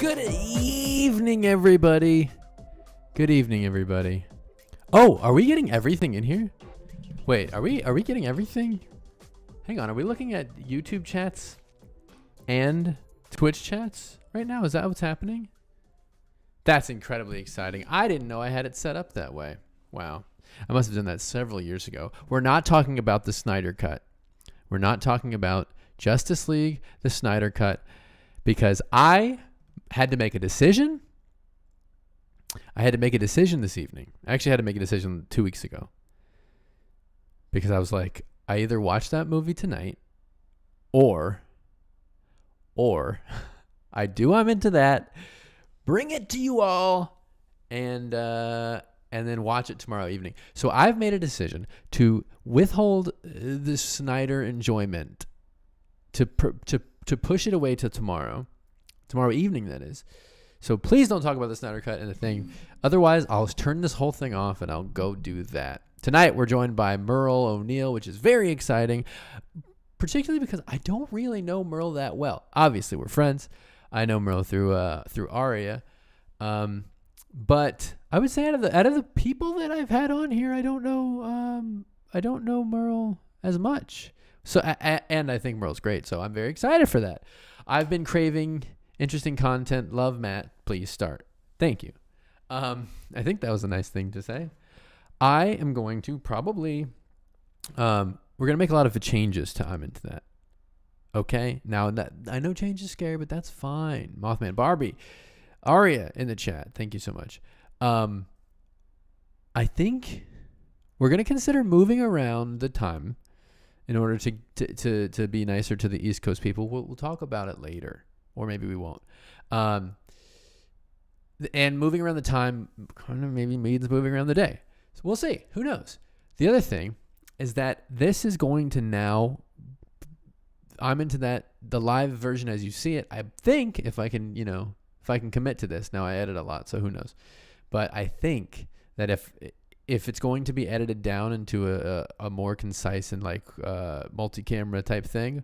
Good evening, everybody. Good evening, everybody. Oh, are we getting everything in here? Wait, are we getting everything? Hang on, are we looking at YouTube chats and Twitch chats right now? Is that what's happening? That's incredibly exciting. I didn't know I had it set up that way. Wow. I must have done that several years ago. We're not talking about the Snyder Cut. We're not talking about Justice League, the Snyder Cut, because I had to make a decision. I had to make a decision this evening. I actually had to make a decision 2 weeks ago. Because I was like, I either watch that movie tonight or I'm into that. Bring it to you all and then watch it tomorrow evening. So I've made a decision to withhold the Snyder enjoyment, to push it away to tomorrow evening, that is. So please don't talk about the Snyder Cut and the thing. Otherwise, I'll turn this whole thing off and I'll go do that. Tonight, we're joined by Merle O'Neill, which is very exciting, particularly because I don't really know Merle that well. Obviously, we're friends. I know Merle through Aria. But I would say out of the people that I've had on here, I don't know Merle as much. So and I think Merle's great, so I'm very excited for that. I've been craving interesting content. Love Matt. Please start. Thank you. I think that was a nice thing to say. I am going to probably we're gonna make a lot of changes to I'm Into That. Okay. Now I know change is scary, but that's fine. Mothman Barbie. Aria in the chat. Thank you so much. I think we're going to consider moving around the time in order to be nicer to the East Coast people. We'll talk about it later, or maybe we won't. And moving around the time kind of maybe means moving around the day. So we'll see. Who knows? The other thing is that this is going to now, I'm Into That, the live version as you see it. I think if I can commit to this. Now I edit a lot, so who knows? But I think that if it's going to be edited down into a more concise and like multi-camera type thing,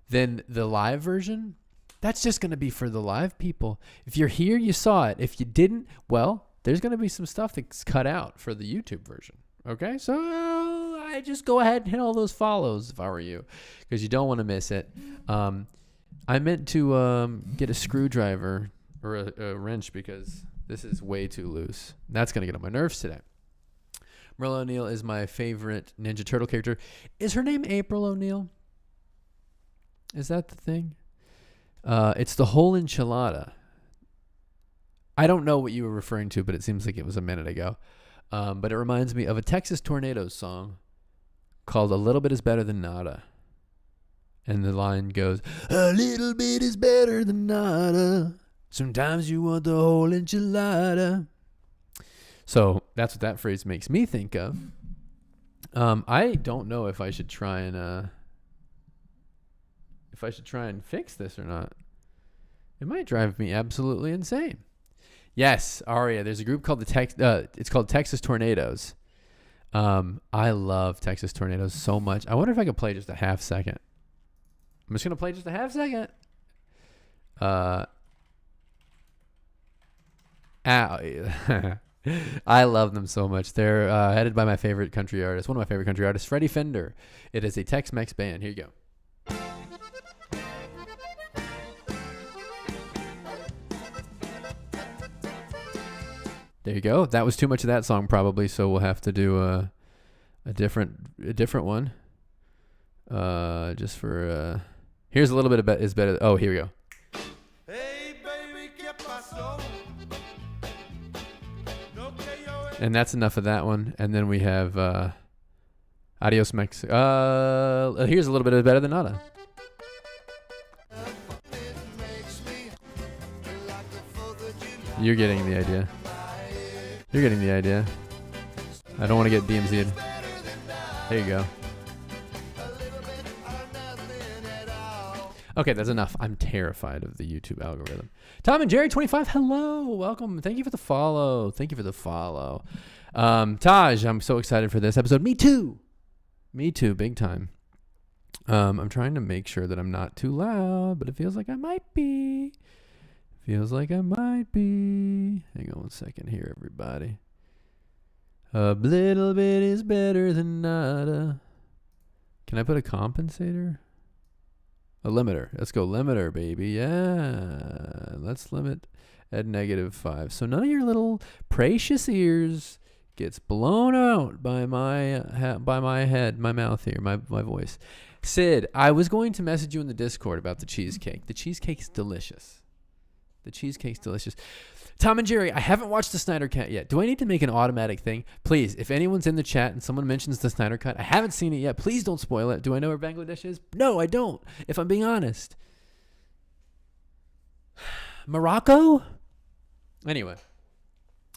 then the live version, that's just going to be for the live people. If you're here, you saw it. If you didn't, well, there's going to be some stuff that's cut out for the YouTube version. Okay, so I just go ahead and hit all those follows if I were you, because you don't want to miss it. I meant to get a screwdriver or a wrench because this is way too loose. That's going to get on my nerves today. Merle O'Neill is my favorite Ninja Turtle character. Is her name April O'Neill? Is that the thing? It's the whole enchilada. I don't know what you were referring to, but it seems like it was a minute ago. But it reminds me of a Texas Tornadoes song called A Little Bit Is Better Than Nada. And the line goes, a little bit is better than nada. Sometimes you want the whole enchilada. So that's what that phrase makes me think of. I don't know if I should try and fix this or not. It might drive me absolutely insane. Yes, Aria. There's a group called it's called Texas Tornadoes. I love Texas Tornadoes so much. I wonder if I could play just a half second. I'm just gonna play just a half second. I love them so much. They're headed by my favorite country artist, one of my favorite country artists, Freddie Fender. It is a Tex-Mex band. Here you go. There you go. That was too much of that song probably, so we'll have to do a different one. Just for here's a little bit of is better. Oh, here we go. And that's enough of that one. And then we have Adios Mexico. Here's a little bit of Better Than Nada. You're getting the idea. You're getting the idea. I don't want to get DMZ'd. There you go. Okay, that's enough. I'm terrified of the YouTube algorithm. Tom and Jerry 25, hello, welcome. Thank you for the follow. Taj, I'm so excited for this episode. Me too, big time. I'm trying to make sure that I'm not too loud, but it feels like I might be. Feels like I might be. Hang on one second here, everybody. A little bit is better than nada. Can I put a compensator? A limiter. Let's go limiter, baby. Yeah. Let's limit at -5. So none of your little precious ears gets blown out by my head, my mouth here, my voice. Sid, I was going to message you in the Discord about the cheesecake. The cheesecake's delicious. The cheesecake's delicious. Tom and Jerry, I haven't watched the Snyder Cut yet. Do I need to make an automatic thing? Please, if anyone's in the chat and someone mentions the Snyder Cut, I haven't seen it yet. Please don't spoil it. Do I know where Bangladesh is? No, I don't, if I'm being honest. Morocco? Anyway,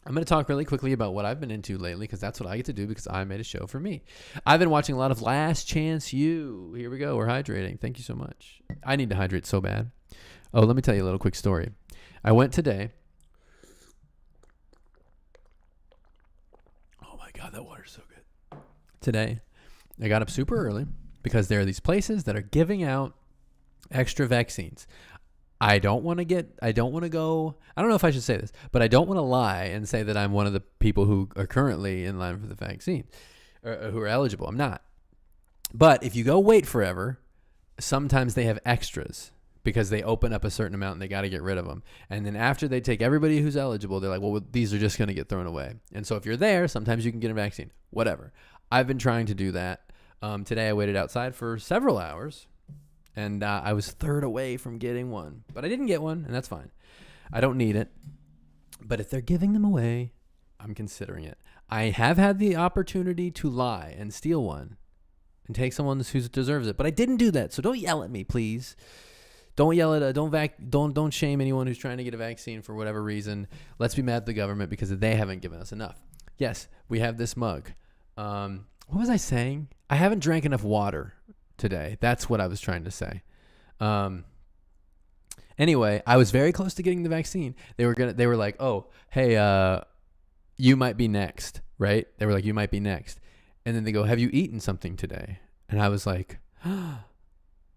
I'm going to talk really quickly about what I've been into lately because that's what I get to do because I made a show for me. I've been watching a lot of Last Chance U. Here we go. We're hydrating. Thank you so much. I need to hydrate so bad. Oh, let me tell you a little quick story. I went today. God, that water's so good. Today, I got up super early because there are these places that are giving out extra vaccines. I don't want to go, I don't know if I should say this, but I don't want to lie and say that I'm one of the people who are currently in line for the vaccine or who are eligible. I'm not. But if you go wait forever, sometimes they have extras because they open up a certain amount and they got to get rid of them. And then after they take everybody who's eligible, they're like, well, these are just going to get thrown away. And so if you're there, sometimes you can get a vaccine, whatever. I've been trying to do that. Today I waited outside for several hours and I was third away from getting one, but I didn't get one and that's fine. I don't need it, but if they're giving them away, I'm considering it. I have had the opportunity to lie and steal one and take someone who deserves it, but I didn't do that. So don't yell at me, please. Don't yell at don't shame anyone who's trying to get a vaccine for whatever reason. Let's be mad at the government because they haven't given us enough. Yes, we have this mug. What was I saying? I haven't drank enough water today. That's what I was trying to say. Anyway, I was very close to getting the vaccine. They were like, "Oh, hey, you might be next," right? They were like, "You might be next." And then they go, "Have you eaten something today?" And I was like,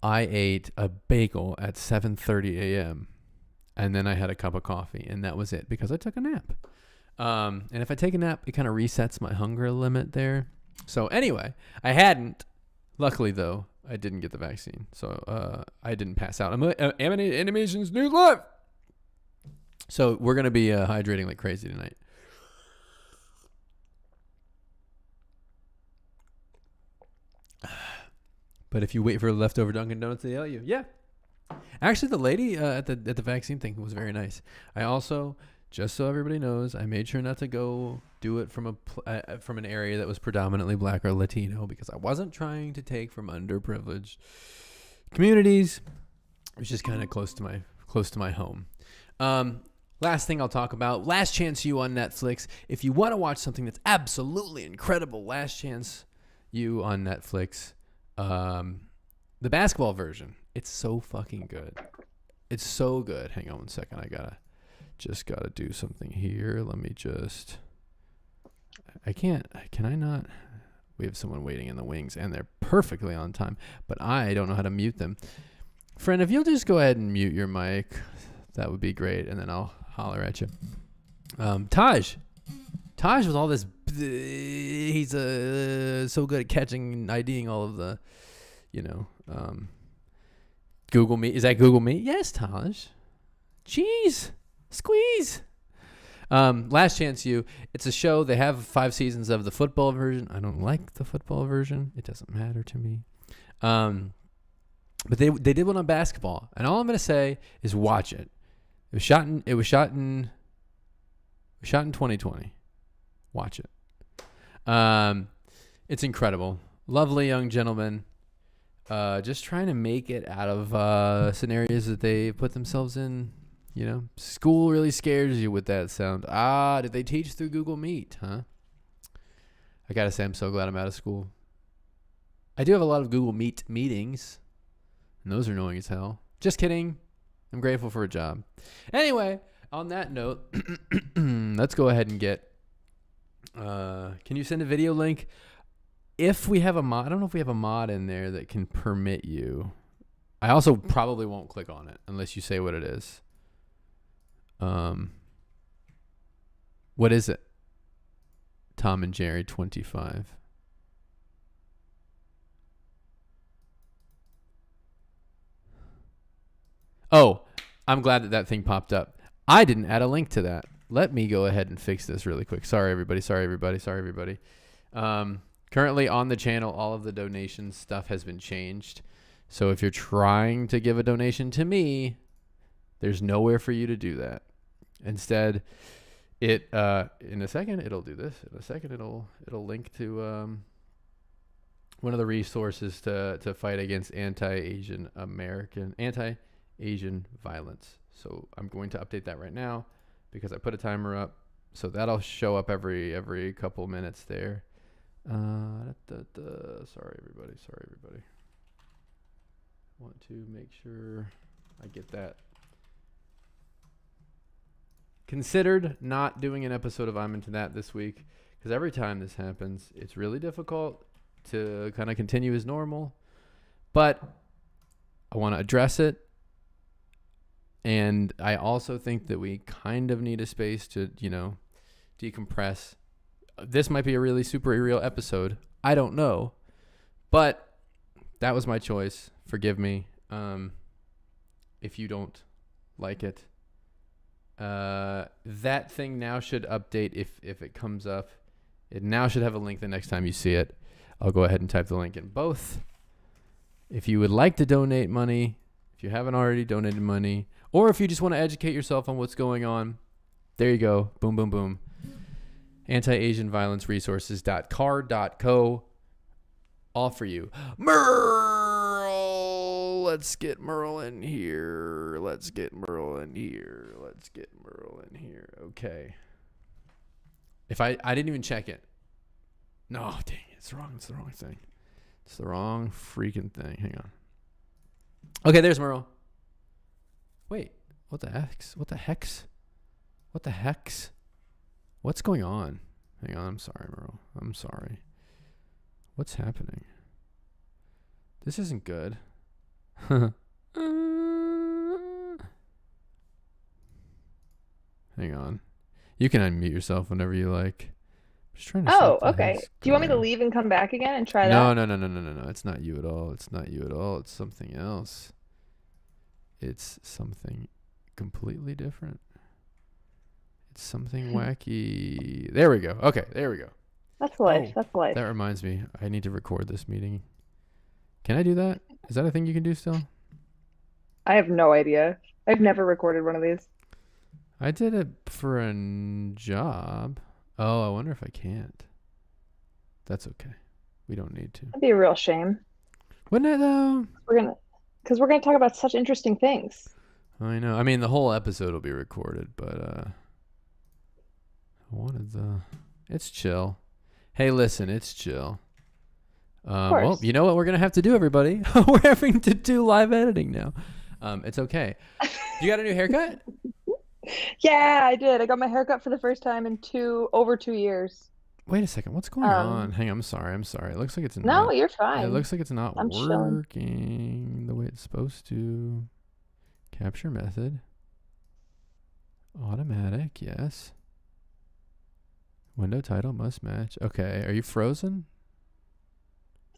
I ate a bagel at 7:30 a.m. and then I had a cup of coffee and that was it because I took a nap. And if I take a nap, it kind of resets my hunger limit there. So anyway, I hadn't. Luckily, though, I didn't get the vaccine. So I didn't pass out. I'm Animation's new life. So we're going to be hydrating like crazy tonight. But if you wait for a leftover Dunkin' Donuts, they yell at you. Yeah. Actually, the lady at the vaccine thing was very nice. I also, just so everybody knows, I made sure not to go do it from an area that was predominantly Black or Latino because I wasn't trying to take from underprivileged communities. It was just kind of close to my home. Last thing I'll talk about, Last Chance U on Netflix. If you want to watch something that's absolutely incredible, Last Chance U on Netflix. The basketball version. It's so fucking good. It's so good. Hang on one second. I gotta do something here. Let me just. Can I not? We have someone waiting in the wings and they're perfectly on time, but I don't know how to mute them. Friend, if you'll just go ahead and mute your mic, that would be great. And then I'll holler at you. Taj with all this, he's so good at catching and IDing all of the, Google Meet. Is that Google Meet? Yes, Taj. Jeez. Squeeze. Last Chance U. It's a show. They have 5 seasons of the football version. I don't like the football version. It doesn't matter to me. But they did one on basketball, and all I'm gonna say is watch it. It was shot in 2020. Watch it. It's incredible. Lovely young gentleman. Just trying to make it out of scenarios that they put themselves in. School really scares you with that sound. Did they teach through Google Meet, huh? I gotta say, I'm so glad I'm out of school. I do have a lot of Google Meet meetings, and those are annoying as hell. Just kidding. I'm grateful for a job. Anyway, on that note, let's go ahead and get... can you send a video link? If we have a mod, I don't know if we have a mod in there that can permit you. I also probably won't click on it unless you say what it is. What is it? Tom and Jerry 25. Oh, I'm glad that thing popped up. I didn't add a link to that. Let me go ahead and fix this really quick. Sorry, everybody. Currently on the channel, all of the donation stuff has been changed. So if you're trying to give a donation to me, there's nowhere for you to do that. Instead, in a second, it'll do this. In a second, it'll link to one of the resources to fight against anti-Asian violence. So I'm going to update that right now because I put a timer up. So that'll show up every couple minutes there. Sorry, everybody. Want to make sure I get that. Considered not doing an episode of I'm Into That this week because every time this happens, it's really difficult to kind of continue as normal. But I want to address it. And I also think that we kind of need a space to, decompress. This might be a really super real episode. I don't know. But that was my choice. Forgive me if you don't like it. That thing now should update if it comes up. It now should have a link the next time you see it. I'll go ahead and type the link in both. If you would like to donate money, if you haven't already donated money, or if you just want to educate yourself on what's going on, there you go. Boom, boom, boom. Anti-Asian-Violence-Resources.car.co. All for you. Merle! Let's get Merle in here. Okay. If I didn't even check it. No, dang it. It's wrong. It's the wrong thing. It's the wrong freaking thing. Hang on. Okay, there's Merle. Wait, what the hex? What's going on? Hang on, I'm sorry, Merle. I'm sorry. What's happening? This isn't good. Hang on. You can unmute yourself whenever you like. I'm just trying to Oh, okay. Do you want me to leave and come back again and try that? No. It's not you at all. It's something else. It's something completely different. It's something wacky. There we go. Okay, there we go. That's life. That's life. That reminds me. I need to record this meeting. Can I do that? Is that a thing you can do still? I have no idea. I've never recorded one of these. I did it for a job. Oh, I wonder if I can't. That's okay. We don't need to. That'd be a real shame. Wouldn't it though? Because we're gonna talk about such interesting things. I know. I mean, the whole episode will be recorded, but it's chill. Hey, listen, it's chill. Well, you know what we're gonna have to do, everybody? We're having to do live editing now. It's okay. You got a new haircut? Yeah, I did. I got my haircut for the first time in over 2 years. Wait a second. What's going on? Hang on. I'm sorry. It looks like it's not. No, you're fine. It looks like it's not I'm working chilling. the way it's supposed to. Capture method. Automatic. Yes. Window title must match. Okay. Are you frozen?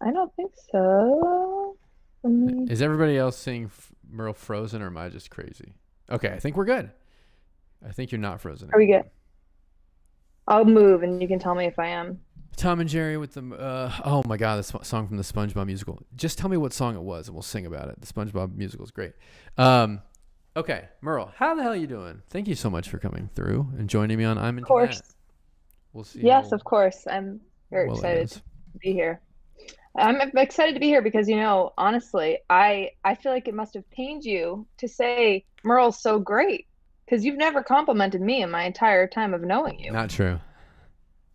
I don't think so. Is everybody else seeing Merle frozen, or am I just crazy? Okay. I think we're good. I think you're not frozen. Are we good? I'll move and you can tell me if I am. Tom and Jerry with the oh my god, this song from the SpongeBob musical. Just tell me what song it was and we'll sing about it. The SpongeBob musical is great. Okay, Merle, how the hell are you doing? Thank you so much for coming through and joining me on I'm Into That. We'll see. Yes, of course. I'm very excited to be here. I'm excited to be here because, honestly, I feel like it must have pained you to say Merle's so great. Because you've never complimented me in my entire time of knowing you. Not true.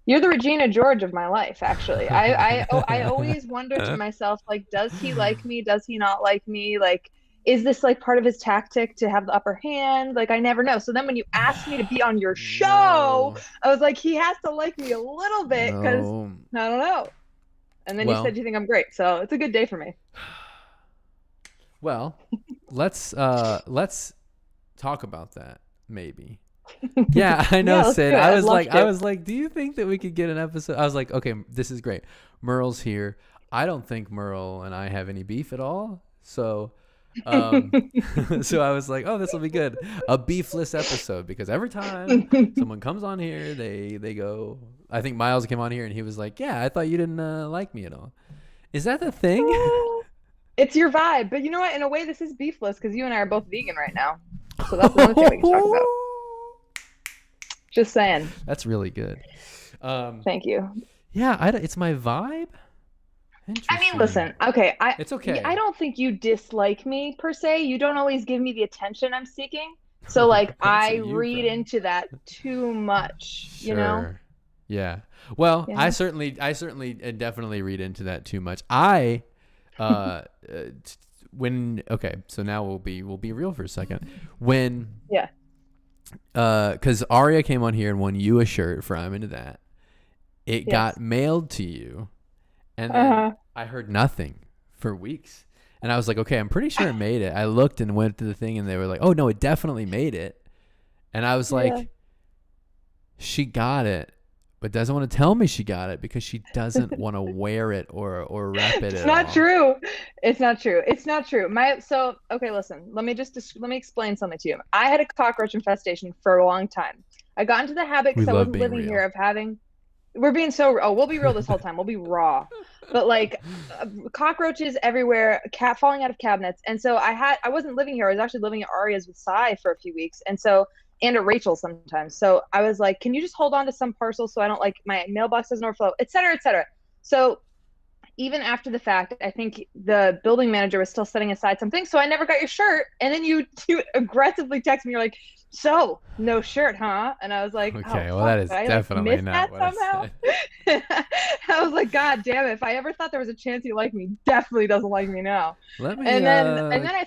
You're the Regina George of my life, actually. I always wonder to myself, like, does he like me? Does he not like me? Like, is this like part of his tactic to have the upper hand? Like, I never know. So then when you asked me to be on your show, I was like, he has to like me a little bit because I don't know. And then you said you think I'm great. So it's a good day for me. Well, let's talk about that. maybe. Yeah, I know, Yeah, let's Sid. do it. I I'd was love like, to. I was like, do you think that we could get an episode? I was like, okay, this is great. Merle's here. I don't think Merle and I have any beef at all. So, so I was like, oh, this will be good. A beefless episode, because every time someone comes on here, they go. I think Miles came on here and he was like, yeah, I thought you didn't like me at all. Is that the thing? It's your vibe, but you know what? In a way, this is beefless because you and I are both vegan right now. So that's another thing we can talk about. Just saying. That's really good. Thank you. Yeah, it's my vibe. I mean, listen, okay, It's okay. I don't think you dislike me per se. You don't always give me the attention I'm seeking. So like I read into that too much, you know? Yeah. Well, Yeah. I certainly and definitely read into that too much. I so now we'll be real for a second. When cuz Aria came on here and won you a shirt for I'm Into That. It got mailed to you. And then I heard nothing for weeks. And I was like, okay, I'm pretty sure it made it. I looked and went to the thing and they were like, oh, no, it definitely made it. And I was like, she got it, but doesn't want to tell me she got it because she doesn't want to wear it or rep it It's at not all. true. It's not true. It's not true. Okay, listen. Let me explain something to you. I had a cockroach infestation for a long time. I got into the habit because I wasn't living here of having. We're being we'll be real this whole time. We'll be raw. But like cockroaches everywhere, cat falling out of cabinets. And so I wasn't living here. I was actually living at Aria's with Sai for a few weeks. And at Rachel sometimes. So I was like, can you just hold on to some parcels so I don't my mailbox doesn't overflow, et cetera, et cetera. So even after the fact, I think the building manager was still setting aside some things. So I never got your shirt. And then you aggressively text me. You're like, so no shirt, huh? And I was like, okay, well, that is definitely not what I said. I was like, God damn it. If I ever thought there was a chance he liked me, definitely doesn't like me now. Then I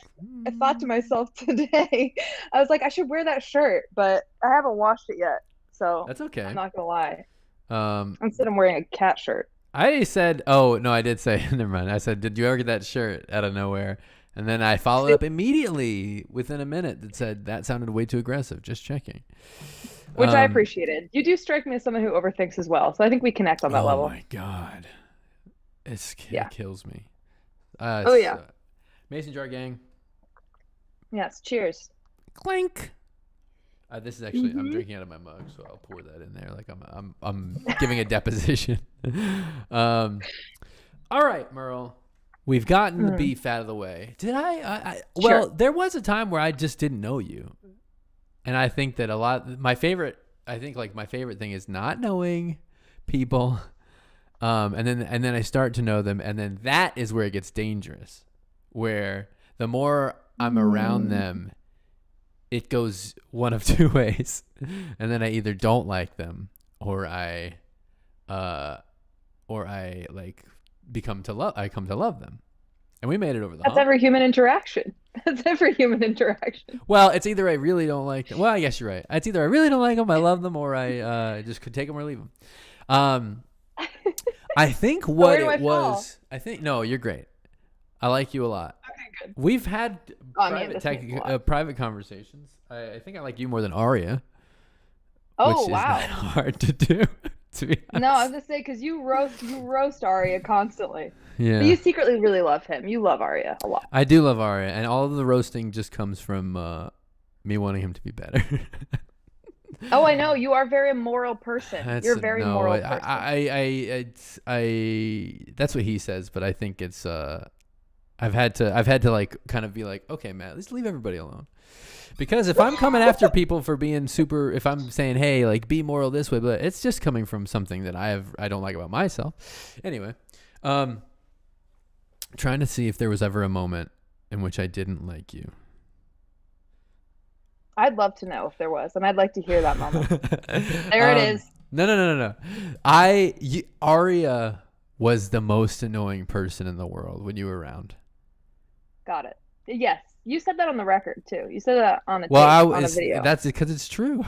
thought to myself today, I was like, I should wear that shirt, but I haven't washed it yet. So that's okay. I'm not going to lie. Instead, I'm wearing a cat shirt. I said, oh, no, I did say, never mind. I said, did you ever get that shirt out of nowhere? And then I followed up immediately within a minute that said, that sounded way too aggressive. Just checking. Which I appreciated. You do strike me as someone who overthinks as well. So I think we connect on that level. Oh, my God. It kills me. Mason jar gang. Yes. Cheers. Clink. This is actually I'm drinking out of my mug, so I'll pour that in there like I'm giving a deposition. All right, Merle. We've gotten the beef out of the way. Did well, there was a time where I just didn't know you. And I think that my favorite thing is not knowing people. And then I start to know them, and then that is where it gets dangerous. Where the more I'm around them, it goes one of two ways. And then I either don't like them or I come to love them. And we made it over the hump. That's every human interaction. Well, it's either I really don't like them. Well, I guess you're right. It's either I really don't like them, I love them, or I just could take them or leave them. I think what it was. I think no, you're great. I like you a lot. Okay, good. We've had private conversations. I think I like you more than Aria. Oh, which wow. is not hard to do. To be honest. No, I was gonna say because you roast Aria constantly. Yeah. But you secretly really love him. You love Aria a lot. I do love Aria, and all of the roasting just comes from me wanting him to be better. Oh, I know. You are a very moral person. You're a very moral person. That's what he says, but I think it's I've had to like kind of be like, okay, Matt, let's leave everybody alone. Because if I'm coming after people for being if I'm saying, hey, like be moral this way, but it's just coming from something that I don't like about myself. Anyway, trying to see if there was ever a moment in which I didn't like you. I'd love to know if there was, and I'd like to hear that moment. There it is. No. Aria was the most annoying person in the world when you were around. Got it. Yes. You said that on the record, too. You said that on a video. That's because it's true.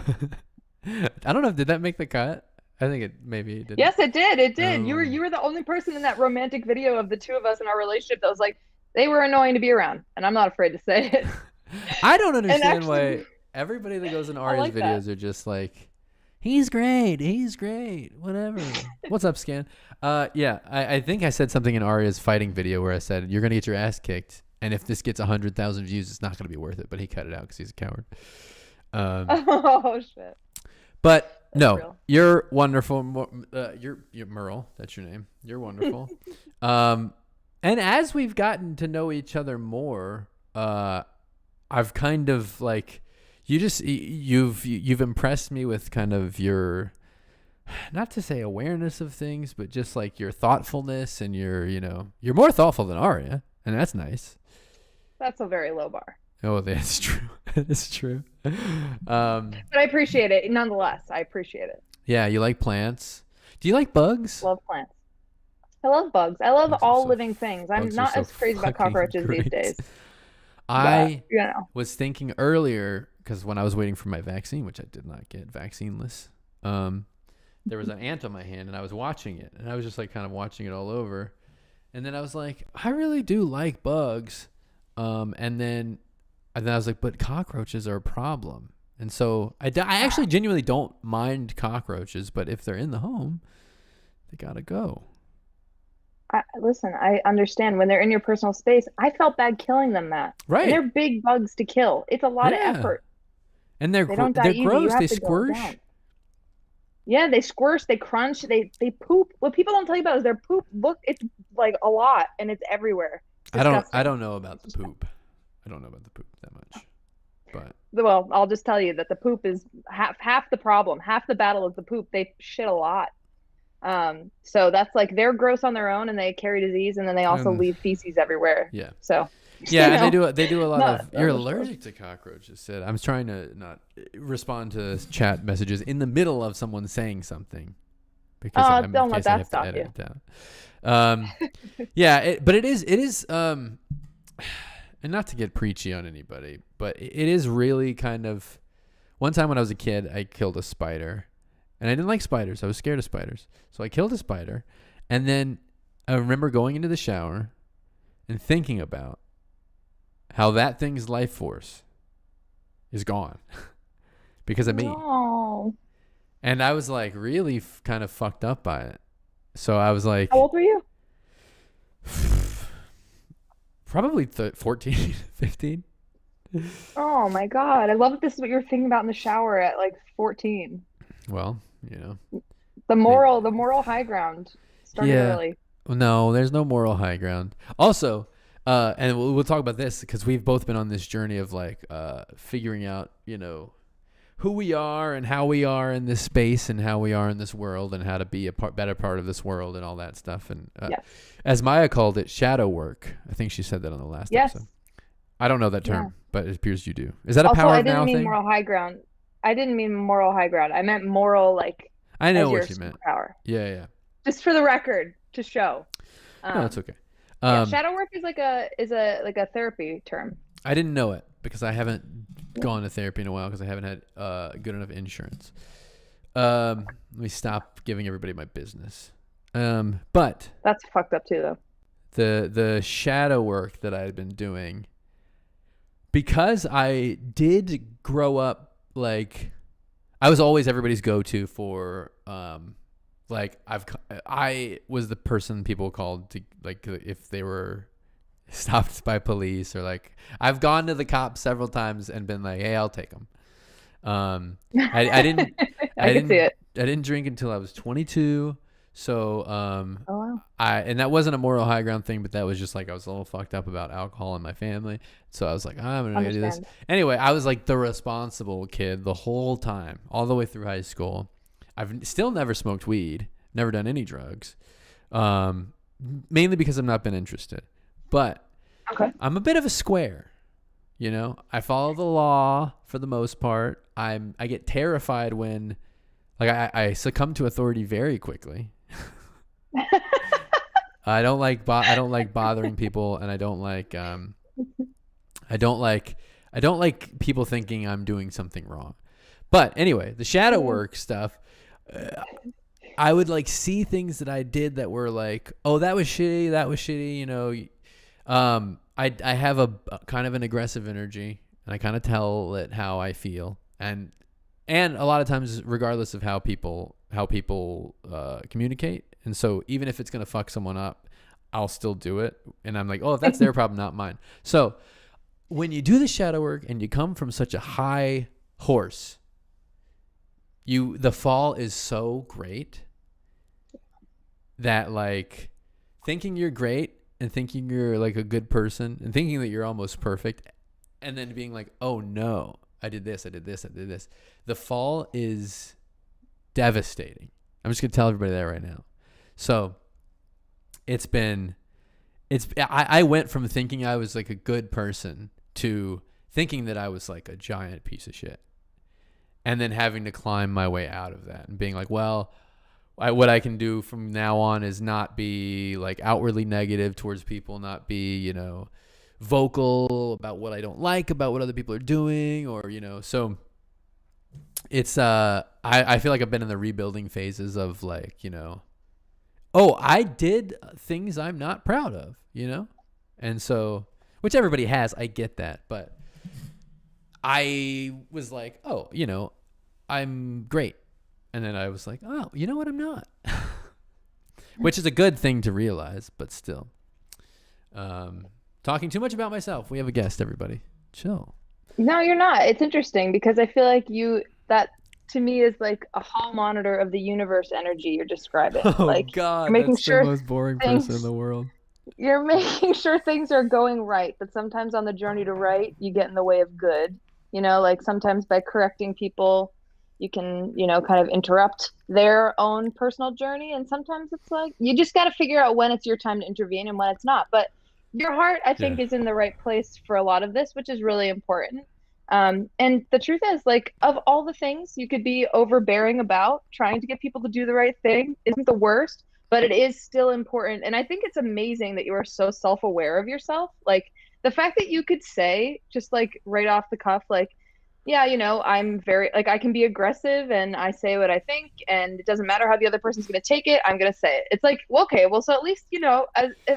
I don't know. Did that make the cut? I think it did. Yes, it did. It did. You were the only person in that romantic video of the two of us in our relationship that was like, they were annoying to be around. And I'm not afraid to say it. I don't understand why. Everybody that goes in I Arya's like that. videos are just like, he's great, whatever. What's up, Scan? Yeah, I think I said something in Arya's fighting video where I said, you're going to get your ass kicked, and if this gets 100,000 views, it's not going to be worth it, but he cut it out because he's a coward. Oh, shit. But That's no, real. you're wonderful. You're Merle. That's your name. You're wonderful. And as we've gotten to know each other more, I've kind of like, you've impressed me with kind of your, not to say awareness of things, but just like your thoughtfulness and you're more thoughtful than Arya, and that's nice. That's a very low bar. Oh, that's true. That's true. But I appreciate it nonetheless. I appreciate it. Yeah, you like plants. Do you like bugs? Love plants. I love bugs. I love Bugs are all so- living things. I'm bugs are not so as crazy about fucking cockroaches these great. days. I But, was thinking earlier, because when I was waiting for my vaccine, which I did not get, vaccineless, there was an ant on my hand, and I was watching it, and I was just like kind of watching it all over, and then I was like, I really do like bugs, and then I was like, but cockroaches are a problem, and so I actually genuinely don't mind cockroaches, but if they're in the home, they gotta go. listen, I understand when they're in your personal space. I felt bad killing them, Matt. Right. And they're big bugs to kill. It's a lot of Yeah. effort. And They don't die they're easy. You gross. have They to go squish. down. Yeah, they squish, they crunch, they poop. What people don't tell you about is their poop. Look, it's like a lot, and it's everywhere. It's I disgusting. don't know about the poop. I don't know about the poop that much, but Well, I'll just tell you that the poop is half the problem. Half the battle is the poop. They shit a lot. So that's like they're gross on their own, and they carry disease, and then they also leave feces everywhere. yeah. So Yeah, you and know, they do a lot not of. You're that much allergic to cockroaches. Sid. I'm trying to not respond to chat messages in the middle of someone saying something because don't let in case I that have stop to edit you. it down. Yeah, but it is and not to get preachy on anybody, but it is really kind of. One time when I was a kid, I killed a spider, and I didn't like spiders. I was scared of spiders, so I killed a spider, and then I remember going into the shower and thinking about how that thing's life force is gone because of me. No. And I was like really kind of fucked up by it. So I was like, How old were you? probably 14, 15. Oh my God. I love that this is what you're thinking about in the shower at like 14. Well, The moral high ground started Yeah. early. no, there's no moral high ground. Also, and we'll talk about this because we've both been on this journey of like figuring out, who we are and how we are in this space and how we are in this world and how to be a better part of this world and all that stuff. And Yes. as Maya called it, shadow work. I think she said that on the last Yes. episode. I don't know that term, Yeah. but it appears you do. Is that a Also, power I of now didn't mean thing? moral high ground. I didn't mean moral high ground. I meant moral, like, I know as your what you meant. superpower. Yeah. Just for the record, to show. No, it's okay. Yeah, shadow work is like a therapy term. I didn't know it because I haven't gone to therapy in a while because I haven't had good enough insurance. Let me stop giving everybody my business. But That's fucked up too, though. the shadow work that I had been doing, because I did grow up like I was always everybody's go-to for like I was the person people called to like if they were stopped by police or like I've gone to the cops several times and been like, hey, I'll take them. I didn't I can see it. I didn't drink until I was 22. So Oh wow. and that wasn't a moral high ground thing, but that was just like I was a little fucked up about alcohol in my family. So I was like, I'm gonna do this. Understand. Anyway, I was like the responsible kid the whole time, all the way through high school. I've still never smoked weed, never done any drugs, mainly because I've not been interested. But Okay. I'm a bit of a square, I follow the law for the most part. I get terrified when, like, I succumb to authority very quickly. I don't like bothering people, and I don't like people thinking I'm doing something wrong. But anyway, the shadow work stuff, I would like see things that I did that were like, oh, that was shitty. I have a kind of an aggressive energy. and I kind of tell it how I feel, and a lot of times, regardless of how people communicate. And so even if it's gonna fuck someone up, I'll still do it. And I'm like, oh, if that's their problem, not mine. So when you do the shadow work and you come from such a high horse, the fall is so great that like thinking you're great and thinking you're like a good person and thinking that you're almost perfect, and then being like, oh no, I did this. The fall is devastating. I'm just gonna tell everybody that right now. So I went from thinking I was like a good person to thinking that I was like a giant piece of shit, and then having to climb my way out of that and being like, well, what I can do from now on is not be like outwardly negative towards people, not be, you know, vocal about what I don't like about what other people are doing, or, you know. So it's I feel like I've been in the rebuilding phases of like, you know, oh, I did things I'm not proud of, you know? And so, which everybody has, I get that, but I was like, oh, you know, I'm great. And then I was like, oh, you know what? I'm not. Which is a good thing to realize, but still. Talking too much about myself. We have a guest, everybody. Chill. No, you're not. It's interesting because I feel like that to me is like a hall monitor of the universe energy you're describing. Oh, Like God, you're making that's sure the most boring things, person in the world. you're making sure things are going right, but sometimes on the journey to right, you get in the way of good. You know, like sometimes by correcting people, you can, you know, kind of interrupt their own personal journey. And sometimes it's like you just got to figure out when it's your time to intervene and when it's not. But your heart, I think, Yeah. is in the right place for a lot of this, which is really important. And the truth is, like, of all the things you could be overbearing about, trying to get people to do the right thing isn't the worst, but it is still important. And I think it's amazing that you are so self-aware of yourself. Like, the fact that you could say, just like right off the cuff, like, yeah, you know, I'm very, like, I can be aggressive and I say what I think, and it doesn't matter how the other person's going to take it, I'm going to say it. It's like, well, okay, well, so at least, you know,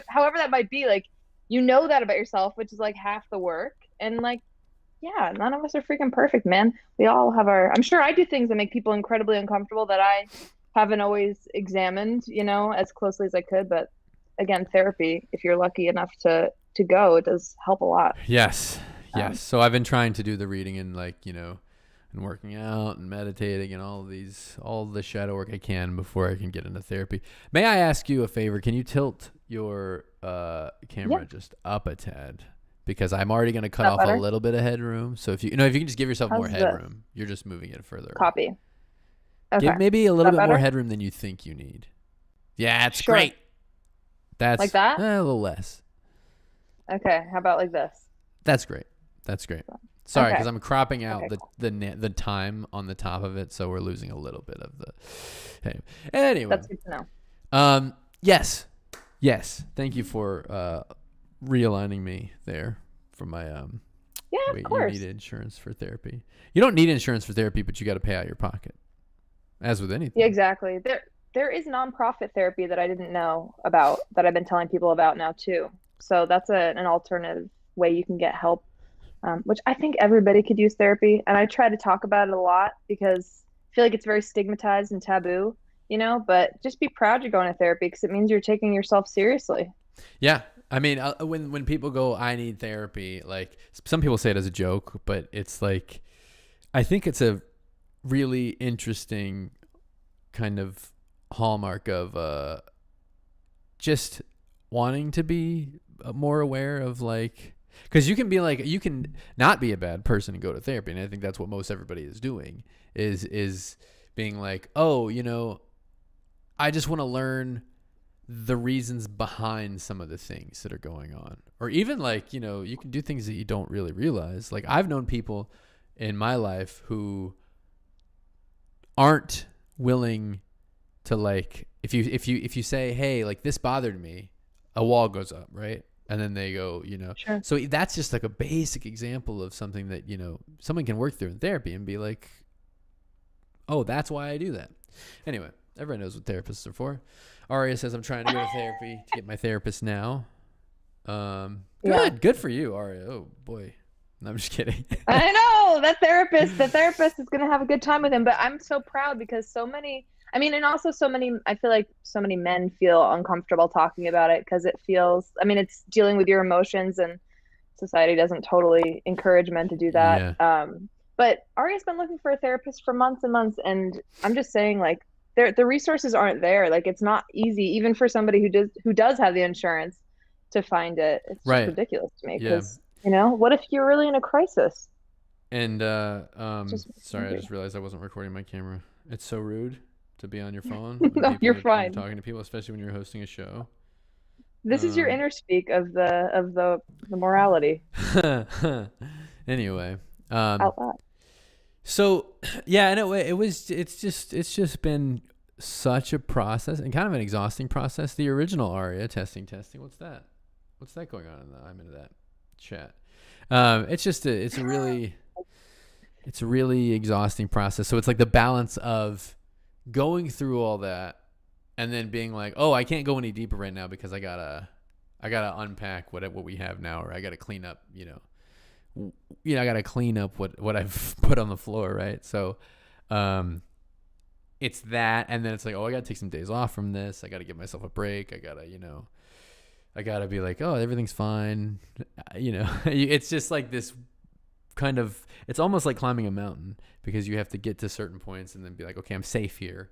however that might be, like, you know that about yourself, which is like half the work. And like, yeah, none of us are freaking perfect, man. We all have I'm sure I do things that make people incredibly uncomfortable that I haven't always examined, you know, as closely as I could. But again, therapy, if you're lucky enough to go, it does help a lot. Yes. Um, So I've been trying to do the reading and like, you know, and working out and meditating and all the shadow work I can before I can get into therapy. May I ask you a favor? Can you tilt your camera yeah, just up a tad? Because I'm already going to cut that off better. a little bit of headroom. So if you know, if you can just give yourself more How's this? headroom, you're just moving it further away. Copy. Okay. Give maybe a Is little that bit more better? headroom than you think you need. Yeah, it's Sure. great. That's Like that? a little less. Okay. How about like this? That's great. Sorry, because Okay. I'm cropping out Okay, the cool. the time on the top of it, so we're losing a little bit of the. Anyway, That's good to know. yes. Thank you for realigning me there from my Yeah, of wait. You course. need insurance for therapy. You don't need insurance for therapy, but you got to pay out your pocket, as with anything. Yeah, exactly. There is nonprofit therapy that I didn't know about that I've been telling people about now too. So that's an alternative way you can get help, which I think everybody could use therapy. And I try to talk about it a lot because I feel like it's very stigmatized and taboo, you know, but just be proud you're going to therapy because it means you're taking yourself seriously. Yeah. I mean, when people go, I need therapy, like some people say it as a joke, but it's like, I think it's a really interesting kind of hallmark of just wanting to be more aware of like, because you can be like, you can not be a bad person and go to therapy, and I think that's what most everybody is doing is being like, oh, you know, I just want to learn the reasons behind some of the things that are going on. Or even like, you know, you can do things that you don't really realize. Like I've known people in my life who aren't willing to like, if you say, hey, like this bothered me, a wall goes up, right? And then they go, you know, Sure. so that's just like a basic example of something that, you know, someone can work through in therapy and be like, oh, that's why I do that. Anyway, everyone knows what therapists are for. Aria says, I'm trying to go to therapy to get my therapist now. Yeah. Good for you, Aria. Oh boy. No, I'm just kidding. I know the therapist is going to have a good time with him, but I'm so proud because so many, I mean, and also so many, I feel like so many men feel uncomfortable talking about it because it feels, I mean, it's dealing with your emotions and society doesn't totally encourage men to do that. Yeah. But Ari's been looking for a therapist for months and months, and I'm just saying, like, the resources aren't there. Like, it's not easy, even for somebody who does have the insurance to find it. It's just Right. ridiculous to me Yeah. because, what if you're really in a crisis? And Just sorry, I angry. just realized I wasn't recording my camera. It's so rude to be on your phone when No, you're when you're fine. talking to people, especially when you're hosting a show. This is your Um, inner speak of the morality anyway, out loud. so yeah, I know it's just been such a process and kind of an exhausting process. The original Aria testing. What's that? What's that going on I'm into that chat. It's a really exhausting process. So it's like the balance of going through all that and then being like, oh, I can't go any deeper right now because I gotta unpack what we have now, or I gotta clean up, I gotta clean up what I've put on the floor, right? So, it's that, and then it's like, oh, I gotta take some days off from this. I gotta give myself a break. I gotta be like, oh, everything's fine. It's just like this kind of, it's almost like climbing a mountain because you have to get to certain points and then be like, okay, I'm safe here.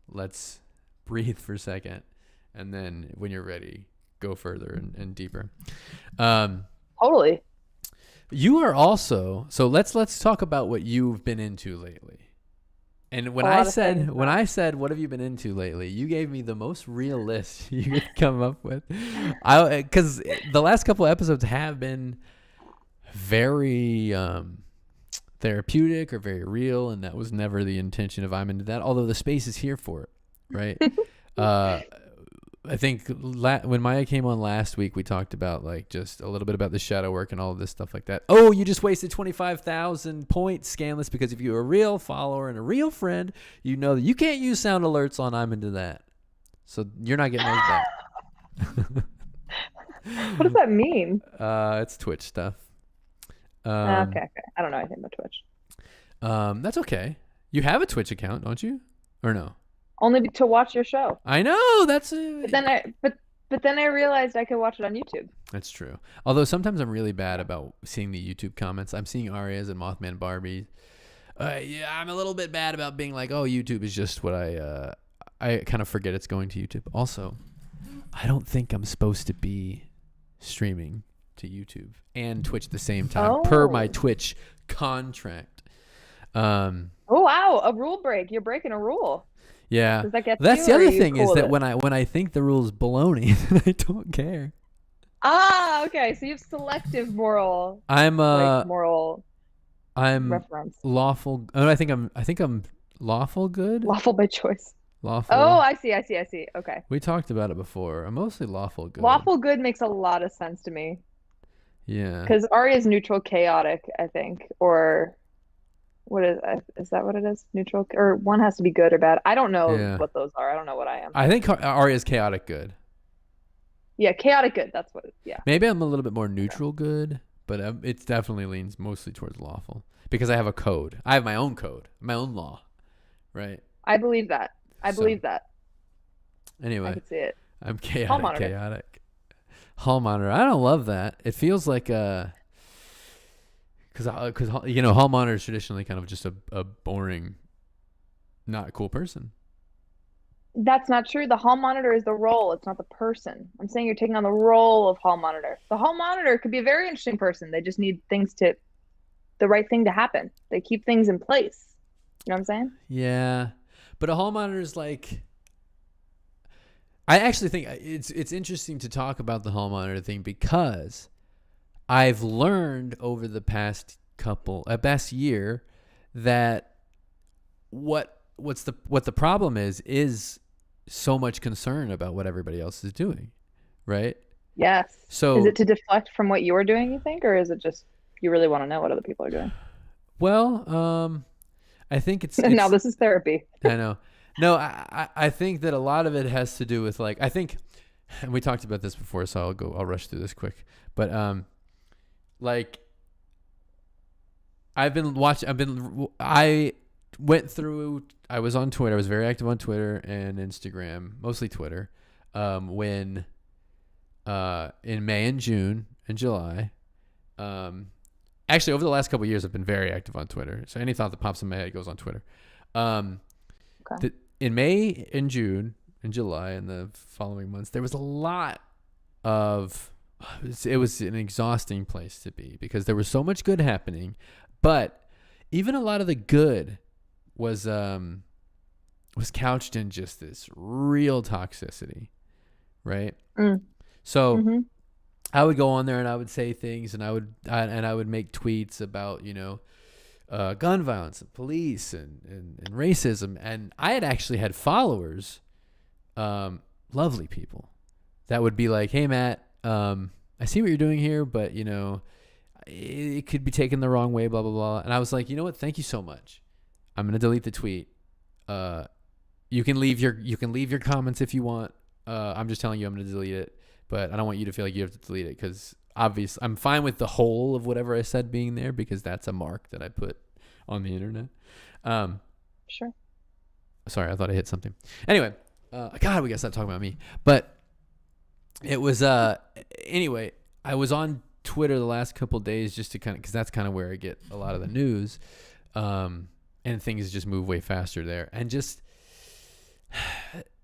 Let's breathe for a second. And then when you're ready, go further and deeper. Totally. You are also, so let's talk about what you've been into lately. And when I said, what have you been into lately? You gave me the most real list you could come up with. Because the last couple of episodes have been very therapeutic or very real, and that was never the intention of I'm into that. Although the space is here for it, right? I think when Maya came on last week, we talked about like just a little bit about the shadow work and all of this stuff like that. Oh, you just wasted 25,000 points, Scanless, because if you're a real follower and a real friend, you know that you can't use sound alerts on I'm into that. So you're not getting those back. What does that mean? It's Twitch stuff. Okay. I don't know anything about Twitch. That's okay. You have a Twitch account, don't you? Or no? Only to watch your show. I know that's But then I realized I could watch it on YouTube. That's true. Although sometimes I'm really bad about seeing the YouTube comments. I'm seeing Arias and Mothman Barbie. Yeah, I'm a little bit bad about being like, oh, YouTube is just what I kind of forget it's going to YouTube. Also, I don't think I'm supposed to be streaming to YouTube and Twitch at the same time per my Twitch contract. Oh wow, a rule break. You're breaking a rule. Yeah. Does that get That's you, the or other thing is that when when I think the rule's baloney, I don't care. Ah, okay. So you have selective moral. I'm moral. I'm reference. Lawful. Oh, I think I'm lawful good. Lawful by choice. Lawful. Oh, I see. Okay. We talked about it before. I'm mostly lawful good. Lawful good makes a lot of sense to me. Yeah. Because Arya is neutral chaotic, I think, or what is that what it is? Neutral, or one has to be good or bad. I don't know what those are. I don't know what I am. I think Arya is chaotic good. Yeah, chaotic good. That's what. Yeah. Maybe I'm a little bit more neutral good, but it definitely leans mostly towards lawful because I have a code. I have my own code, my own law, right? I believe that. I believe that. Anyway, I can see it. I'm chaotic. Hall monitor. I don't love that. It feels like because hall monitor is traditionally kind of just a boring, not cool person. That's not true. The hall monitor is the role. It's not the person. I'm saying you're taking on the role of hall monitor. The hall monitor could be a very interesting person. They just need the right thing to happen. They keep things in place. You know what I'm saying? Yeah. But a hall monitor is like, I actually think it's interesting to talk about the hall monitor thing because I've learned over the past year that what the problem is so much concern about what everybody else is doing, right? Yes. So is it to deflect from what you're doing, you think, or is it just you really want to know what other people are doing? Well, I think it's now this is therapy. I know. No, I think that a lot of it has to do with like, I think, and we talked about this before, so I'll rush through this quick, but like I went through. I was on Twitter. I was very active on Twitter and Instagram, mostly Twitter. When in May and June and July. Actually, over the last couple of years, I've been very active on Twitter. So any thought that pops in my head goes on Twitter. Okay. In May and June and July and the following months, there was a lot of. It was an exhausting place to be because there was so much good happening, but even a lot of the good was couched in just this real toxicity, right? So Mm-hmm. I would go on there and I would say things and I would make tweets about, gun violence and police and racism. And I had actually had followers, lovely people that would be like, hey, Matt, I see what you're doing here, but it could be taken the wrong way, blah, blah, blah. And I was like, you know what? Thank you so much. I'm going to delete the tweet. You can leave your comments if you want. I'm just telling you I'm going to delete it, but I don't want you to feel like you have to delete it because obviously I'm fine with the whole of whatever I said being there because that's a mark that I put on the internet. Sure. Sorry, I thought I hit something. Anyway, God, we got to stop talking about me. But it was anyway, I was on Twitter the last couple of days just to because that's kind of where I get a lot of the news, and things just move way faster there. And just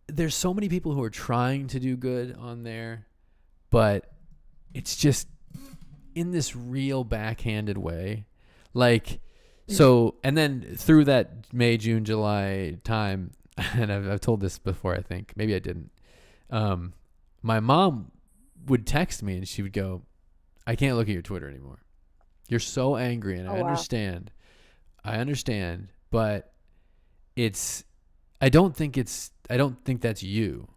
there's so many people who are trying to do good on there, but it's just in this real backhanded way. Like, so, and then through that May, June, July time, and I've told this before, I think, maybe I didn't. My mom would text me and she would go, I can't look at your Twitter anymore. You're so angry. And I understand, but I don't think that's you.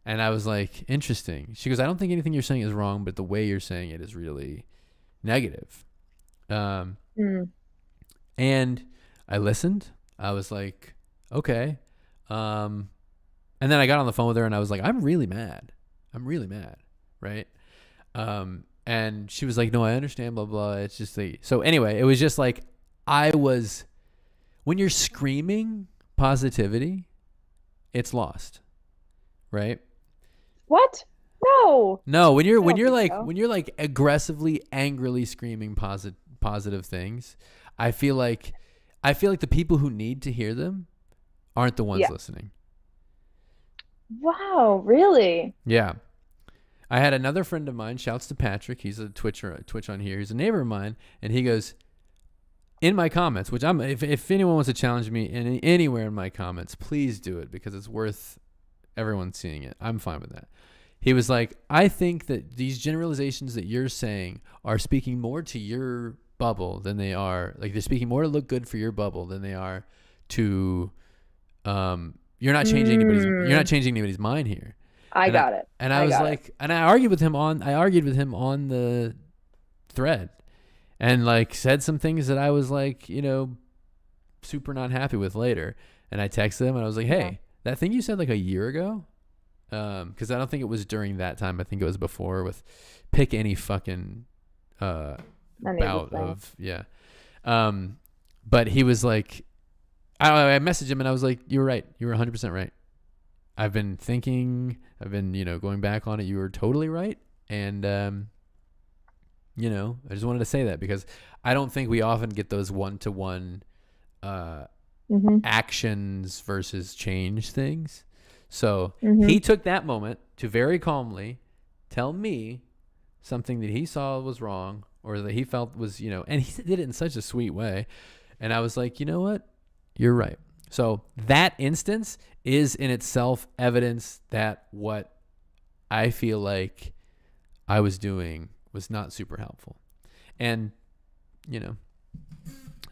And I was like, interesting. She goes, I don't think anything you're saying is wrong, but the way you're saying it is really negative. And I listened. I was like, okay. And then I got on the phone with her and I was like, I'm really mad. Right. And she was like, no, I understand, blah, blah. It's just so anyway, it was just like, when you're screaming positivity, it's lost. Right. What? No. No, when you're like aggressively, angrily screaming positive things, I feel like the people who need to hear them aren't the ones listening. Wow, really? Yeah. I had another friend of mine, shouts to Patrick, he's a Twitch on here, he's a neighbor of mine, and he goes, in my comments, which if anyone wants to challenge me anywhere in my comments, please do it because it's worth everyone seeing it. I'm fine with that. He was like, I think that these generalizations that you're saying are speaking more to your bubble than they are, like they're speaking more to look good for your bubble than they are to, you're not changing anybody's mind here. I got it. And I was like, and I argued with him on the thread and like said some things that I was like, super not happy with later. And I texted him and I was like, hey, that thing you said like a year ago, because I don't think it was during that time. I think it was before with pick any fucking bout of, yeah. But he was like, I messaged him and I was like, you were right. You were 100% right. I've been thinking, going back on it. You were totally right. And, I just wanted to say that because I don't think we often get those one-to-one actions versus change things. So he took that moment to very calmly tell me something that he saw was wrong or that he felt was, and he did it in such a sweet way. And I was like, you know what? You're right. So that instance is in itself evidence that what I feel like I was doing was not super helpful. And,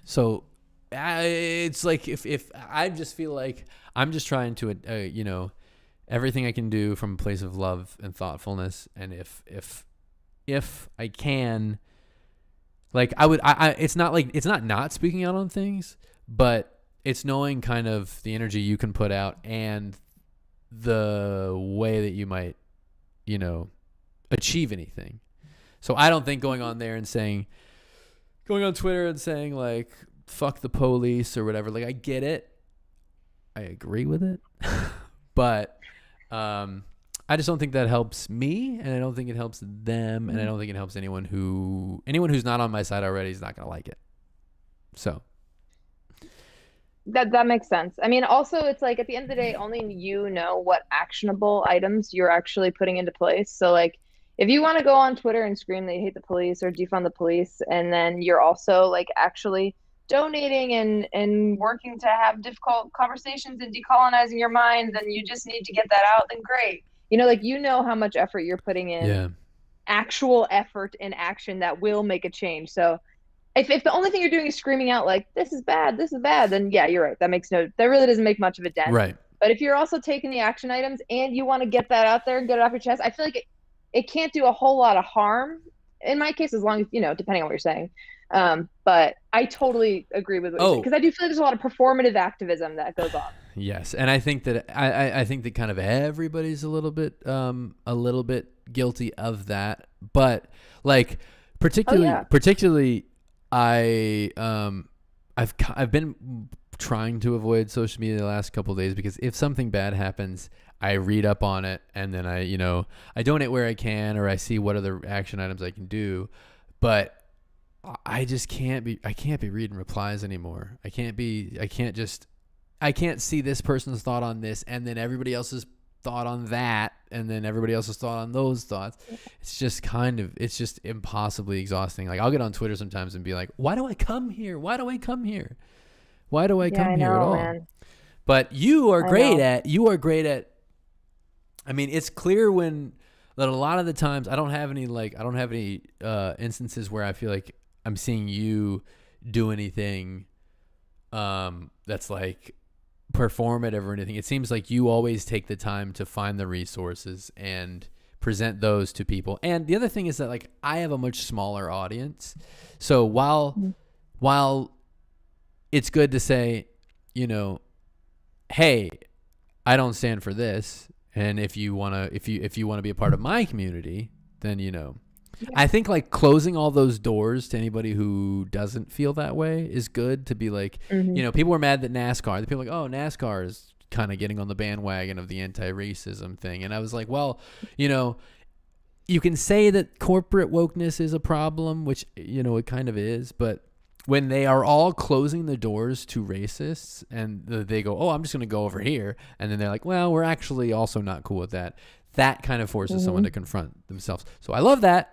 so it's like if I just feel like I'm just trying to, everything I can do from a place of love and thoughtfulness. And if I can, like it's not speaking out on things, but it's knowing kind of the energy you can put out and the way that you might, achieve anything. So I don't think going on there and saying, going on Twitter and saying like fuck the police or whatever. Like I get it. I agree with it. But I just don't think that helps me, and I don't think it helps them, and I don't think it helps anyone who's not on my side already is not going to like it. So That makes sense. I mean, also it's like at the end of the day, only you know what actionable items you're actually putting into place. So like if you want to go on Twitter and scream that you hate the police or defund the police, and then you're also like actually donating and working to have difficult conversations and decolonizing your mind, then you just need to get that out, then great. You know, like you know how much effort you're putting in, yeah, actual effort and action that will make a change. So if the only thing you're doing is screaming out like this is bad, then yeah, you're right. That really doesn't make much of a dent. right. But if you're also taking the action items and you want to get that out there and get it off your chest, I feel like it can't do a whole lot of harm in my case, as long as, you know, depending on what you're saying. But I totally agree with what you're saying, because I do feel like there's a lot of performative activism that goes on. Yes, and I think that I think that kind of everybody's a little bit guilty of that, but like particularly I've been trying to avoid social media the last couple of days, because if something bad happens, I read up on it, and then I donate where I can, or I see what other action items I can do, but I just can't be reading replies anymore. I can't see this person's thought on this and then everybody else's thought on that and then everybody else's thought on those thoughts. It's just impossibly exhausting. Like I'll get on Twitter sometimes and be like, why do I come here? Why do I come here? Why do I come here at all? Man. But you are great at, I mean, it's clear that a lot of the times I don't have any instances where I feel like I'm seeing you do anything that's like performative or anything. It seems like you always take the time to find the resources and present those to people. And the other thing is that like I have a much smaller audience. So while it's good to say, you know, hey, I don't stand for this, and if you want to be a part of my community, then you know. Yeah. I think like closing all those doors to anybody who doesn't feel that way is good. To be like, you know, people were mad that people were like, oh, NASCAR is kind of getting on the bandwagon of the anti-racism thing. And I was like, well, you know, you can say that corporate wokeness is a problem, which, you know, it kind of is. But when they are all closing the doors to racists and they go, oh, I'm just going to go over here. And then they're like, well, we're actually also not cool with that. That kind of forces someone to confront themselves. So I love that.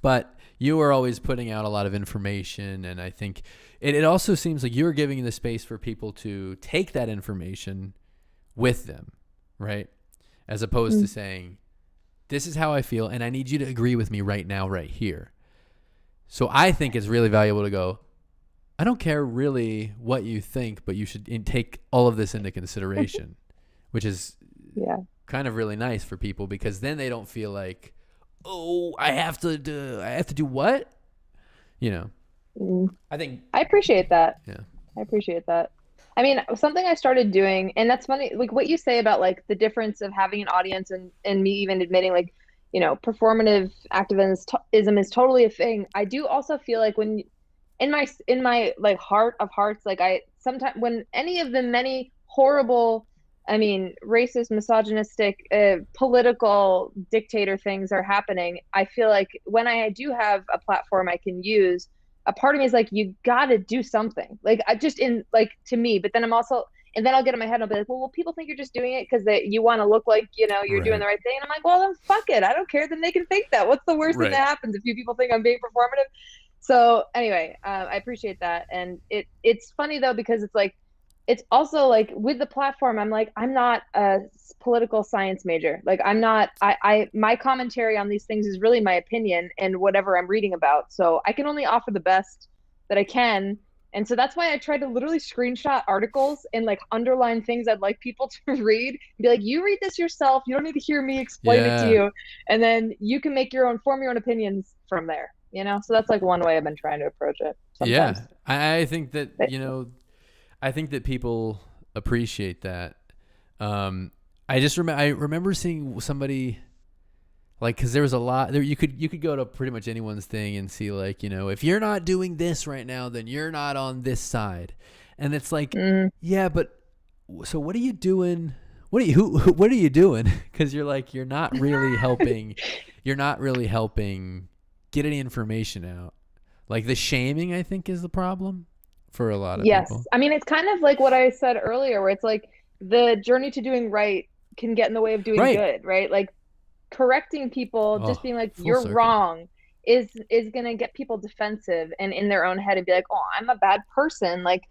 But you are always putting out a lot of information, and I think it also seems like you're giving the space for people to take that information with them, right? As opposed to saying, this is how I feel, and I need you to agree with me right now, right here. So I think it's really valuable to go, I don't care really what you think, but you should take all of this into consideration, which is kind of really nice for people, because then they don't feel like, oh, I have to do what? You know, I appreciate that. Yeah. I appreciate that. I mean, something I started doing, and that's funny, like what you say about like the difference of having an audience and me even admitting like, you know, performative activism is totally a thing. I do also feel like when in my like heart of hearts, like I sometimes when any of the many horrible, I mean, racist, misogynistic, political dictator things are happening, I feel like when I do have a platform I can use, a part of me is like, you got to do something. Like I just to me, but then I'm also, and then I'll get in my head and I'll be like, well, people think you're just doing it because you want to look like, you know, you're doing the right thing. And I'm like, well, then fuck it. I don't care. Then they can think that. What's the worst thing that happens if you people think I'm being performative? So anyway, I appreciate that. And it's funny though, because it's like, it's also like with the platform, I'm like, I'm not a political science major. Like I'm not, my commentary on these things is really my opinion and whatever I'm reading about. So I can only offer the best that I can. And so that's why I try to literally screenshot articles and like underline things I'd like people to read and be like, you read this yourself. You don't need to hear me explain it to you. And then you can form your own opinions from there, you know? So that's like one way I've been trying to approach it. Sometimes. Yeah. I think that, you know, I think that people appreciate that. I remember seeing somebody Like, because there was a lot there. You could go to pretty much anyone's thing and see, like, if you're not doing this right now, then you're not on this side. And it's like, yeah, but so what are you doing? What are you doing? Because you're not really helping. You're not really helping get any information out. Like, the shaming, I think, is the problem for a lot of Yes. people. I mean, it's kind of like what I said earlier, where it's like the journey to doing right can get in the way of doing Right. good, right? Like correcting people, just Oh, being like, full you're circle. wrong is gonna get people defensive and in their own head and be like, oh, I'm a bad person. Like,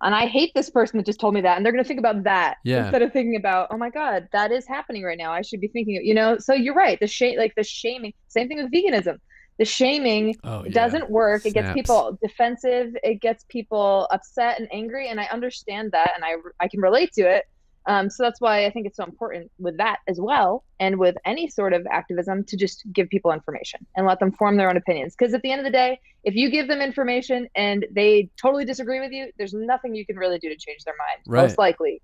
and I hate this person that just told me that. And they're gonna think about that Yeah. instead of thinking about, oh my God, that is happening right now. I should be thinking, so you're right. The shaming, same thing with veganism. The shaming Oh, yeah. doesn't work. It gets Snaps. people defensive. It gets people upset and angry. And I understand that, and I can relate to it. So that's why I think it's so important with that as well, and with any sort of activism, to just give people information and let them form their own opinions. Because at the end of the day, if you give them information and they totally disagree with you, there's nothing you can really do to change their mind, Right. most likely,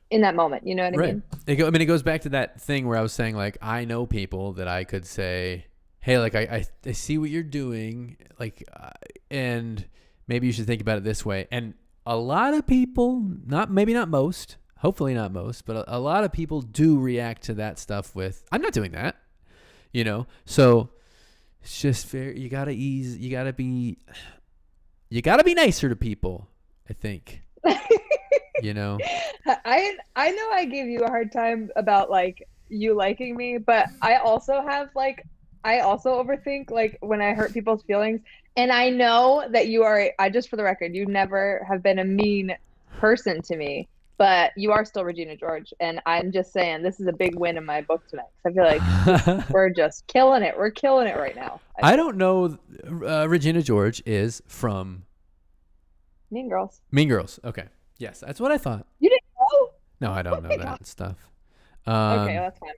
in that moment. You know what I Right. mean? It goes back to that thing where I was saying, like, I know people that I could say, hey, like, I see what you're doing, like, and maybe you should think about it this way. And a lot of people, maybe not most, hopefully not most, but a lot of people do react to that stuff with, I'm not doing that, So it's just fair. You gotta be nicer to people, I think. I know I gave you a hard time about like you liking me, but I also overthink, like, when I hurt people's feelings. And I know that just for the record, you never have been a mean person to me, but you are still Regina George. And I'm just saying, this is a big win in my book tonight. I feel like we're just killing it. We're killing it right now. I don't know. Regina George is from Mean Girls. Mean Girls. Okay. Yes, that's what I thought. You didn't know? No, I don't Oh know my that God. stuff. Okay, that's fine.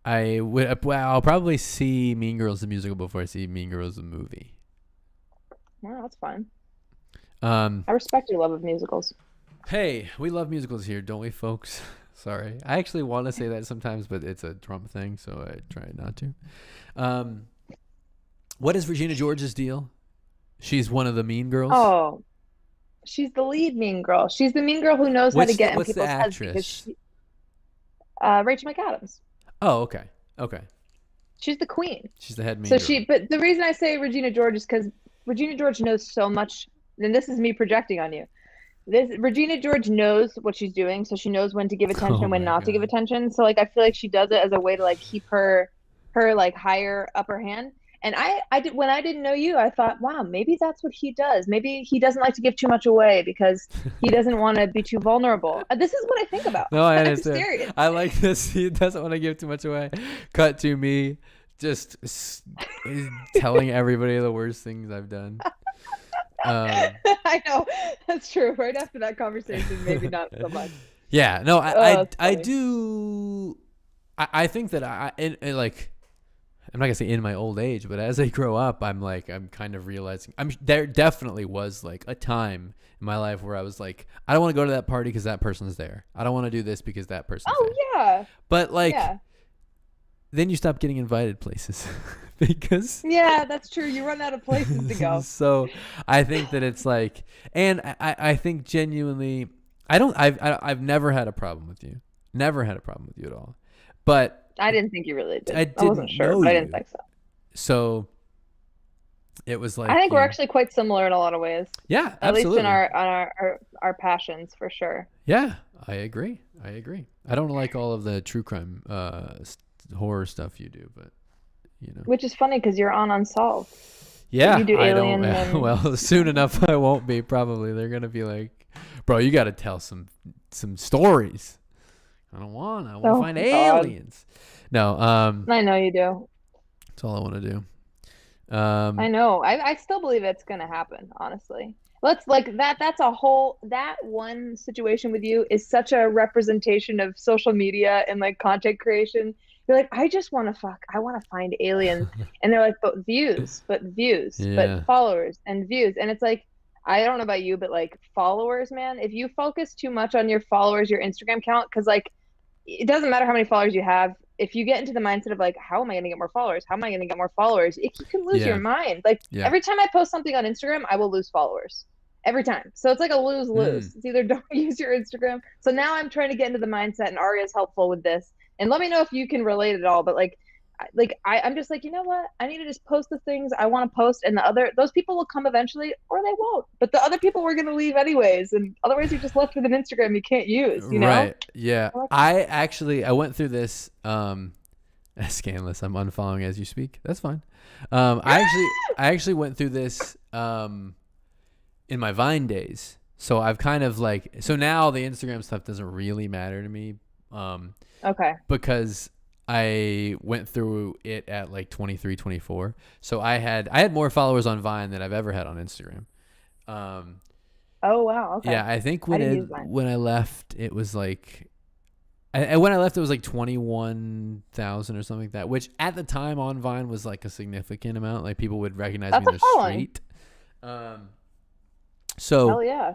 I'll probably see Mean Girls the musical before I see Mean Girls the movie. Well, that's fine. I respect your love of musicals. Hey, we love musicals here, don't we, folks? Sorry. I actually want to say that sometimes, but it's a Trump thing, so I try not to. What is Regina George's deal? She's one of the mean girls? Oh, she's the lead mean girl. She's the mean girl who knows how to get in people's heads. Because Rachel McAdams. Oh, okay. Okay. She's the queen. She's the head mean girl. But the reason I say Regina George is because Regina George knows so much, and this is me projecting on you. Regina George knows what she's doing, so she knows when to give attention and when not to give attention. So, like, I feel like she does it as a way to, like, keep her like higher upper hand. And when I didn't know you, I thought, wow, maybe that's what he does. Maybe he doesn't like to give too much away because he doesn't want to be too vulnerable. This is what I think about. No, I I'm understand. serious. I like this. He doesn't want to give too much away. Cut to me just telling everybody the worst things I've done. I know, that's true. Right after that conversation, maybe not so much. Yeah, no, I do. I think that like, I'm not gonna say in my old age, but as I grow up, I'm kind of realizing there definitely was like a time in my life where I was like, I don't want to go to that party because that person's there. I don't want to do this because that person's there. Yeah. But like, then you stop getting invited places because that's true. You run out of places to go. So I think that it's like, and I think genuinely, I've never had a problem with you. Never had a problem with you at all. But I didn't think you really did. I wasn't sure, but I didn't think so. So it was like, I think we're actually quite similar in a lot of ways. Yeah, at absolutely. least in our passions, for sure. Yeah, I agree. I don't like all of the true crime horror stuff you do, but which is funny because you're on Unsolved. Yeah, you do Alien. Well, soon enough I won't be. Probably they're gonna be like, bro, you got to tell some stories. I want to find aliens. No, I know you do. That's all I want to do. I know. I still believe it's gonna happen. Honestly, let's like that. That one situation with you is such a representation of social media and like content creation. You're like, I just want to fuck. I want to find aliens, and they're like, but views, but followers and views, and it's like, I don't know about you, but like followers, man. If you focus too much on your followers, your Instagram count, because like, it doesn't matter how many followers you have. if you get into the mindset of like, how am I going to get more followers? How am I going to get more followers? You can lose your Yeah. mind. Like Yeah. every time I post something on Instagram, I will lose followers every time. So it's like a lose-lose. It's either don't use your Instagram. So now I'm trying to get into the mindset, and Aria is helpful with this. And let me know if you can relate at all. But I'm just like, you know what? I need to just post the things I want to post, and those people will come eventually, or they won't. But the other people were gonna leave anyways, and otherwise you're just left with an Instagram you can't use. You know? Right. Yeah. I went through this. Scandalous. I'm unfollowing as you speak. That's fine. I actually went through this in my Vine days. So I've kind of so now the Instagram stuff doesn't really matter to me. Okay. Because I went through it at like 23, 24. So I had more followers on Vine than I've ever had on Instagram. Oh wow. Okay. Yeah, I think when I left, it was like, when I left, it was like 21,000 or something like that, which at the time on Vine was like a significant amount. Like people would recognize me in the street. So hell yeah.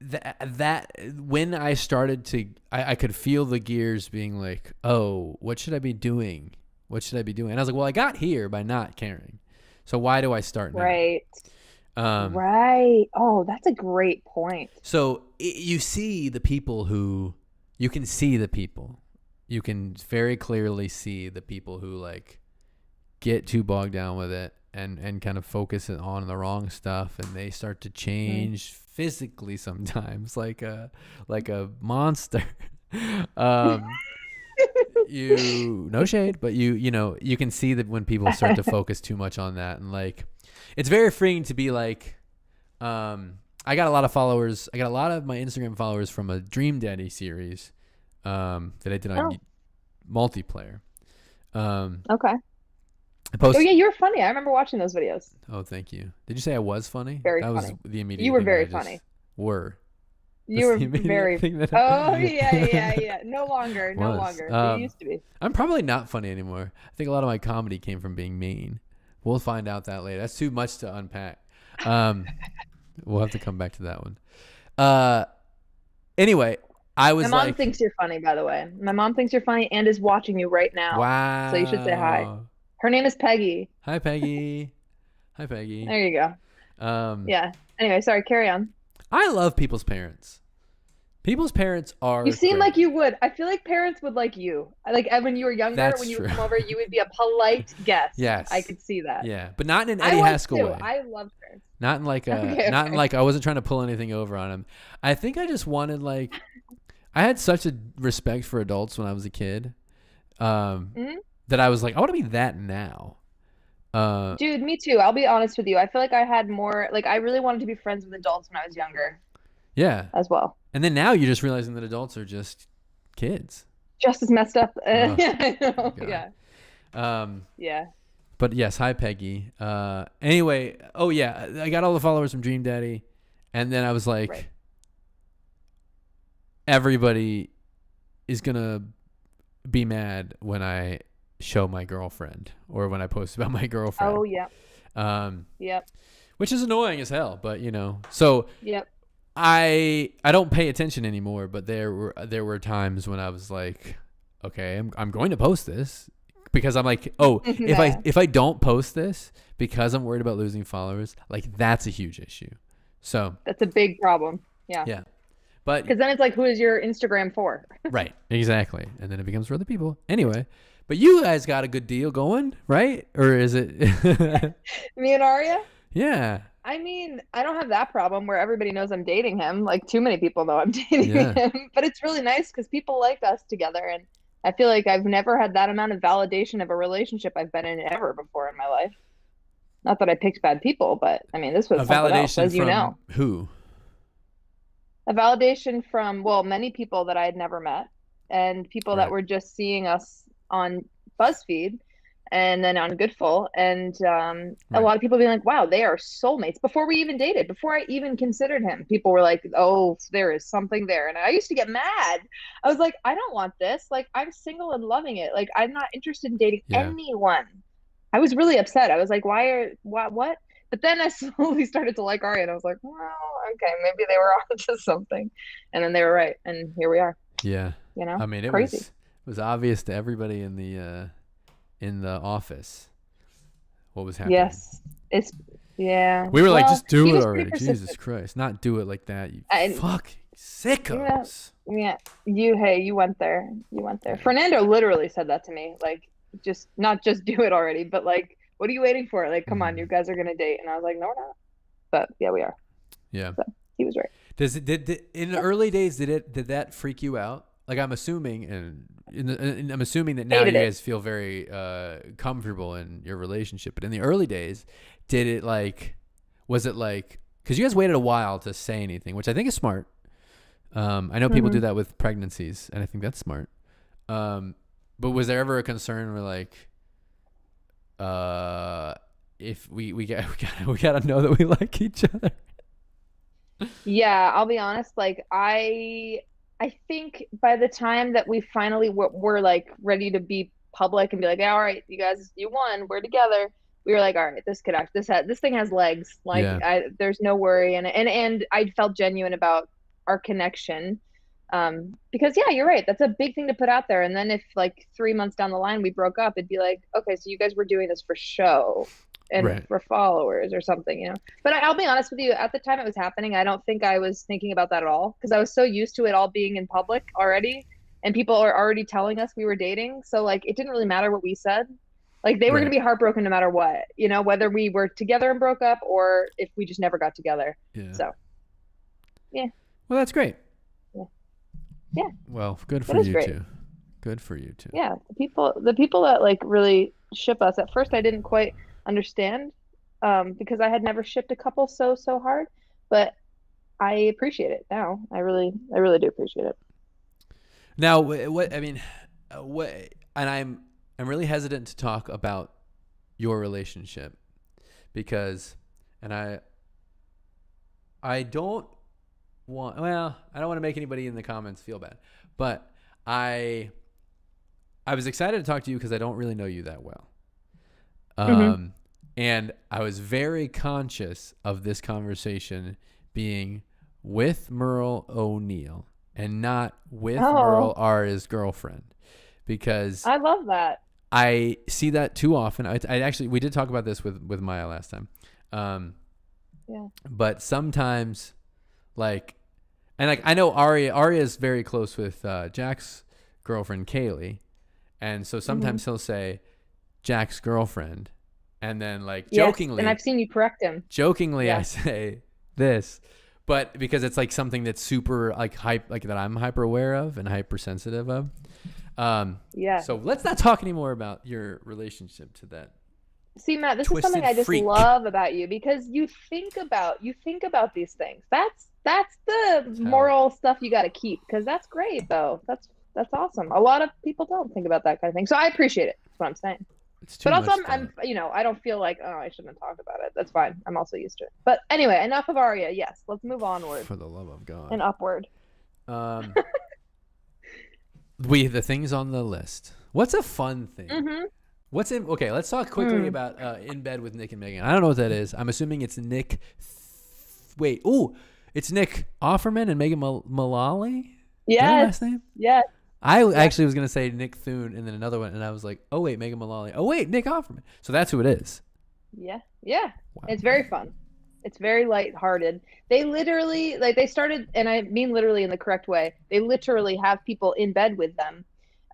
That when I started to, I could feel the gears being like, oh, what should I be doing? What should I be doing? And I was like, well, I got here by not caring. So why do I start now? Right. Right. Oh, that's a great point. So you see the people who, you can see the people. You can very clearly see the people who like get too bogged down with it and kind of focus on the wrong stuff, and they start to change physically sometimes like a monster. You no shade, but you know, you can see that when people start to focus too much on that, and like it's very freeing to be like, I got a lot of followers. I got a lot of my Instagram followers from a Dream Daddy series that I did on multiplayer. Okay. Oh yeah, you were funny. I remember watching those videos. Oh, thank you. Did you say I was funny? Very that funny. Was the immediate. You were very funny. You were very. Oh yeah. No longer. You used to be. I'm probably not funny anymore. I think a lot of my comedy came from being mean. We'll find out that later. That's too much to unpack. We'll have to come back to that one. Anyway, I was. My mom thinks you're funny, by the way. My mom thinks you're funny and is watching you right now. Wow. So you should say hi. Her name is Peggy. Hi, Peggy. Hi, Peggy. There you go. Yeah. Anyway, sorry. Carry on. I love people's parents. People's parents are. You seem like you would. I feel like parents would like you. Like when you were younger, That's when you true. would come over, you would be a polite guest. Yes. I could see that. Yeah, but not in an Eddie Haskell way. I love parents. Not in like not in like I wasn't trying to pull anything over on him. I think I just wanted like, I had such a respect for adults when I was a kid, that I was like, I want to be that now. Dude, me too. I'll be honest with you. I feel like I had more, like I really wanted to be friends with adults when I was younger. Yeah. As well. And then now you're just realizing that adults are just kids. Just as messed up. Oh, yeah, I know. God. Yeah. Yeah. But yes, hi Peggy. Anyway, oh yeah, I got all the followers from Dream Daddy, and then I was like, everybody is gonna be mad when I show my girlfriend or when I post about my girlfriend. Oh yeah. Yep. Which is annoying as hell, but you know. So yep. I don't pay attention anymore, but there were times when I was like, okay, I'm going to post this because I'm like, oh, if I don't post this because I'm worried about losing followers, like that's a huge issue. So that's a big problem. Yeah. Yeah. But because then it's like, who is your Instagram for? Right. Exactly. And then it becomes for other people. Anyway, but you guys got a good deal going, right? Or is it me and Aria? Yeah. I mean, I don't have that problem where everybody knows I'm dating him. Like too many people know I'm dating him. But it's really nice because people like us together. And I feel like I've never had that amount of validation of a relationship I've been in ever before in my life. Not that I picked bad people, but I mean, this was a validation else, as you know. Who? A validation from, well, many people that I had never met and people that were just seeing us on BuzzFeed and then on Goodful. And a lot of people being like, wow, they are soulmates. Before we even dated, before I even considered him, people were like, oh, there is something there. And I used to get mad. I was like, I don't want this. Like, I'm single and loving it. Like, I'm not interested in dating anyone. I was really upset. I was like, what? But then I slowly started to like Aria, and I was like, well, okay, maybe they were onto something. And then they were right, and here we are. Yeah. You know, I mean, it crazy. was obvious to everybody in the office what was happening. Yes, it's We were like, just he do it was pretty already. Jesus persistent. Christ. Not do it like that, you And fucking yeah, sickos. yeah, you went there. You went there. Yeah. Fernando literally said that to me, like, just not just do it already, but like, what are you waiting for? Like, come on, you guys are gonna date. And I was like, no, we're not. But yeah, we are. Yeah. So he was right. Did in the early days did that freak you out? Like I'm assuming, and I'm assuming that now you guys feel very comfortable in your relationship. But in the early days, was it like, because you guys waited a while to say anything, which I think is smart. I know people do that with pregnancies, and I think that's smart. But was there ever a concern where like, if we gotta know that we like each other? Yeah, I'll be honest. Like I think by the time that we finally were like ready to be public and be like, yeah, all right, you guys, you won, we're together. We were like, all right, this thing has legs. Like there's no worry, and I felt genuine about our connection. Because yeah, you're right. That's a big thing to put out there. And then if like 3 months down the line we broke up, it'd be like, okay, so you guys were doing this for show and for followers or something, you know. But I'll be honest with you, at the time it was happening, I don't think I was thinking about that at all, because I was so used to it all being in public already, and people are already telling us we were dating. So like it didn't really matter what we said. Like they were gonna be heartbroken no matter what, you know, whether we were together and broke up or if we just never got together. Yeah. So yeah. Well, that's great. Yeah. Well, good for you too. Good for you too. Yeah. The people that like really ship us, at first I didn't quite understand, because I had never shipped a couple so hard, but I appreciate it now. I really do appreciate it. Now, and I'm really hesitant to talk about your relationship because, and I don't want to make anybody in the comments feel bad, but I was excited to talk to you because I don't really know you that well. And I was very conscious of this conversation being with Merle O'Neill and not with Merle Ara's girlfriend, because I love that. I see that too often. I actually, we did talk about this with Maya last time. But sometimes like I know Aria is very close with Jack's girlfriend Kaylee, and so sometimes he'll say Jack's girlfriend, and then like jokingly, and I've seen you correct him. Jokingly, I say this, but because it's like something that's super like that I'm hyper aware of and hypersensitive of. So let's not talk anymore about your relationship to that. See, Matt, this is something I just love about you, because you think about these things. That's the moral stuff you got to keep, because that's great though. That's awesome. A lot of people don't think about that kind of thing. So I appreciate it. That's what I'm saying. But also I'm I don't feel like, oh, I shouldn't have talked about it. That's fine. I'm also used to it. But anyway, enough of Aria. Yes, let's move onward. For the love of God. And upward. The things on the list. What's a fun thing? What's in? Okay, let's talk quickly about In Bed with Nick and Megan. I don't know what that is. I'm assuming it's Nick. It's Nick Offerman and Megan Mullally. Yes. Last name? Yes. I actually was gonna say Nick Thune and then another one, and I was like, oh wait, Megan Mullally. Oh wait, Nick Offerman. So that's who it is. Yeah. Wow. It's very fun. It's very lighthearted. They literally, like, they started, and I mean literally in the correct way, they literally have people in bed with them.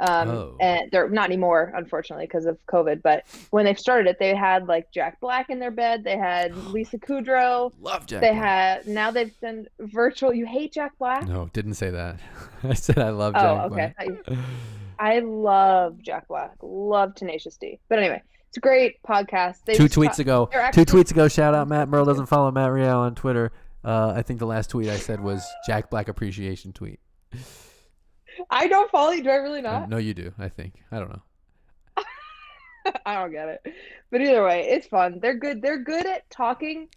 And they're not anymore, unfortunately, because of COVID. But when they started it, they had like Jack Black in their bed. They had Lisa Kudrow. Love Jack Black. Now they've done virtual. You hate Jack Black? No, didn't say that. I said I love Jack Black. I love Jack Black. Love Tenacious D. But anyway, it's a great podcast. Two tweets ago, shout out Matt. Merle doesn't follow Matt Rial on Twitter. I think the last tweet I said was Jack Black appreciation tweet. I don't follow you. Do I really not? No, you do. I think. I don't know. I don't get it. But either way, it's fun. They're good. They're good at talking.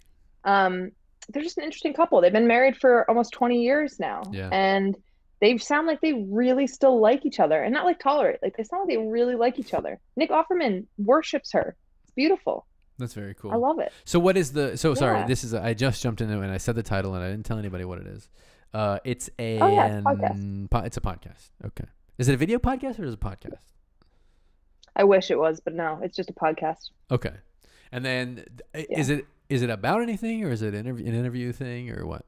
They're just an interesting couple. They've been married for almost 20 years now. Yeah. And they sound like they really still like each other, and not like tolerate. Like they sound like they really like each other. Nick Offerman worships her. It's beautiful. That's very cool. I love it. So what is sorry, this is I just jumped into it and I said the title and I didn't tell anybody what it is. It's a podcast. It's a podcast. Okay. Is it a video podcast or is it a podcast? I wish it was, but no, it's just a podcast. Okay. And then is it about anything, or is it an interview thing, or what?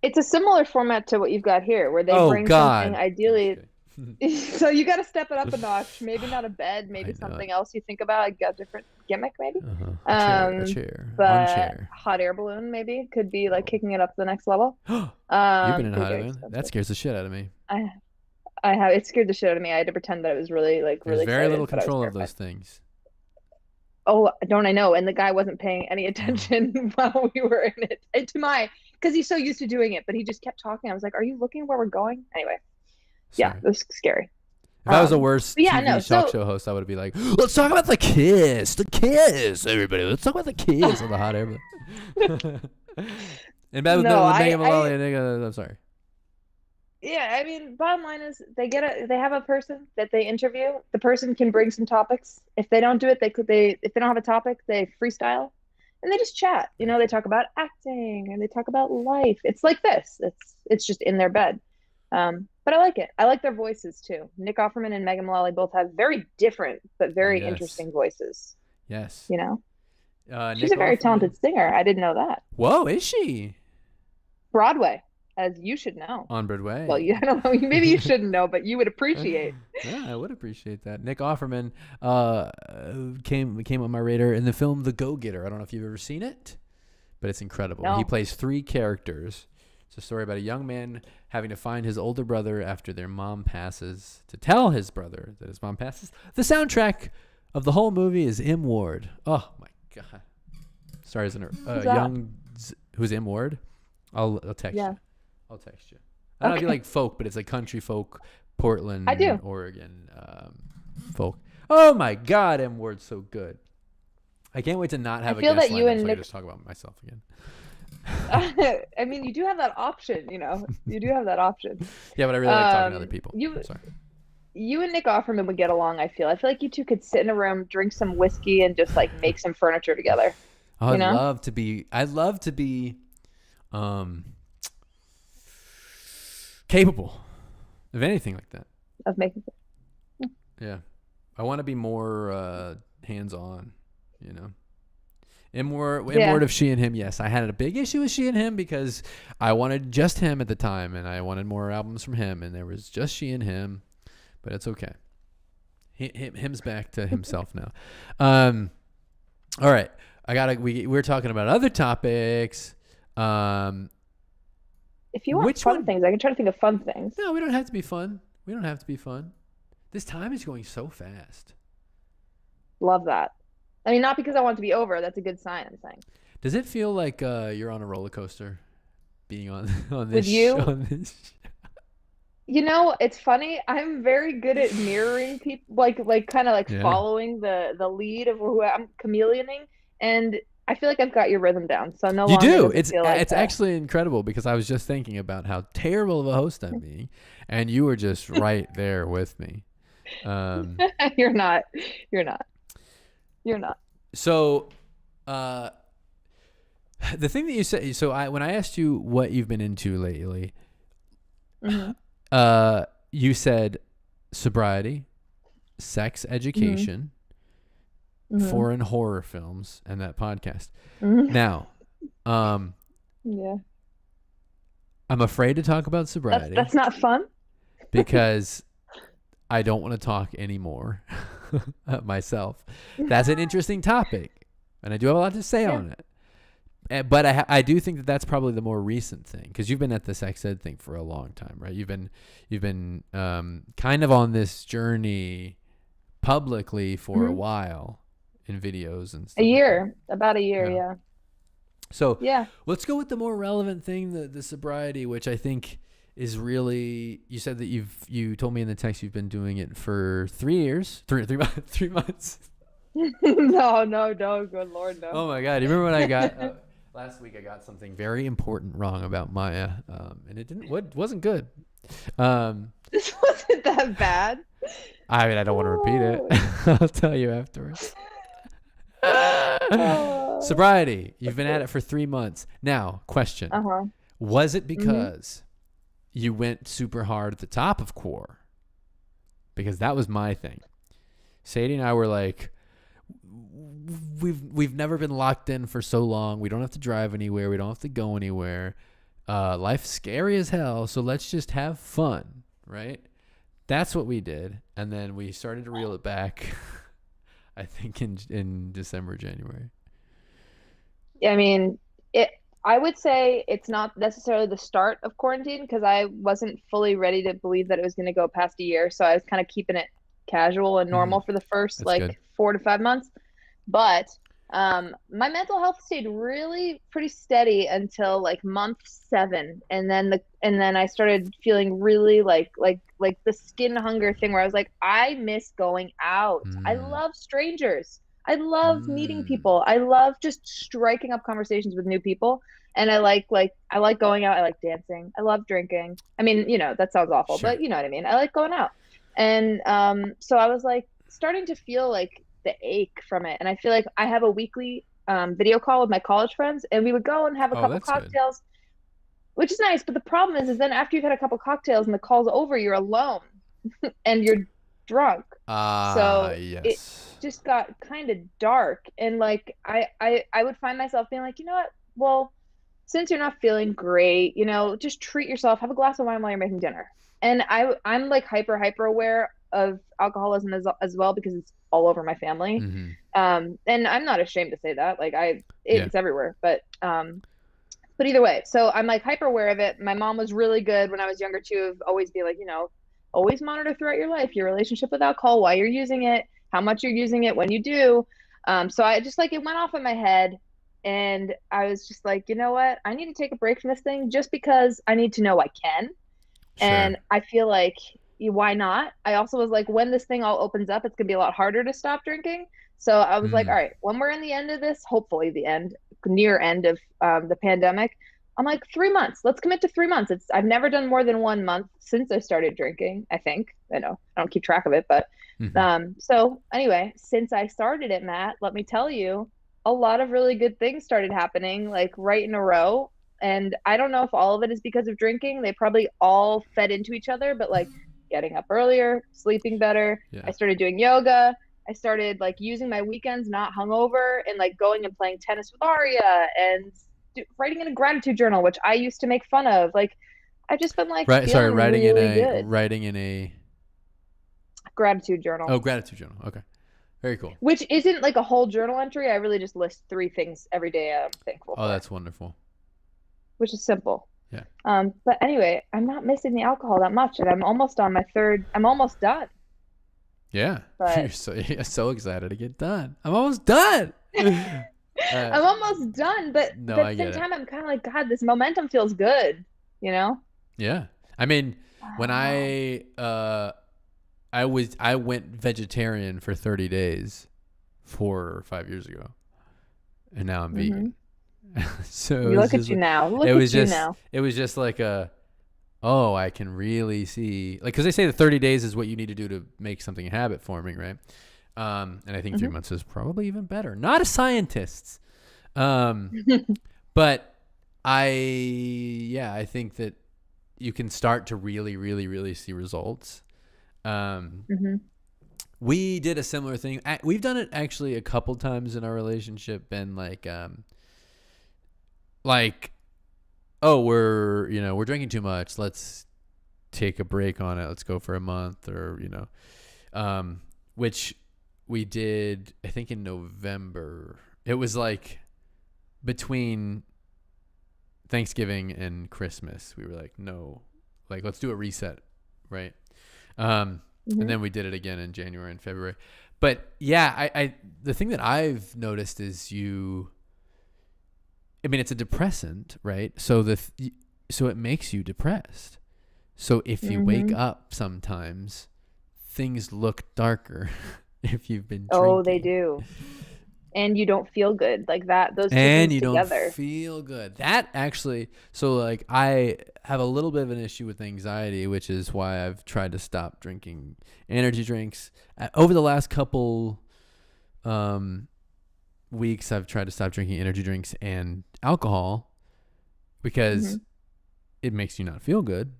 It's a similar format to what you've got here, where they bring something ideally. So you got to step it up a notch. Maybe not a bed, maybe something else you think about, like a different gimmick, maybe. A chair. But one chair. Hot air balloon maybe could be like kicking it up to the next level. You've been in a hot air balloon? That scares the shit out of me. I have. It scared the shit out of me. I had to pretend that it was really There's very little control of those things. Oh, don't I know? And the guy wasn't paying any attention while we were in it. And because he's so used to doing it, but he just kept talking. I was like, "Are you looking where we're going?" Anyway, yeah, it was scary. If I was a worst TV talk show host, I would be like, "Let's talk about the kiss, everybody. Let's talk about the kiss on the hot air balloon." And that was I'm sorry. Yeah, I mean, bottom line is they have a person that they interview. The person can bring some topics. If they don't do it, if they don't have a topic, they freestyle, and they just chat. You know, they talk about acting and they talk about life. It's like this. It's just in their bed. But I like it. I like their voices too. Nick Offerman and Megan Mullally both have very different but very interesting voices. Yes. You know, she's Nick a very Offerman. talented singer. I didn't know that. Whoa, is she? Broadway. As you should know. On Broadway. Well, I don't know. Maybe you shouldn't know, but you would appreciate. Yeah, I would appreciate that. Nick Offerman came on my radar in the film The Go-Getter. I don't know if you've ever seen it, but it's incredible. No. He plays 3 characters. It's a story about a young man having to find his older brother after their mom passes, to tell his brother that his mom passes. The soundtrack of the whole movie is M. Ward. Oh, my God. Stars in who's M. Ward? I'll text you. I'll text you. I don't know if you like folk, but it's like country folk, Portland, Oregon folk. Oh my God, M Ward's so good. I can't wait to not have a guest line so I can just talk about myself again. I mean, you do have that option, you know. You do have that option. Yeah, but I really like talking to other people. Sorry. You and Nick Offerman would get along, I feel. I feel like you two could sit in a room, drink some whiskey, and just like make some furniture together. I'd love to be capable of anything like that. Of making it. Yeah. I want to be more hands-on, you know. M Word of She and Him, yes. I had a big issue with She and Him because I wanted just him at the time, and I wanted more albums from him, and there was just She and Him, but it's okay. Him's back to himself now. All right. We're talking about other topics. If you want fun things, I can try to think of fun things. No, we don't have to be fun. This time is going so fast. Love that. I mean, not because I want it to be over. That's a good sign, I'm saying. Does it feel like you're on a roller coaster being on this? With you? You know, it's funny. I'm very good at mirroring people, like kind of following the lead of who I'm chameleoning, and I feel like I've got your rhythm down. So no longer. You do. It's actually incredible because I was just thinking about how terrible of a host I'm being, and you were just right there with me. You're not. So, the thing that you said. So when I asked you what you've been into lately, you said sobriety, sex education. Foreign horror films, and that podcast. Now, yeah, I'm afraid to talk about sobriety. That's not fun. Because I don't want to talk anymore myself. That's an interesting topic, and I do have a lot to say on it. But I do think that that's probably the more recent thing, because you've been at the sex ed thing for a long time, right? You've been kind of on this journey publicly for a while. In videos and stuff. About a year, yeah. So let's go with the more relevant thing, the sobriety, which I think is really. You said that you told me in the text you've been doing it for 3 years, 3 months. No, good Lord, no. Oh my God! You remember when I got last week? I got something very important wrong about Maya, and wasn't good. This wasn't that bad. I mean, I don't want to repeat it. I'll tell you afterwards. Sobriety. You've been at it for 3 months. Now, question. Was it because you went super hard at the top of core because that was my thing. Sadie and I were like, we've never been locked in for so long. We don't have to drive anywhere. We don't have to go anywhere. Life's scary as hell. So let's just have fun, right? That's what we did. And then we started to reel it back, I think in December, January. I mean, I would say it's not necessarily the start of quarantine because I wasn't fully ready to believe that it was going to go past a year. So I was kind of keeping it casual and normal for the first That's good. 4 to 5 months. But my mental health stayed really pretty steady until like month 7, and then I started feeling really like the skin hunger thing where I was like, I miss going out. I love strangers. I love meeting people. I love just striking up conversations with new people. And I like going out. I like dancing. I love drinking. I mean, that sounds awful, Sure. but you know what I mean. I like going out. And so I was like starting to feel like the ache from it. And I feel like I have a weekly video call with my college friends, and we would go and have a couple That's good. cocktails, which is nice. But the problem is then after you've had a couple cocktails and the call's over, you're alone and you're drunk. So yes. it just got kind of dark. And like I would find myself being like, you know what? Well, since you're not feeling great, just treat yourself, have a glass of wine while you're making dinner. And I'm like hyper aware of alcoholism as well because it's all over my family. And I'm not ashamed to say that. Like it's everywhere. But either way, so I'm like hyper aware of it. My mom was really good when I was younger too, of always be like, always monitor throughout your life your relationship with alcohol, why you're using it, how much you're using it, when you do. So I just it went off in my head. And I was just like, you know what? I need to take a break from this thing just because I need to know I can. Sure. And I feel like, why not? I also was like, when this thing all opens up, it's going to be a lot harder to stop drinking. So I was like, all right, when we're in the end of this, hopefully the near end of the pandemic, I'm like 3 months. Let's commit to 3 months. I've never done more than 1 month since I started drinking, I think. I know I don't keep track of it, but so anyway, since I started it, Matt, let me tell you, a lot of really good things started happening like right in a row. And I don't know if all of it is because of drinking. They probably all fed into each other, but like getting up earlier, sleeping better. Yeah. I started doing yoga. I started like using my weekends not hungover and like going and playing tennis with Aria and writing in a gratitude journal, which I used to make fun of. Like I've just been like writing in a gratitude journal. Oh, gratitude journal. Okay. Very cool. Which isn't like a whole journal entry. I really just list 3 things every day I'm thankful for. Oh, that's wonderful. Which is simple. Yeah. But anyway, I'm not missing the alcohol that much, and I'm almost on my 3rd. I'm almost done. Yeah. But you're so excited to get done. I'm almost done. I'm almost done, but at the same time, I'm kind of like, God, this momentum feels good. Yeah. I mean, when I went vegetarian for 30 days 4 or 5 years ago, and now I'm vegan. So look at you now. It was just like I can really see, like, because they say the 30 days is what you need to do to make something habit forming, right? And I think 3 months is probably even better. Not a scientist, but I think that you can start to really, really, really see results. We did a similar thing. We've done it actually a couple times in our relationship, and oh, we're drinking too much. Let's take a break on it. Let's go for a month, or which we did, I think, in November. It was like between Thanksgiving and Christmas. We were like, no, like, let's do a reset, right? And then we did it again in January and February. But yeah, I the thing that I've noticed is it's a depressant, right? So so it makes you depressed. So if you wake up sometimes, things look darker if you've been drinking. Oh, they do. And you don't feel good like that. Those two things together. And you don't feel good. That actually, so like I have a little bit of an issue with anxiety, which is why I've tried to stop drinking energy drinks. Over the last couple weeks, I've tried to stop drinking energy drinks and alcohol because it makes you not feel good.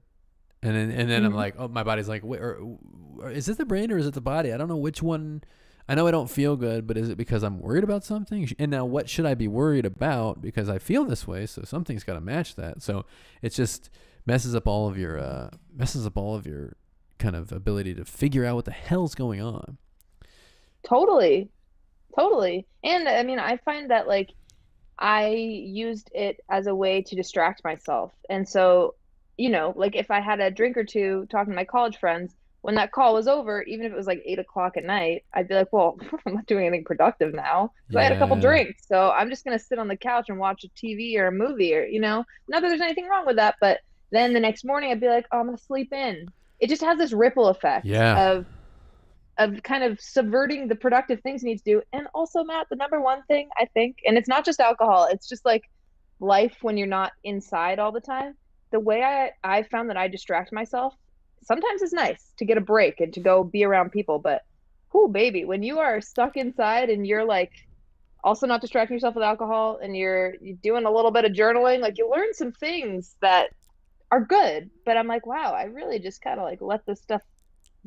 And then I'm like, oh, my body's like, is it the brain or is it the body? I don't know which one. I know I don't feel good, but is it because I'm worried about something? And now what should I be worried about because I feel this way? So something's got to match that. So it just messes up all of your kind of ability to figure out what the hell's going on. Totally. Totally. And I mean, I find that like I used it as a way to distract myself. And so, like if I had a drink or two talking to my college friends, when that call was over, even if it was like 8 o'clock at night, I'd be like, well, I'm not doing anything productive now because I had a couple Yeah. drinks. So I'm just going to sit on the couch and watch a TV or a movie or, not that there's anything wrong with that. But then the next morning I'd be like, oh, I'm going to sleep in. It just has this ripple effect Yeah. of kind of subverting the productive things you need to do. And also, Matt, the number one thing I think, and it's not just alcohol, it's just like life when you're not inside all the time. The way I found that I distract myself, sometimes it's nice to get a break and to go be around people, but whoo, baby, when you are stuck inside and you're like also not distracting yourself with alcohol and you're doing a little bit of journaling, like you learn some things that are good. But I'm like, wow, I really just kind of like let this stuff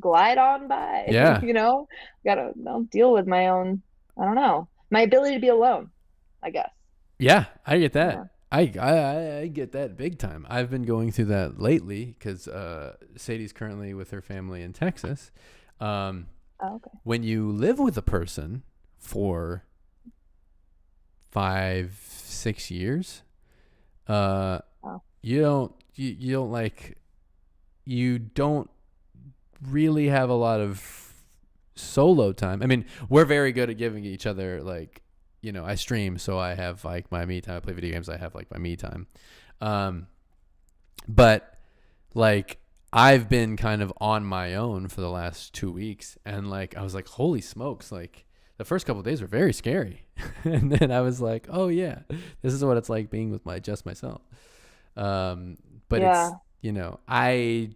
glide on by. Yeah. Gotta deal with my own, I don't know, my ability to be alone, I guess. Yeah, I get Yeah. that. I get that big time. I've been going through that lately because Sadie's currently with her family in Texas. Oh, okay. When you live with a person for 5-6 years, Oh. you don't really have a lot of solo time. I mean, we're very good at giving each other like, I stream, so I have like my me time. I play video games, I have like my me time. But like I've been kind of on my own for the last 2 weeks, and like I was like, holy smokes, like the first couple of days were very scary. And then I was like, oh yeah, this is what it's like being with just myself. But Yeah. it's,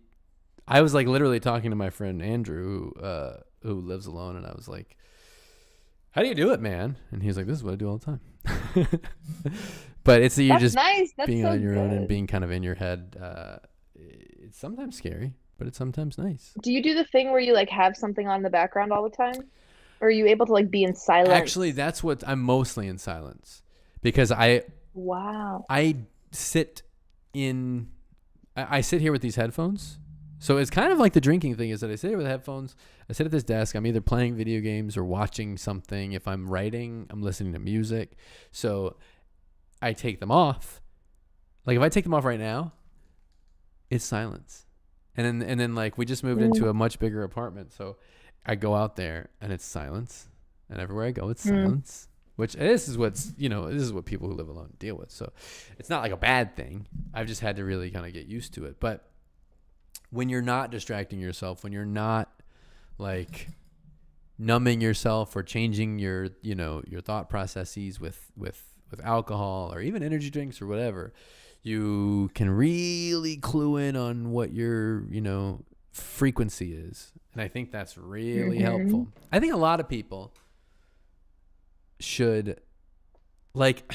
I was like literally talking to my friend Andrew, who lives alone, and I was like, how do you do it, man? And he's like, this is what I do all the time. But it's that you're That's just nice. That's being so on your own and good. being kind of in your head. It's sometimes scary, but it's sometimes nice. Do you do the thing where you like have something on in the background all the time? Or are you able to like be in silence? Actually, that's what I'm mostly in silence because Wow. I sit in, I sit here with these headphones. So it's kind of like the drinking thing is that I sit here with headphones. I sit at this desk. I'm either playing video games or watching something. If I'm writing, I'm listening to music. So I take them off. Like if I take them off right now, it's silence. And then like we just moved into a much bigger apartment. So I go out there and it's silence. And everywhere I go, it's silence. Which this is what people who live alone deal with. So it's not like a bad thing. I've just had to really kind of get used to it. But when you're not distracting yourself, when you're not like numbing yourself or changing your thought processes with alcohol or even energy drinks or whatever, you can really clue in on what your, frequency is. And I think that's really helpful. I think a lot of people should like,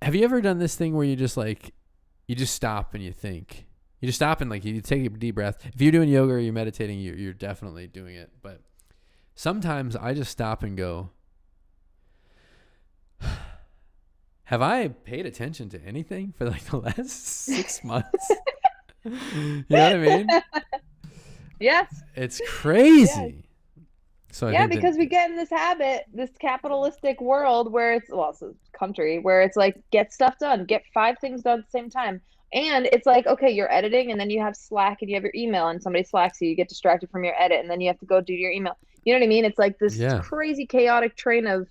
have you ever done this thing where you just stop and you think? You just stop and like you take a deep breath. If you're doing yoga or you're meditating, you're definitely doing it. But sometimes I just stop and go, have I paid attention to anything for like the last 6 months? You know what I mean? Yes. It's crazy. So yeah, because we get in this habit, this capitalistic world where it's a country where it's like get stuff done, get 5 things done at the same time. And it's like, okay, you're editing and then you have Slack and you have your email and somebody Slacks you, you get distracted from your edit and then you have to go do your email. You know what I mean? It's like this crazy chaotic train of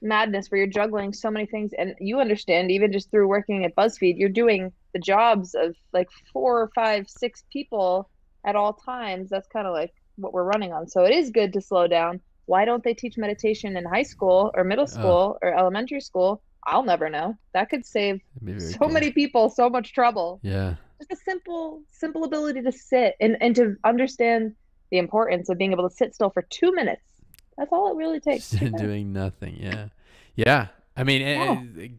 madness where you're juggling so many things. And you understand, even just through working at BuzzFeed, you're doing the jobs of like 4 or 5, 6 people at all times. That's kind of like what we're running on. So it is good to slow down. Why don't they teach meditation in high school or middle school or elementary school? I'll never know. That could save so many people so much trouble. Yeah. Just a simple ability to sit and to understand the importance of being able to sit still for 2 minutes. That's all it really takes. Doing nothing. Yeah. Yeah. I mean,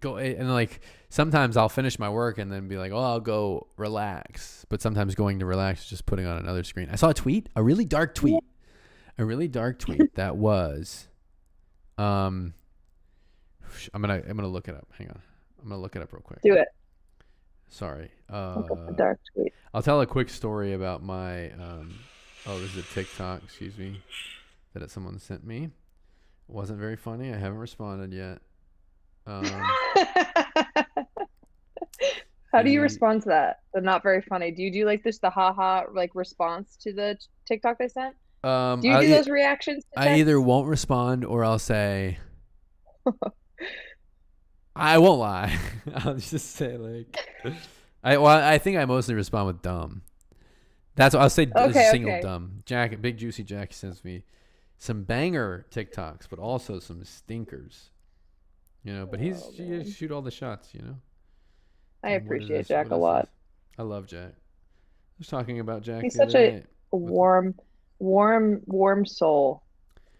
Oh. and like sometimes I'll finish my work and then be like, oh, I'll go relax. But sometimes going to relax is just putting on another screen. I saw a tweet, a really dark tweet that was, I'm gonna look it up. Hang on, I'm gonna look it up real quick. Do it. Sorry. Look up the dark tweet. I'll tell a quick story about my. This is a TikTok. Excuse me, that someone sent me. It wasn't very funny. I haven't responded yet. How do you respond to that? They're not very funny. Do you do like this, the haha like response to the TikTok they sent? Do you do those reactions to I either won't respond or I'll say, I won't lie. I'll just say like, I think I mostly respond with dumb. That's what I'll say. Okay. Dumb. Big Juicy Jack sends me some banger TikToks, but also some stinkers. You know, but he shoot all the shots. You know. I appreciate Jack a lot. I love Jack. I was talking about Jack. He's such a warm soul.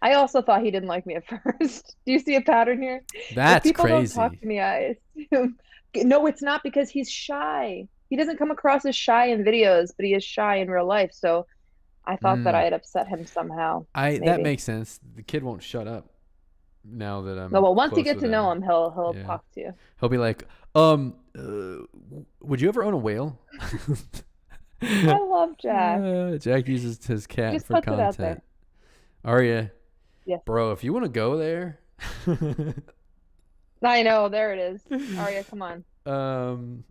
I also thought he didn't like me at first. Do you see a pattern here? That's if people crazy. Don't talk to me, I assume. No, it's not because he's shy. He doesn't come across as shy in videos, but he is shy in real life. So I thought that I had upset him somehow. That makes sense. The kid won't shut up now that I'm. No, well, once you get to know him, he'll talk to you. He'll be like, would you ever own a whale? I love Jack. Jack uses his cat for content. Arya, yes. Bro, if you want to go there. I know, there it is. Arya, come on.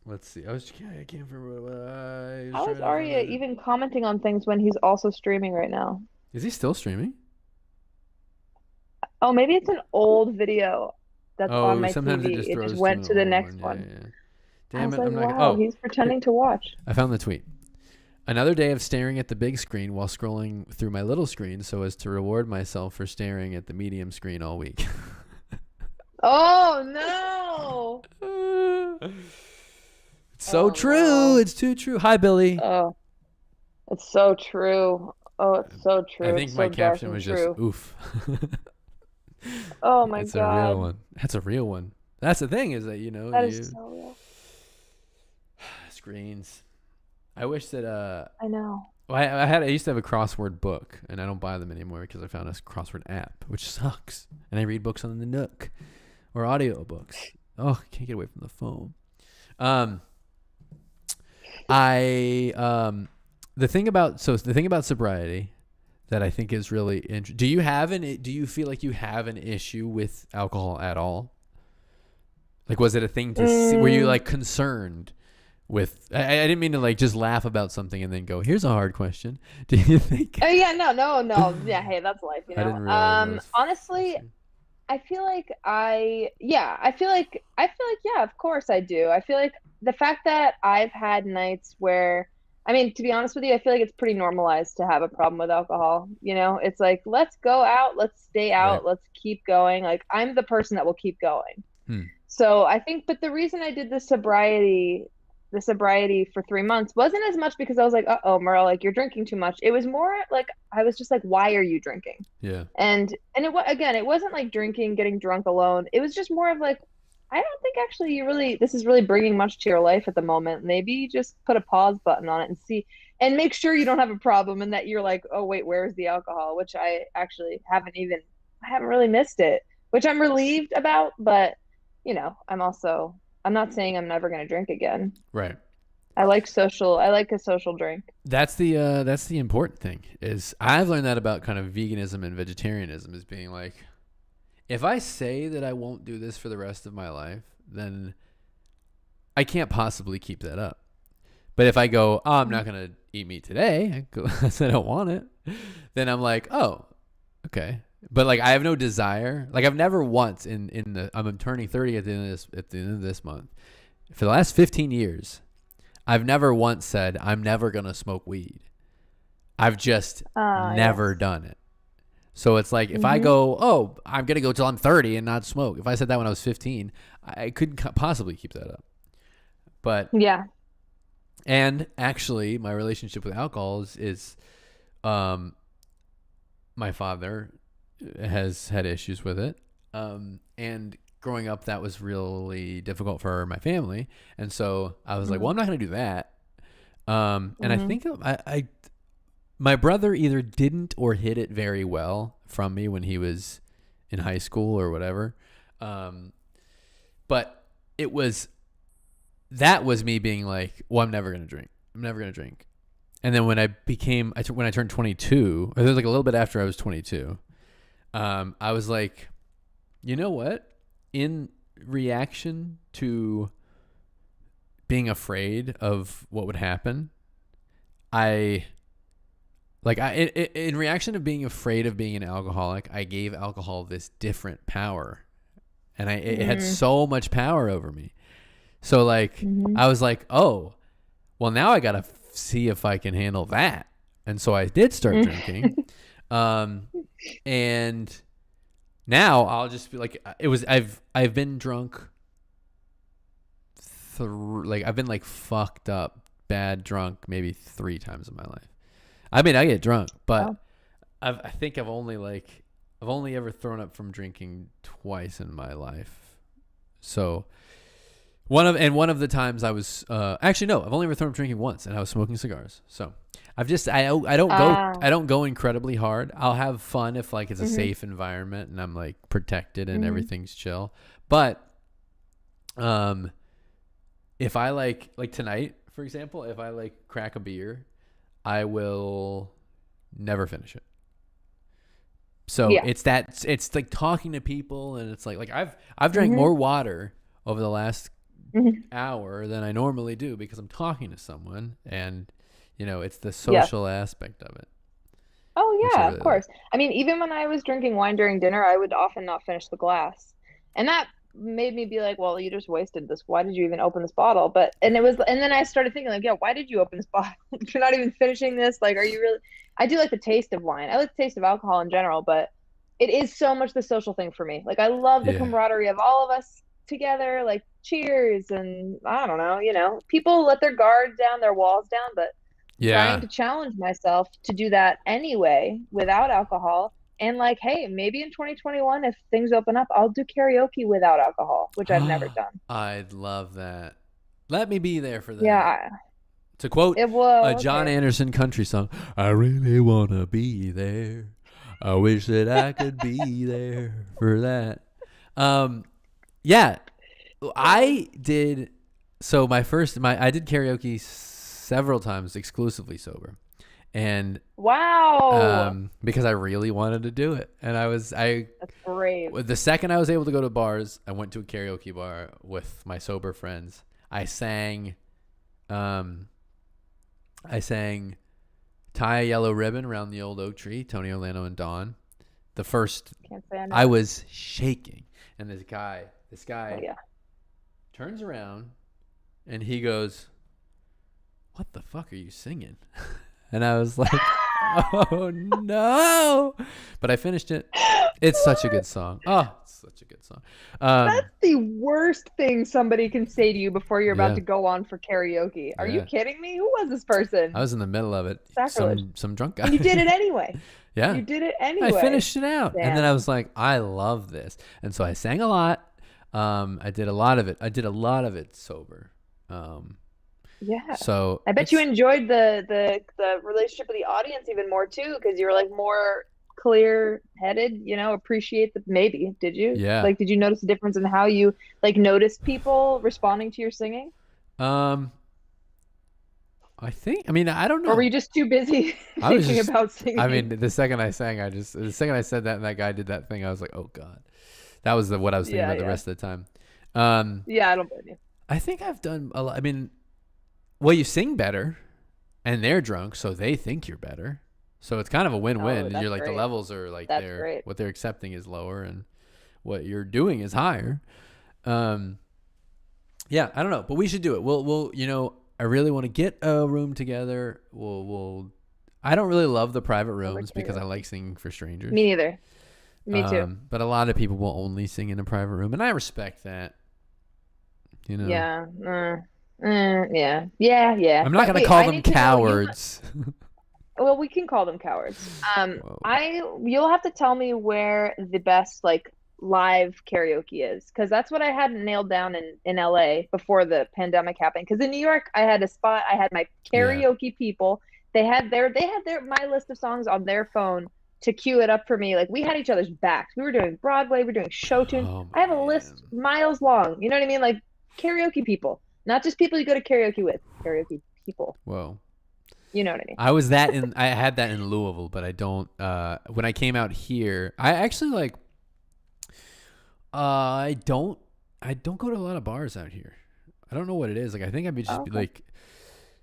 Let's see. I can't remember. How is Arya even commenting on things when he's also streaming right now? Is he still streaming? Oh, maybe it's an old video that's on my sometimes TV. It just went to the next one. Yeah. Damn it! Like, I'm not. Wow, he's pretending to watch. I found the tweet. Another day of staring at the big screen while scrolling through my little screen so as to reward myself for staring at the medium screen all week. Oh, no. It's so true. No. It's too true. Hi, Billy. Oh, it's so true. Oh, it's so true. I think my caption was just, oof. Oh, my God. It's a real one. That's a real one. That's the thing is that, you know. That is so real. Screens. I wish that I know. Well, I used to have a crossword book, and I don't buy them anymore because I found a crossword app, which sucks. And I read books on the Nook or audio books. Oh, I can't get away from the phone. The thing about sobriety that I think is really interesting. Do you feel like you have an issue with alcohol at all? Like, was it a thing to see? Were you like concerned? I didn't mean to like just laugh about something and then go, here's a hard question. Do you think? Oh yeah, no. Yeah, hey, that's life, you know. I didn't realize honestly, I feel like yeah, of course I do. I feel like the fact that I've had nights where, I mean, to be honest with you, I feel like it's pretty normalized to have a problem with alcohol. You know, it's like, let's go out, let's stay out, right. Let's keep going. Like, I'm the person that will keep going. So I think, but the reason I did the sobriety for 3 months wasn't as much because I was like, uh-oh, Merle, like you're drinking too much. It was more like, I was just like, why are you drinking? Yeah. And it wasn't like drinking, getting drunk alone. It was just more of like, I don't think actually this is really bringing much to your life at the moment. Maybe just put a pause button on it and see, and make sure you don't have a problem and that you're like, oh wait, where's the alcohol? Which I actually haven't really missed it, which I'm relieved about, but you know, I'm not saying I'm never going to drink again. Right. I like a social drink. That's the important thing is I've learned that about kind of veganism and vegetarianism is being like, if I say that I won't do this for the rest of my life, then I can't possibly keep that up. But if I go, oh, I'm not going to eat meat today, I said I don't want it, then I'm like, oh, okay. But like I have no desire. Like I've never once I'm turning 30 at the end of this month. For the last 15 years, I've never once said I'm never gonna smoke weed. I've just never done it. So it's like if I go, oh, I'm gonna go till I'm 30 and not smoke. If I said that when I was 15, I couldn't possibly keep that up. But yeah. And actually, my relationship with alcohol is my father has had issues with it. And growing up, that was really difficult for my family. And so I was like, well, I'm not going to do that. And I think my brother either didn't or hid it very well from me when he was in high school or whatever. But that was me being like, well, I'm never going to drink. I'm never going to drink. And then when I turned 22, or it was like a little bit after I was 22, I was like, you know what? In reaction to being afraid of what would happen, in reaction to being afraid of being an alcoholic, I gave alcohol this different power, and it had so much power over me. So like, I was like, oh, well, now I gotta see if I can handle that. And so I did start drinking, and now I'll just be like, I've been drunk. I've been like fucked up, bad drunk maybe 3 times in my life. I mean, I get drunk, but I think I've only ever thrown up from drinking twice in my life. So one of the times I was actually no, I've only ever thrown up drinking once, and I was smoking cigars. So I don't go incredibly hard. I'll have fun if like it's a safe environment and I'm like protected and everything's chill. But if I like tonight, for example, if I like crack a beer, I will never finish it. So it's like talking to people, and it's like I've drank more water over the last hour than I normally do because I'm talking to someone, and it's the social aspect of it. Oh yeah, of course. I mean, even when I was drinking wine during dinner, I would often not finish the glass. And that made me be like, well, you just wasted this. Why did you even open this bottle? And then I started thinking like, yeah, why did you open this bottle? You're not even finishing this. Like, are you really? I do like the taste of wine. I like the taste of alcohol in general, but it is so much the social thing for me. Like, I love the camaraderie of all of us together, like cheers. And I don't know, people let their guard down, their walls down, but trying to challenge myself to do that anyway without alcohol. And like, hey, maybe in 2021, if things open up, I'll do karaoke without alcohol, which I've never done. I'd love that. Let me be there for that. Yeah. To quote a John Anderson country song, I really want to be there. I wish that I could be there for that. Yeah, I did. So I did karaoke several times exclusively sober. And wow, because I really wanted to do it, and that's brave. The second I was able to go to bars, I went to a karaoke bar with my sober friends. I sang "Tie a Yellow Ribbon Around the Old Oak Tree," Tony Orlando and Dawn. The first, I was shaking, and this guy turns around, and he goes, "What the fuck are you singing?" And I was like, oh no. But I finished it. It's such a good song. Oh, it's such a good song. That's the worst thing somebody can say to you before you're about to go on for karaoke. Are you kidding me? Who was this person? I was in the middle of it. Some drunk guy. And you did it anyway. Yeah. You did it anyway. I finished it out. Damn. And then I was like, I love this. And so I sang a lot. I did a lot of it sober. Yeah. So I bet you enjoyed the relationship with the audience even more too, because you were like more clear-headed, appreciate maybe. Did you? Yeah. Like, did you notice a difference in how you like noticed people responding to your singing? I don't know. Or were you just too busy thinking about singing? I mean, the second I sang, the second I said that and that guy did that thing, I was like, oh God. That was what I was thinking about the rest of the time. Yeah, I don't blame you. I think I've done a lot. I mean, well, you sing better, and they're drunk, so they think you're better. So it's kind of a win-win. You're like, the levels are like what they're accepting is lower, and what you're doing is higher. Yeah, I don't know, but we should do it. We'll I really want to get a room together. I don't really love the private rooms because I like singing for strangers. Me neither. Me too. But a lot of people will only sing in a private room, and I respect that. Yeah. Yeah. I'm not going to call them cowards. Well, we can call them cowards. You'll have to tell me where the best like live karaoke is, because that's what I hadn't nailed down in LA before the pandemic happened. Because in New York, I had a spot. I had my Yeah. karaoke people. They had their my list of songs on their phone to cue it up for me. Like we had each other's backs. We were doing Broadway. We were doing show tunes. Oh I have a list man. miles long. You know what I mean? Like karaoke people, not just people you go to karaoke with. Karaoke people. Whoa. You know what I mean? I had that in Louisville, but I don't when I came out here, I actually like I don't go to a lot of bars out here. I don't know what it is. Like I think Oh, okay. like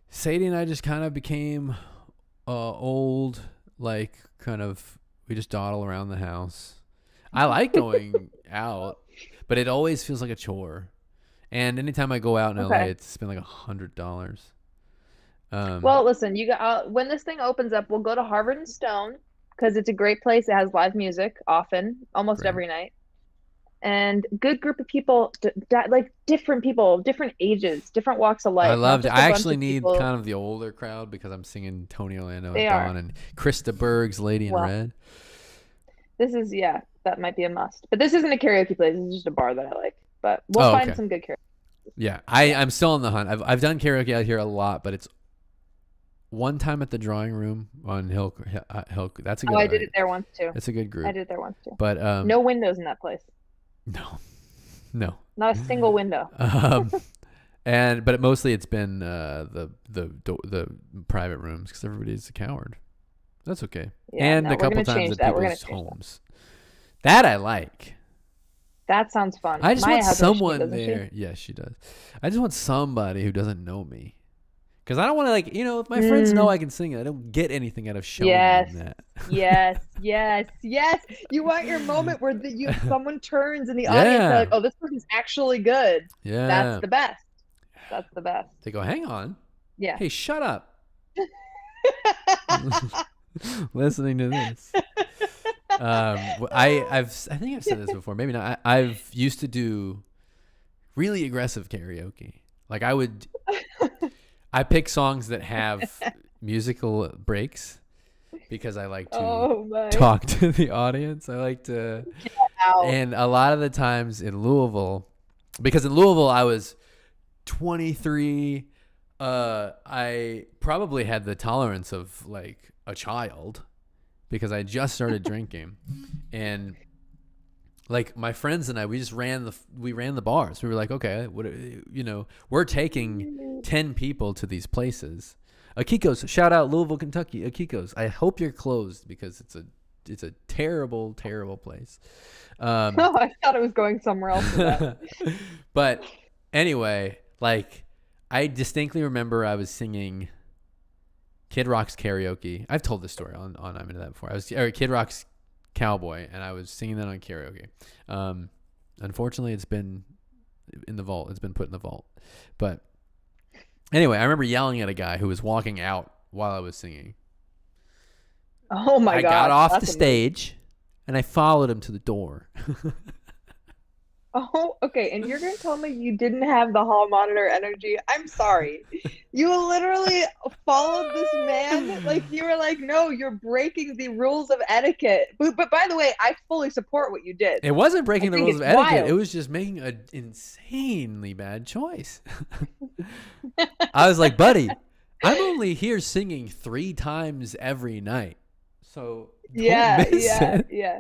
Sadie and I just kind of became old, like kind of we just dawdle around the house. I like going out, but it always feels like a chore. And anytime I go out in LA, Okay. it's spend like $100. Um, Well, listen, you got when this thing opens up, we'll go to Harvard and Stone because it's a great place. It has live music often, almost great. every night, and good group of people, like different people, different ages, different walks of I life, not loved it. just a I bunch actually of need people. kind of the older crowd because I'm singing Tony Orlando at They dawn are. and Krista Berg's Lady in Well, Red. this is, yeah, that might be a must. But this isn't a karaoke place. This is just a bar that I like. But we'll Oh, find okay. some good karaoke. Yeah, Yeah. I'm still on the hunt. I've done karaoke out here a lot, but it's one time at the Drawing Room on Hill. That's a Oh, good I did it right. there once too. That's a good I group. did it there once too. But No windows in that place. no, no. Not a single window. Um, but mostly it's been the private rooms because everybody's a coward. That's okay. Yeah, And no, a we're couple gonna times change at that. We're gonna people's change that. homes. That I like. That sounds fun. I just Maya want has a machine, someone doesn't she? there. Yes, she does. I just want somebody who doesn't know me. Because I don't want to, like, if my friends know Mm, I can sing, I don't get anything out of showing them yes, that. yes, yes, yes. You want your moment where someone turns in the audience, they're like, Yeah. "Oh, this person's actually good." That's Yeah. the best. That's the best. They go, hang on. Yeah. Hey, shut up. Listening to this. I think I've said this before. Maybe not. I've used to do really aggressive karaoke. Like I pick songs that have musical breaks because I like to Oh my. talk to the audience. I like to, Ow. and a lot of the times in Louisville, because in Louisville I was 23. I probably had the tolerance of like a child because I just started drinking, and like my friends and I, we ran the bars. We were like, okay, we're taking 10 people to these places. Akiko's, shout out Louisville, Kentucky. Akiko's. I hope you're closed because it's a terrible, terrible place. Oh, I thought it was going somewhere else with that. But anyway, like I distinctly remember I was singing Kid Rock's karaoke. I've told this story on I'm into that before. Kid Rock's Cowboy, and I was singing that on karaoke. Unfortunately, it's been in the vault. It's been put in the vault. But anyway, I remember yelling at a guy who was walking out while I was singing. Oh my I gosh, got off the that's amazing. stage, and I followed him to the door. Oh, okay. And you're gonna tell me you didn't have the hall monitor energy? I'm sorry. You literally followed this man. Like you were like, no, you're breaking the rules of etiquette. But by the way, I fully support what you did. It wasn't I breaking the think rules of it's etiquette. It wild. was just making an insanely bad choice. I was like, buddy, I'm only here singing 3 times every night. So don't Yeah, miss yeah, it. yeah.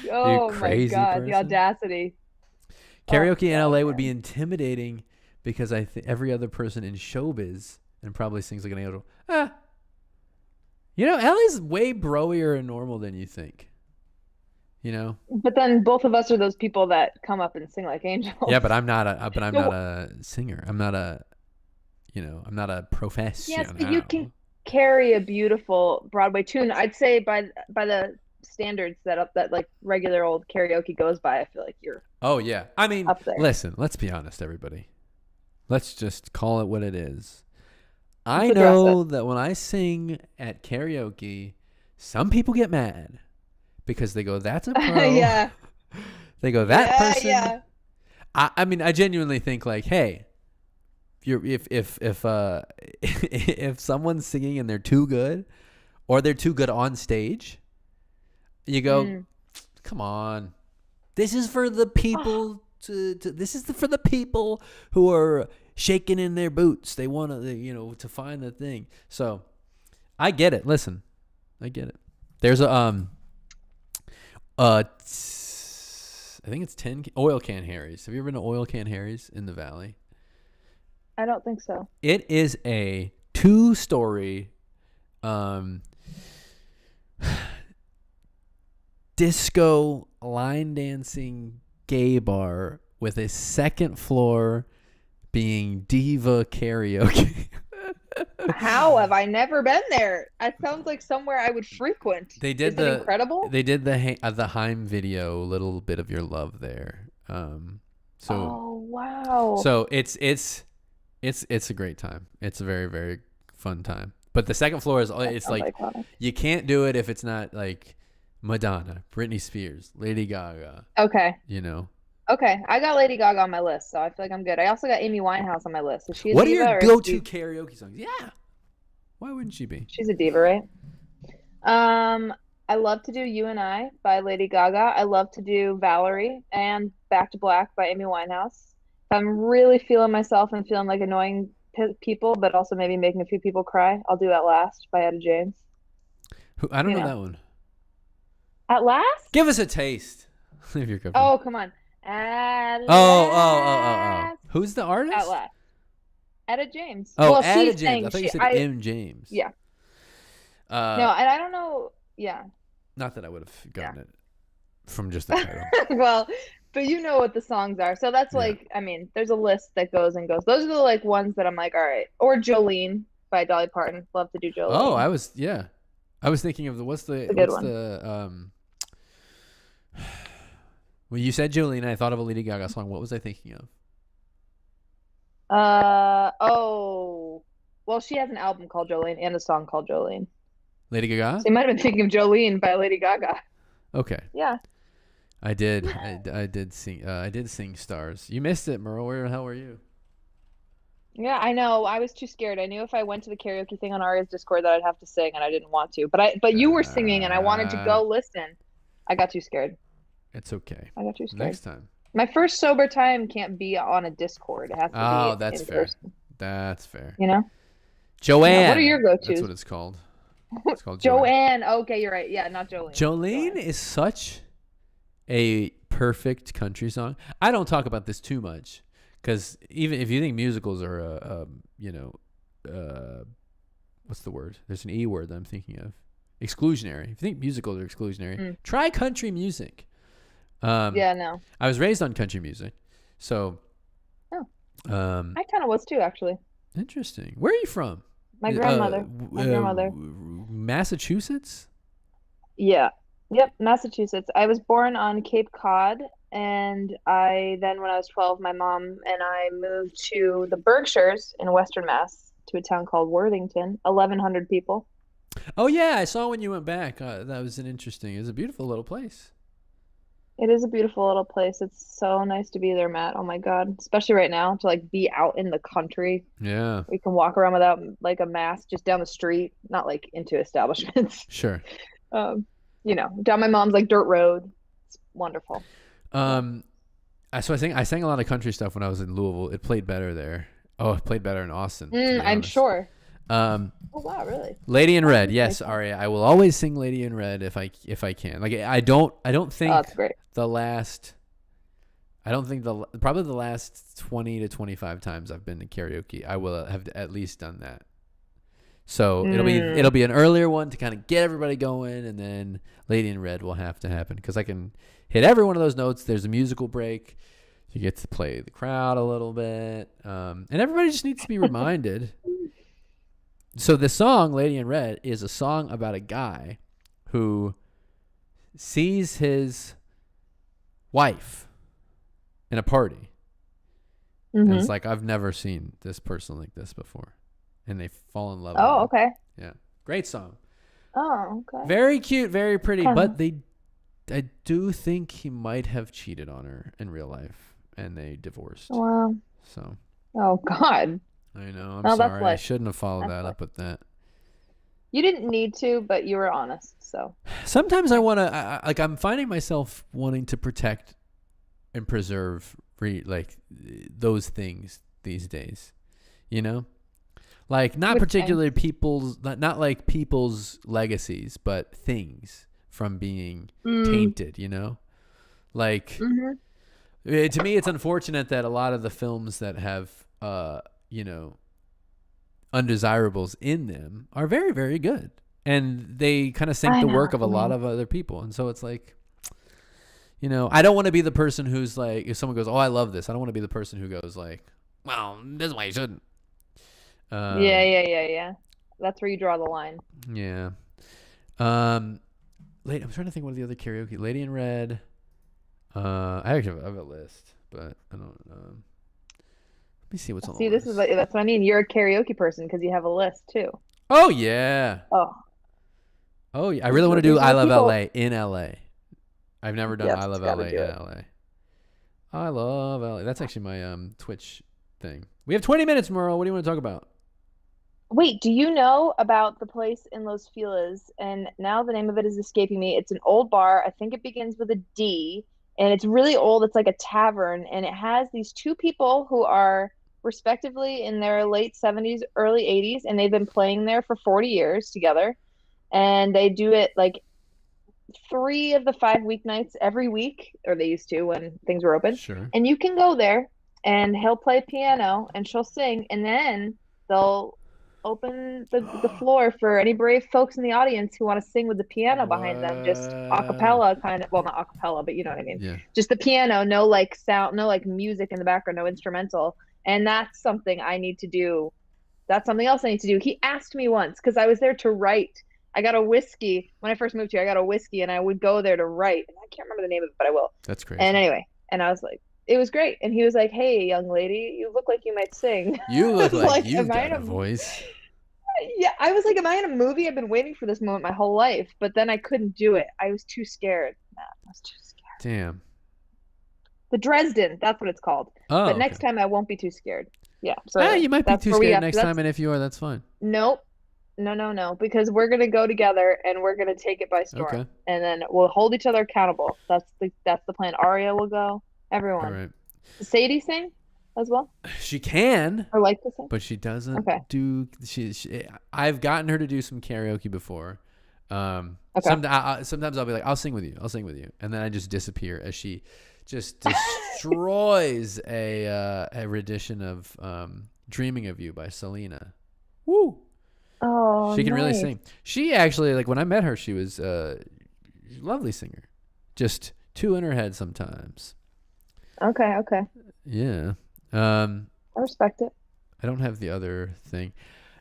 You Oh my crazy God, the person. audacity. Oh Karaoke in God, LA would be man. intimidating because I think every other person in showbiz and probably sings like an angel. LA's way broier and normal than you think. You know? But then both of us are those people that come up and sing like angels. Yeah, but I'm not No, a singer. I'm not a yes, but you can professional. carry a beautiful Broadway tune. I'd say by the standards that like regular old karaoke goes by, I feel like you're Oh yeah. I mean, up there. listen, let's be honest, everybody. Let's just call it what it is. Let's I address it. know that when I sing at karaoke, some people get mad because they go, that's a pro. Yeah, They go, that yeah, person. yeah. I mean, I genuinely think like, hey, if if someone's singing and they're too good, or they're too good on stage, you go, Mm, come on, This is for the people for the people who are shaking in their boots. They want to, to find the thing. So I get it. Listen, I get it. There's a I think it's 10 Oil Can Harry's. Have you ever been to Oil Can Harry's in the Valley? I don't think so. It is a 2-story disco line dancing gay bar with a second floor being diva karaoke. How have I never been there? It sounds like somewhere I would frequent. They did Is it incredible? They did the Haim video, Little Bit of Your Love there. Oh wow. So it's a great time. It's a very, very fun time. But the second floor is it's like iconic. You can't do it if it's not like Madonna, Britney Spears, Lady Gaga. Okay. Okay, I got Lady Gaga on my list, so I feel like I'm good. I also got Amy Winehouse on my list. Is she a what diva? What are your go-to karaoke songs? Yeah. Why wouldn't she be? She's a diva, right? I love to do You and I by Lady Gaga. I love to do Valerie and Back to Black by Amy Winehouse. If I'm really feeling myself and feeling like annoying people, but also maybe making a few people cry, I'll do At Last by Etta James. I don't know that one. At Last? Give us a taste. If you're oh, come on. At oh. Last. Who's the artist? At Last. Etta James. Oh, well, Etta James. I thought you said M. James. Yeah. No, and I don't know. Yeah. Not that I would have gotten it from just the title. Well, but you know what the songs are. So that's like, I mean, there's a list that goes and goes. Those are the like ones that I'm like, all right. Or Jolene by Dolly Parton. Love to do Jolene. Oh, I was thinking of what's the when you said Jolene, I thought of a Lady Gaga song. What was I thinking of? Well, she has an album called Jolene and a song called Jolene. Lady Gaga? So you might have been thinking of Jolene by Lady Gaga. Okay. Yeah. I did. I did sing Stars. You missed it, Merle. Where the hell were you? Yeah, I know. I was too scared. I knew if I went to the karaoke thing on Aria's Discord that I'd have to sing, and I didn't want to. But you were singing, and I wanted to go listen. I got too scared. It's okay. I got too scared. Next time. My first sober time can't be on a Discord. It has to be. Oh, that's fair. Person. That's fair. Joanne. Yeah, what are your go-tos? That's what it's called. It's called Joanne. Okay, you're right. Yeah, not Jolene. Jolene is such a perfect country song. I don't talk about this too much because even if you think musicals are, what's the word? There's an E word that I'm thinking of. Exclusionary. If you think musicals are exclusionary, try country music. Yeah, no. I was raised on country music, so. Oh. I kind of was too, actually. Interesting. Where are you from? My grandmother. Massachusetts? Yeah. Yep, Massachusetts. I was born on Cape Cod, and then when I was 12, my mom and I moved to the Berkshires in Western Mass to a town called Worthington, 1,100 people. Oh, yeah, I saw when you went back. That was it was a beautiful little place. It is a beautiful little place. It's so nice to be there, Matt. Oh my God. Especially right now to like be out in the country. Yeah. We can walk around without like a mask just down the street, not like into establishments. Sure. Down my mom's like dirt road. It's wonderful. So I sang a lot of country stuff when I was in Louisville. It played better there. Oh, it played better in Austin. I'm sure. Oh wow, really? Lady in Red, yes, Aria. I will always sing Lady in Red if I can. Like I don't think that's great. Probably the last 20 to 25 times I've been to karaoke, I will have at least done that. So it'll be an earlier one to kind of get everybody going, and then Lady in Red will have to happen because I can hit every one of those notes. There's a musical break. You get to play the crowd a little bit, and everybody just needs to be reminded. So the song Lady in Red is a song about a guy who sees his wife in a party. And it's like, I've never seen this person like this before. And they fall in love with him. Okay. Yeah. Great song. Oh, okay. Very cute, very pretty. But I do think he might have cheated on her in real life. And they divorced. Wow. So. Oh, God. I know. I'm sorry. I shouldn't have followed that up with that. You didn't need to, but you were honest. So sometimes I want to, I'm finding myself wanting to protect and preserve like those things these days, you know, like not Which particularly people's, not like people's legacies, but things from being tainted, you know, like to me, it's unfortunate that a lot of the films that have, you know, undesirables in them are very, very good. And they kind of sink the work of a lot of other people. And so it's like, you know, I don't want to be the person who's like, if someone goes, oh, I love this, I don't want to be the person who goes like, well, this is why you shouldn't. Yeah. That's where you draw the line. Yeah. I'm trying to think what are the other karaoke. Lady in Red. I actually have a list, but I don't. Let me see what's on the list. That's what I mean. You're a karaoke person because you have a list too. Oh yeah. Oh yeah. I really want to do I Love LA in LA. I've never done I Love LA in LA. I Love LA. That's actually my Twitch thing. We have 20 minutes, Merle. What do you want to talk about? Wait, do you know about the place in Los Feliz? And now the name of it is escaping me. It's an old bar. I think it begins with a D, and it's really old. It's like a tavern, and it has these two people who are respectively in their late 70s, early 80s, and they've been playing there for 40 years together. And they do it like 3 of the 5 weeknights every week, or they used to when things were open. Sure. And you can go there, and he'll play piano, and she'll sing, and then they'll open the floor for any brave folks in the audience who want to sing with the piano behind them, just a cappella kind of, well, not a cappella, but you know what I mean. Yeah. Just the piano, no like sound, no like music in the background, no instrumental. And that's something I need to do. That's something else I need to do. He asked me once, because I was there to write. I got a whiskey when I first moved here. I got a whiskey and I would go there to write. I can't remember the name of it, but I will. That's crazy. And anyway, and I was like, it was great. And he was like, hey, young lady, you look like you might sing. You look like you've got a voice. Yeah, I was like, am I in a movie? I've been waiting for this moment my whole life, but then I couldn't do it. I was too scared. I was too scared. Damn. The Dresden, that's what it's called. Oh, but next time I won't be too scared. Yeah. So you might be too scared next time, and if you are, that's fine. Nope. No, because we're gonna go together and we're gonna take it by storm. Okay. And then we'll hold each other accountable. That's the plan. Aria will go. Everyone. All right. Does Sadie sing as well? She can. Or like to sing? But she doesn't do. I've gotten her to do some karaoke before. Okay. Sometimes I'll be like, I'll sing with you, and then I just disappear as she just destroys a rendition of "Dreaming of You" by Selena. Woo! Oh, she can really sing. She actually, like when I met her, she was a lovely singer. Just two in her head sometimes. Okay. Yeah. I respect it. I don't have the other thing.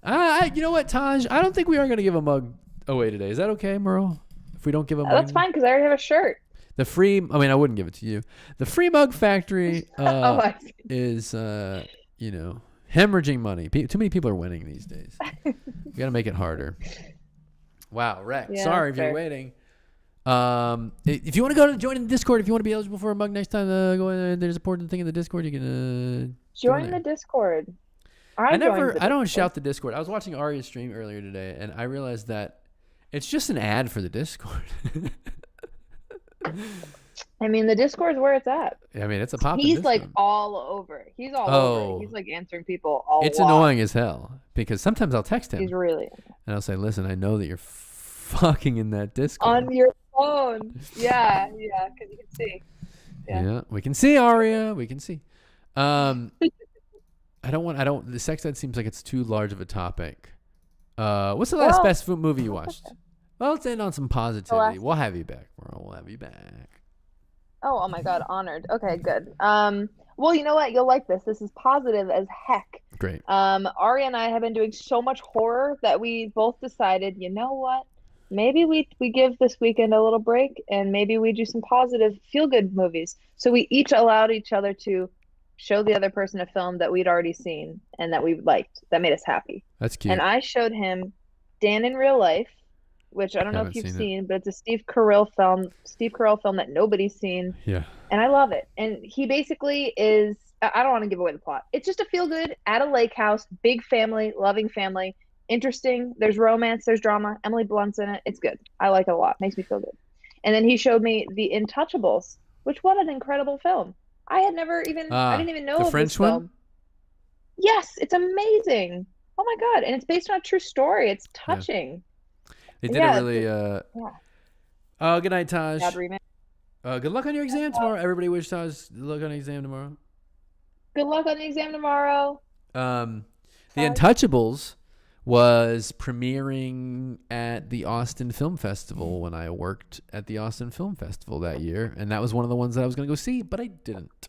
You know what, Taj? I don't think we are going to give a mug away today. Is that okay, Merle? If we don't give a mug? That's fine, because I already have a shirt. I wouldn't give it to you. The Free Mug Factory is, hemorrhaging money. Too many people are winning these days. We got to make it harder. Wow, Rex. Yeah, sorry if you're waiting. If you want to go to join the Discord, if you want to be eligible for a mug next time, go in. There's a important thing in the Discord. You can join the Discord. I don't shout the Discord. I was watching Aria's stream earlier today, and I realized that it's just an ad for the Discord. I mean, the Discord's where it's at. I mean, it's a pop. He's like all over. He's all over. He's like answering people all. It's annoying as hell because sometimes I'll text him. He's really. And I'll say, "Listen, I know that you're fucking in that Discord on your phone." Yeah, because you can see. Yeah, we can see, Aria. We can see. The sex ed seems like it's too large of a topic. What's the last best movie you watched? Okay. Well, let's end on some positivity. We'll have you back, Merle. We'll have you back. Oh my God, honored. Okay, good. Well, you know what? You'll like this. This is positive as heck. Great. Aria and I have been doing so much horror that we both decided, you know what? Maybe we give this weekend a little break, and maybe we do some positive feel-good movies. So we each allowed each other to show the other person a film that we'd already seen and that we liked, that made us happy. That's cute. And I showed him Dan in Real Life, which I don't know if you've seen, but it's a Steve Carell film that nobody's seen. Yeah. And I love it. And he basically is, I don't want to give away the plot. It's just a feel-good at a lake house, big family, loving family, interesting. There's romance, there's drama. Emily Blunt's in it. It's good. I like it a lot. Makes me feel good. And then he showed me The Intouchables, which what an incredible film. I didn't even The know of this French one? film. Yes, it's amazing. Oh my God. And it's based on a true story. It's Yeah. touching. They did a Yeah, really yeah, good night, Taj. bad remake. Good luck on your exam tomorrow. Everybody wish Taj good luck on the exam tomorrow. Good luck on the exam tomorrow. The Taj. Untouchables was premiering at the Austin Film Festival when I worked at the Austin Film Festival that year, and that was one of the ones that I was going to go see, but I didn't.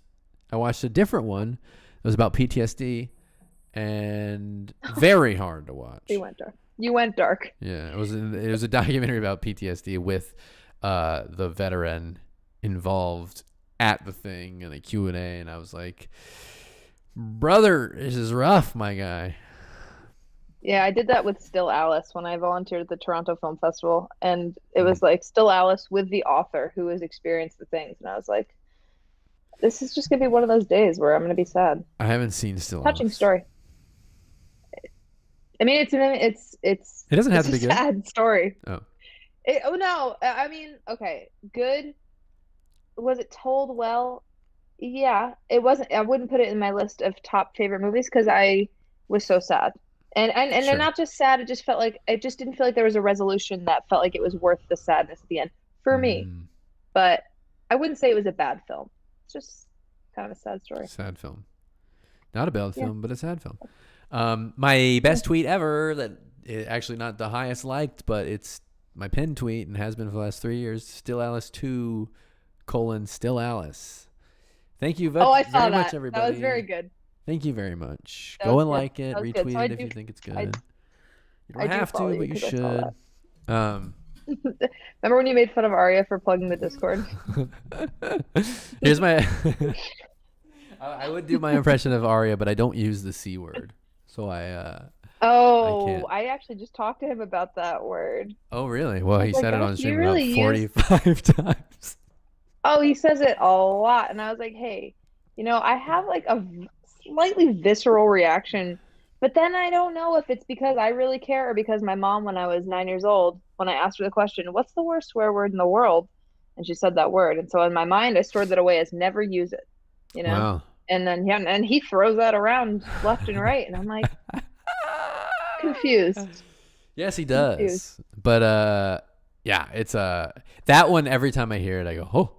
I watched a different one. It was about PTSD and very hard to watch. You went dark. You went dark. Yeah, it was a documentary about PTSD with the veteran involved at the thing and the Q&A, and I was like, brother, this is rough, my guy. Yeah, I did that with Still Alice when I volunteered at the Toronto Film Festival, and it was like Still Alice with the author who has experienced the things, and I was like, this is just gonna be one of those days where I'm gonna be sad. I haven't seen Still Touching Alice. story. I mean, it doesn't have it's to a be good. sad story. Oh. Oh no, I mean, okay, good. Was it told well? Yeah, it wasn't. I wouldn't put it in my list of top favorite movies because I was so sad. And Sure. not just sad, it just didn't feel like there was a resolution that felt like it was worth the sadness at the end for me. But I wouldn't say it was a bad film. It's just kind of a sad story. Sad film. Not a bad film, but a sad film. My best tweet ever, actually not the highest liked, but it's my pinned tweet and has been for the last 3 years. Still Alice 2, Still Alice. Thank you I saw very that. much, everybody. That was very good. Thank you very much. That Go was and good. like it, That was good. retweet So it if you think it's good. You I don't do have to, follow you but you 'cause I saw should. that. Remember when you made fun of Arya for plugging the Discord? Here's my. I would do my impression of Arya, but I don't use the C word, so I can't. I actually just talked to him about that word. Oh, really? Well, I he was said like, it on "Oh, stream you about really 45 times. Oh, he says it a lot. And I was like, hey, I have like a slightly visceral reaction, but then I don't know if it's because I really care or because my mom, when I was 9 years old, when I asked her the question, what's the worst swear word in the world? And she said that word. And so in my mind, I stored that away as never use it, Wow. And then and he throws that around left and right. And I'm like, confused. Yes, he does. But yeah, it's that one. Every time I hear it, I go, oh,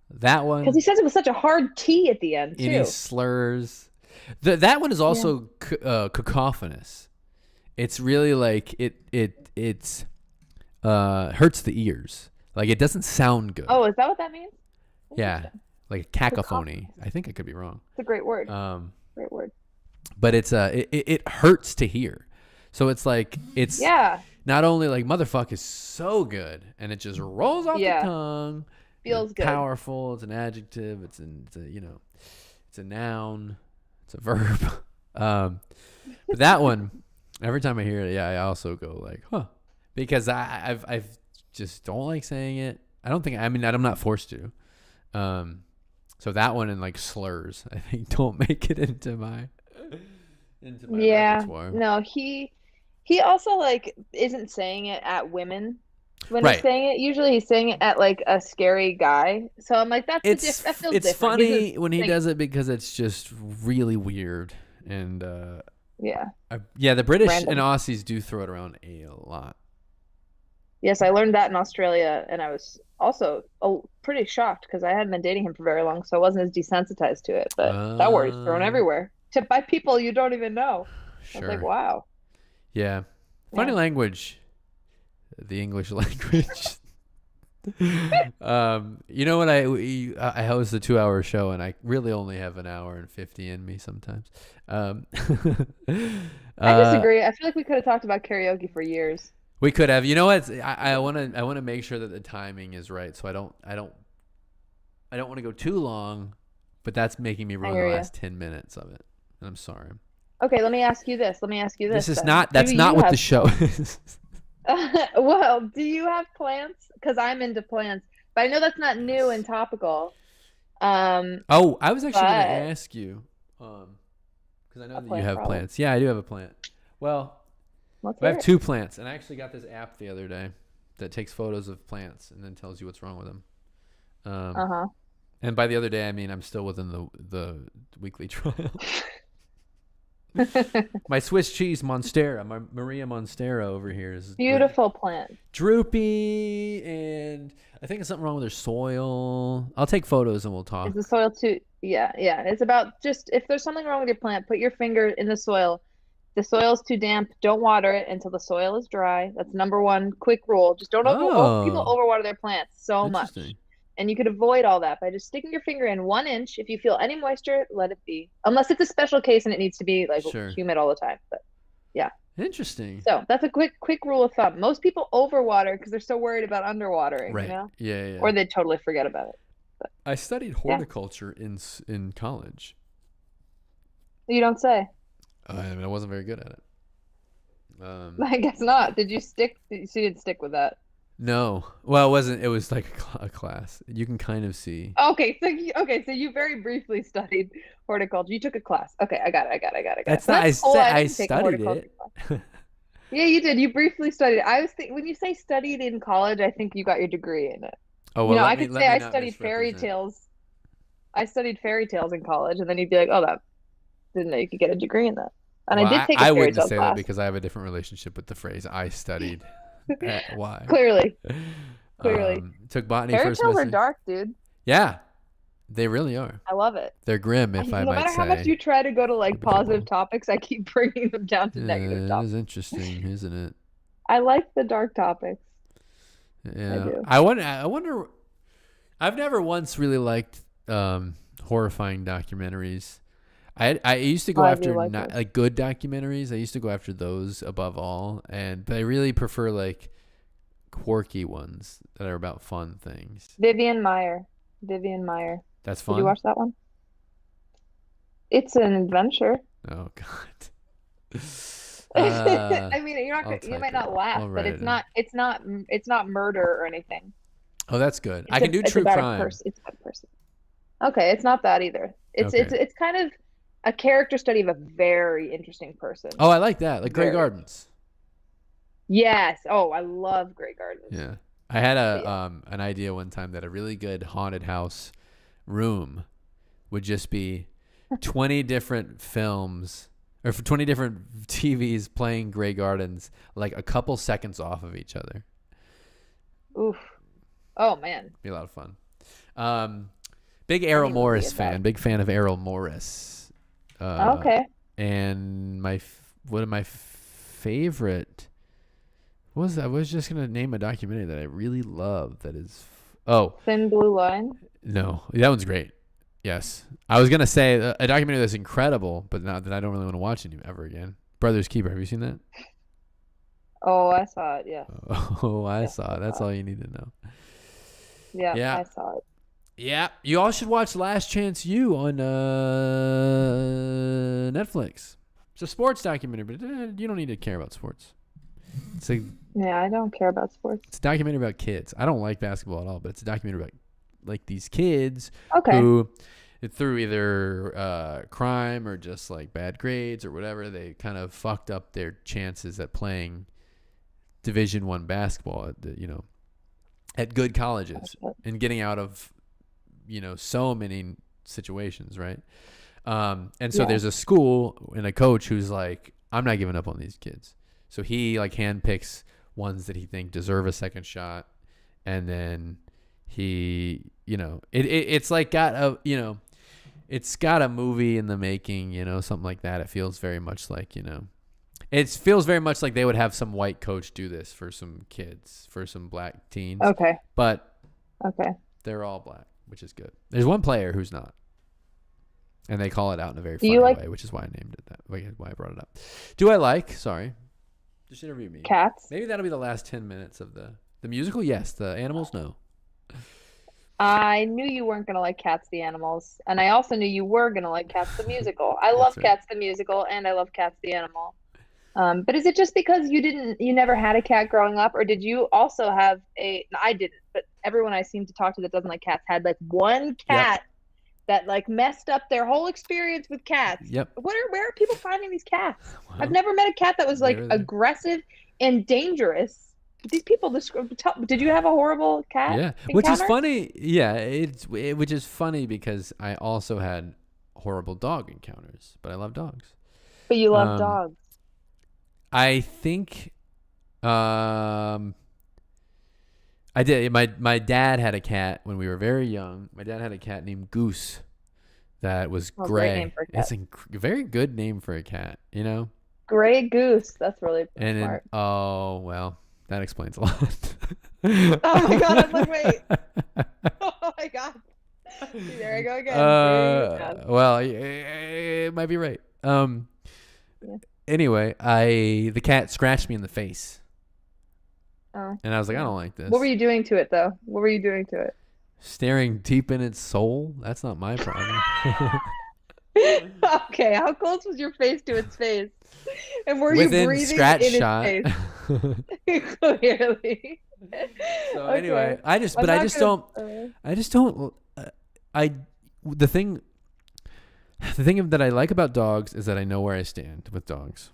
that one. Because he says it with such a hard T at the end too. And he slurs. That one is also cacophonous. It's really like it's hurts the ears. Like it doesn't sound good. Oh, is that what that means? Yeah, like cacophony. I think I could be wrong. It's a great word. Great word. But it's it hurts to hear. So it's like it's not only like motherfuck is so good and it just rolls off the tongue. Feels good. Powerful. It's an adjective. It's a noun. It's a verb. But that one, every time I hear it, I also go like, huh, because I've just don't like saying it. I'm not forced to. So that one and like slurs, I think don't make it into my repertoire. No, he also like isn't saying it at women when he's saying it. Usually he's saying it at like a scary guy. So I'm like, that feels different. It's funny when he does it because it's just really weird and the British and Aussies do throw it around a lot. Yes, I learned that in Australia, and I was also pretty shocked because I hadn't been dating him for very long, so I wasn't as desensitized to it. But that word is thrown everywhere by people you don't even know. Sure. I was like, wow. Yeah. Funny language. The English language. You know what? I host a 2-hour show, and I really only have an hour and 50 in me sometimes. I disagree. I feel like we could have talked about karaoke for years. We could have. You know what? I want to make sure that the timing is right, so I don't want to go too long, but that's making me ruin the last 10 minutes of it. And I'm sorry. Okay, let me ask you this. This is not. That's not what the show is. Well, do you have plants? Because I'm into plants, but I know that's not new and topical. I was actually going to ask you, because I know that you have plants. Yeah, I do have a plant. Well, I have 2 plants, and I actually got this app the other day that takes photos of plants and then tells you what's wrong with them. Uh-huh. And by the other day, I mean I'm still within the weekly trial. My Swiss cheese Monstera, my Maria Monstera over here is Beautiful plant. droopy, and I think it's something wrong with her soil. I'll take photos and we'll Is the talk. soil too? Yeah, yeah. It's about just if there's something wrong with your plant, put your finger in the soil. The soil's too damp. Don't water it until the soil is dry. That's number one quick rule. Just don't people Oh, overwater their plants so much. interesting. And you could avoid all that by just sticking your finger in 1 inch. If you feel any moisture, let it be. Unless it's a special case and it needs to be like Sure. humid all the time. But yeah. Interesting. So that's a quick rule of thumb. Most people overwater because they're so worried about underwatering, Right. Yeah, yeah. or they totally forget about it. But I studied yeah, horticulture in college. you don't say. I mean, I wasn't very good at it. I guess not. Did you stick? You didn't stick with that. No. Well, it wasn't. It was like a class. You can kind of see. So you very briefly studied horticulture. You took a class. Okay, I got it. That's So not. that's cool. I I didn't take a studied horticulture it. class. Yeah, you did. You briefly studied. I was when you say studied in college, I think you got your degree in it. Oh well, I could say let me I not studied fairy misrepresent. tales. I studied fairy tales in college, and then you'd be like, "Oh, that didn't know you could get a degree in that." And I Well, did take a I fairy wouldn't tale say that class. because I have a different relationship with the phrase "I studied." Why? Clearly, clearly, Took botany fairy first tales are semester. dark, dude. Yeah, they really are. I love it. They're grim, if I No might matter how much say. you try to go to like positive Debatable. topics, I keep bringing them down to Yeah, negative it is topics. interesting, isn't it? I like the dark topics. I Yeah. do. I wonder. I've never once really liked horrifying documentaries. I used to Oh, go I do after like not it. like good documentaries. I used to go after those above all, but I really prefer like quirky ones that are about fun things. Vivian Meyer. Vivian Meyer. That's Did you fun. watch that one? It's an adventure. Oh God. I mean, I'll you might type it. not laugh, I'll but write it in. it's not murder or anything. Oh, that's good. I can do It's true about a crime. person. It's about a person. Okay, it's not that either. Okay. It's kind of a character study of a very interesting person. Oh, I like that. Like Grey Very. Gardens. Yes. Oh, I love Grey Gardens. Yeah. I had But yeah. an idea one time that a really good haunted house room would just be 20 different films or for 20 different TVs playing Grey Gardens like a couple seconds off of each other. Oof. Oh man. Be a lot of fun. Big I Errol need to look Morris at that. fan. Big fan of Errol Morris. Okay. And one of my favorite was I was just gonna name a documentary that I really love. That is, Thin Blue Line. no, that one's great. Yes, I was gonna say a documentary that's incredible, but not that I don't really want to watch it ever again. Brothers Keeper. Have you seen that? Oh, I saw it. Yeah. Oh, I Yes, saw I it. That's saw it. all you need to know. Yeah, Yeah, I saw it. yeah. You all should watch Last Chance U on Netflix. It's a sports documentary, but you don't need to care about sports. It's a Yeah, I don't care about sports. It's a documentary about kids. I don't like basketball at all, but it's a documentary about like these kids Okay. who, through either crime or just like bad grades or whatever, they kind of fucked up their chances at playing Division I basketball at at good colleges and getting out of so many situations, right? And so Yeah. there's a school and a coach who's like, I'm not giving up on these kids. So he like handpicks ones that he think deserve a second shot, and then he, it's like got a, it's got a movie in the making, something like that. It feels very much like, it feels very much like they would have some white coach do this for some kids, for some black teens, Okay. but Okay. they're all black, which is good. There's one player who's not. And they call it out in a very Do funny you like way, which is why I named it that. Why I brought it up. Do I like? Sorry, just interview me. cats? Maybe that'll be the last 10 minutes of the musical. Yes, the animals. No. I knew you weren't gonna like Cats the Animals, and I also knew you were gonna like Cats the Musical. I That's love right. Cats the Musical, and I love Cats the Animal. But is it just because you never had a cat growing up, or did you also have I didn't, but everyone I seem to talk to that doesn't like cats had like one cat that like messed up their whole experience with cats. Yep. Where are people finding these cats? Well, I've never met a cat that was like they're- aggressive and dangerous These people describe. Did you have a horrible cat Yeah, which is encounter? funny. Yeah, which is funny because I also had horrible dog encounters, but I love dogs. But you love Um, dogs. I think um, I did. My dad had a cat when we were very young. My dad had a cat named Goose that was Oh, great name gray. for a It's cat. a very good name for a cat, you know. Gray Goose. That's really And then smart. oh well, that explains a lot. Oh my God, I'm like, wait. Oh my God. See, there I go again. Creating the math. Well, it might be right. Yeah. Anyway, the cat scratched me in the face, Oh, and I was like, I yeah. don't like What were this. you doing to it though? What were you doing to it? Staring deep in its soul, that's not my problem. Okay, how close was your face to its face? And were you Within breathing scratch in its shot. face? Clearly. So Okay. anyway, I'm but I not just gonna. don't, I just don't, I, the thing, that I like about dogs is that I know where I stand with dogs.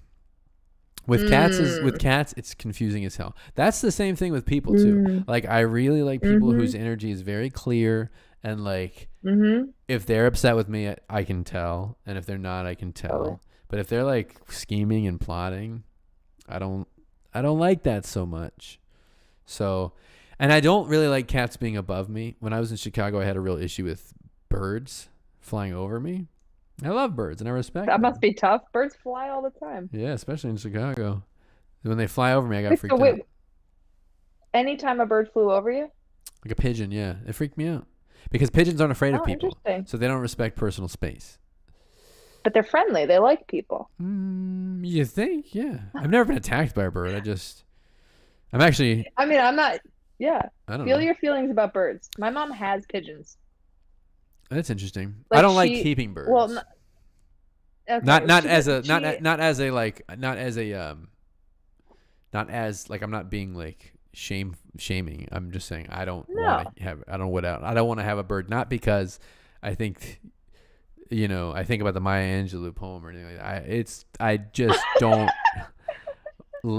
With Mm, cats, it's confusing as hell. That's the same thing with people too. mm, Like I really like people mm-hmm, whose energy is very clear and like mm-hmm. if they're upset with me, I can tell, and if they're not, I can Totally. tell. But if they're like scheming and plotting, I don't I don't like that so much. So, and I don't really like cats being above me. When I was in Chicago, I had a real issue with birds flying over me. I love birds and I respect That must them. be tough. Birds fly all the time. Yeah, especially in Chicago. When they fly over me, I got Wait, so freaked out. wait, anytime a bird flew over you? Like a pigeon, yeah. It freaked me out. Because pigeons aren't afraid of Oh, people. interesting. So they don't respect personal space. But they're friendly. They like people. You think? Yeah. I've never been attacked by a bird. I'm actually, I mean, I'm not, yeah. I don't Feel know. your feelings about birds. My mom has pigeons. That's interesting. I Like don't like she, keeping well, birds. okay, Not she as did, a she, not as a like not as a not as like I'm not being like shaming. I'm just saying no. I don't want to have a bird, not because I think I think about the Maya Angelou poem or anything like that. I just don't.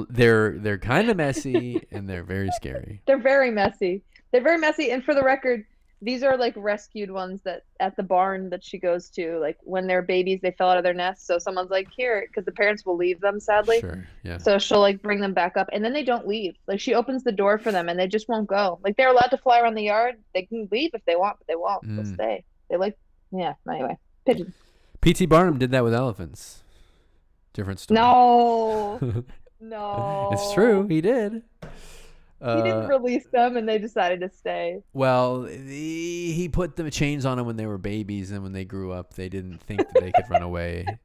They're kind of messy and they're very scary. They're very messy. They're very messy. And for the record, these are like rescued ones that at the barn that she goes to, like when they're babies, they fell out of their nest. So someone's like, here, because the parents will leave them, sadly. Sure, yeah. So she'll like bring them back up and then they don't leave. Like she opens the door for them and they just won't go. Like they're allowed to fly around the yard. They can leave if they want, but they won't. They'll Mm. stay. They like, yeah, anyway. Pigeons. P.T. Barnum did that with elephants. Different story. No, It's true. no. He did. He didn't release them and they decided to stay. Well, he put the chains on them when they were babies, and when they grew up, they didn't think that they could run away.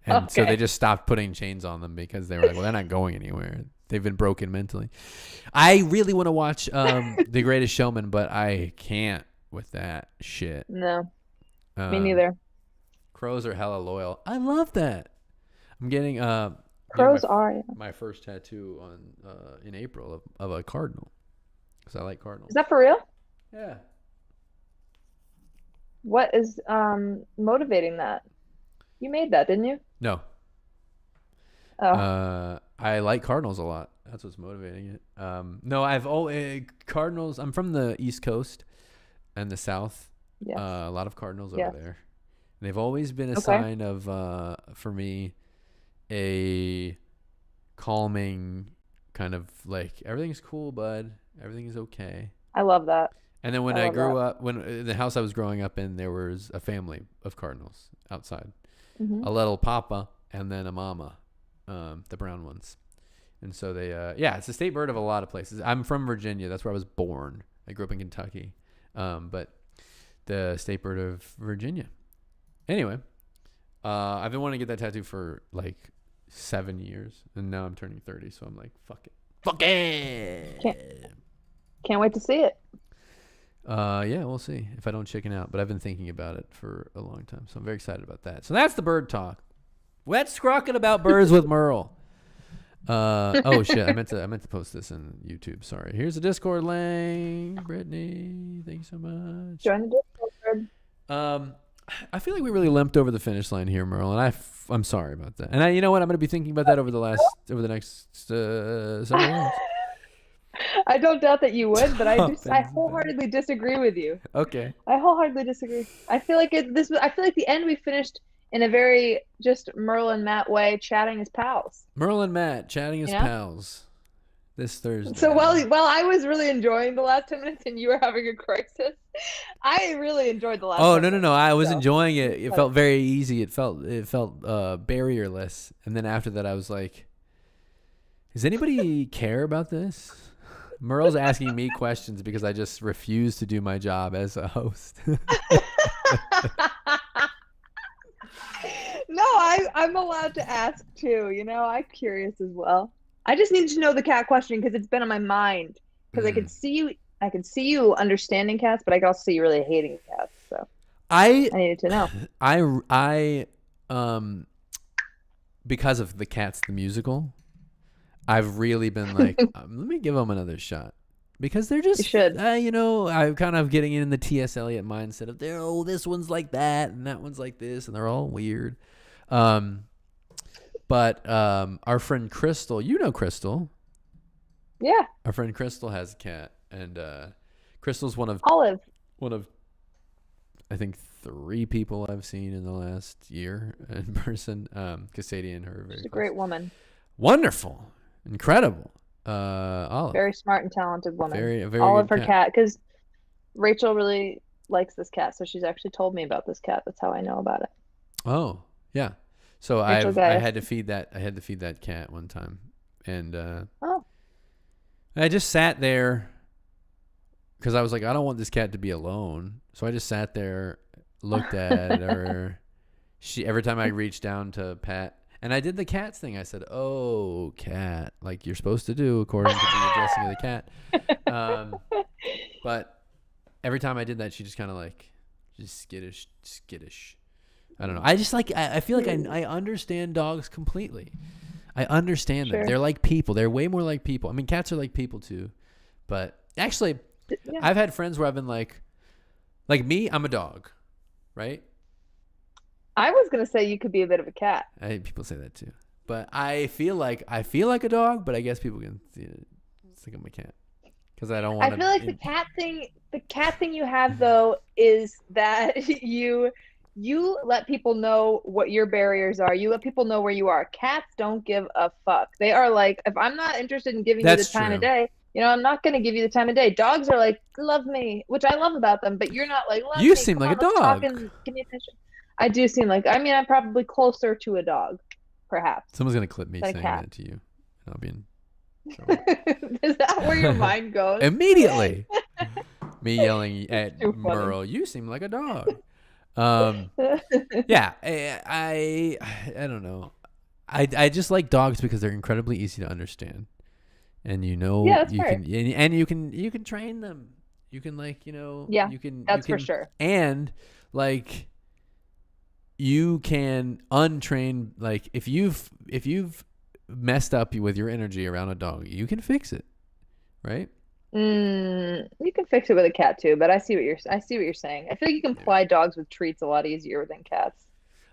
And so they Okay. just stopped putting chains on them because they were like, well, they're not going anywhere. They've been broken mentally. I really want to watch The Greatest Showman, but I can't with that shit. No, me Um, neither. Crows are hella loyal. I love that. I'm getting Crows are, yeah. my first tattoo on in April of a cardinal because I like cardinals. Is that for real? Yeah. What is motivating that? You made that, didn't you? No. Oh, I like cardinals a lot. That's what's motivating it. No, I've always cardinals. I'm from the East Coast and the South. yes. A lot of cardinals Yes. over there. And they've always been a Okay. sign of for me a calming kind of like everything's cool, bud. Everything is okay. I love that. And then when I I love grew that. up, when in the house I was growing up in, there was a family of cardinals outside. Hmm. A little papa and then a mama, the brown ones. And so they, it's the state bird of a lot of places. I'm from Virginia. That's where I was born. I grew up in Kentucky. But the state bird of Virginia. Anyway, I've been wanting to get that tattoo for like 7 years. And now I'm turning 30. So I'm like, fuck it. Fuck it. Can't wait to see it. Yeah, we'll see if I don't chicken out. But I've been thinking about it for a long time. So I'm very excited about that. So that's the bird talk. Let's scrocket about birds with Merle. Oh shit! I meant to post this in YouTube. Sorry. Here's the Discord link. Brittany, thank you so much. Join the Discord. I feel like we really limped over the finish line here, Merle, and I'm sorry about that. And you know what? I'm going to be thinking about that over the next several weeks. I don't doubt that you would, but I Thanks. wholeheartedly disagree with you. Okay. I wholeheartedly disagree. I feel like I feel like the end we finished in a very just Merle and Matt way, chatting as pals. Merle and Matt chatting as pals this Thursday. So while I was really enjoying the last 10 minutes and you were having a crisis, I really enjoyed the last. Oh, no. I was enjoying it. It felt very easy. It felt barrierless. And then after that, I was like, does anybody care about this? Merle's asking me questions because I just refuse to do my job as a host. No, I'm allowed to ask too. You know, I'm curious as well. I just need to know the cat question because it's been on my mind. Because I could see you understanding cats, but I could also see you really hating cats. So I needed to know. I because of the Cats the musical, I've really been like, let me give them another shot. Because they're just, you know, I'm kind of getting in the T.S. Eliot mindset of, this one's like that, and that one's like this, and they're all weird. But our friend Crystal, you know Crystal. Yeah. Our friend Crystal has a cat, and Crystal's one of I think 3 people I've seen in the last year in person. Sadie and her are very She's a great woman. Wonderful. Incredible. Olive. Very smart and talented woman. Very Olive, her cat, because Rachel really likes this cat, so she's actually told me about this cat. That's how I know about it. Oh, yeah. So I had to feed that cat one time, and I just sat there because I was like, I don't want this cat to be alone. So I just sat there, looked at her. Every time I reached down to pat. And I did the cats thing. I said, "Oh, cat," like you're supposed to do according to the addressing of the cat. But every time I did that, she just kind of like, just skittish. I don't know. I just like, I feel like I understand dogs completely. I understand them. They're like people. They're way more like people. I mean, cats are like people too. But actually, I've had friends where I've been like me, I'm a dog, right? I was gonna say you could be a bit of a cat. People say that too, but I feel like a dog. But I guess people can think I'm a cat because I don't want. I feel like the cat thing you have though is that you let people know what your barriers are. You let people know where you are. Cats don't give a fuck. They are like, if I'm not interested in giving you the time of day, you know, I'm not going to give you the time of day. Dogs are like, love me, which I love about them, but you're not like, love me. You seem like a dog. Give me attention. I do seem like, I mean, I'm probably closer to a dog, perhaps. Someone's going to clip me saying that to you. I'll be in trouble. Is that where your mind goes? Immediately. Me yelling at Merle, you seem like a dog. Yeah, I don't know. I just like dogs because they're incredibly easy to understand. And you can train them. You can that's for sure. And like you can untrain, like if you've messed up with your energy around a dog, you can fix it, right? You can fix it with a cat too, but I see what you're saying. I feel like you can ply dogs with treats a lot easier than cats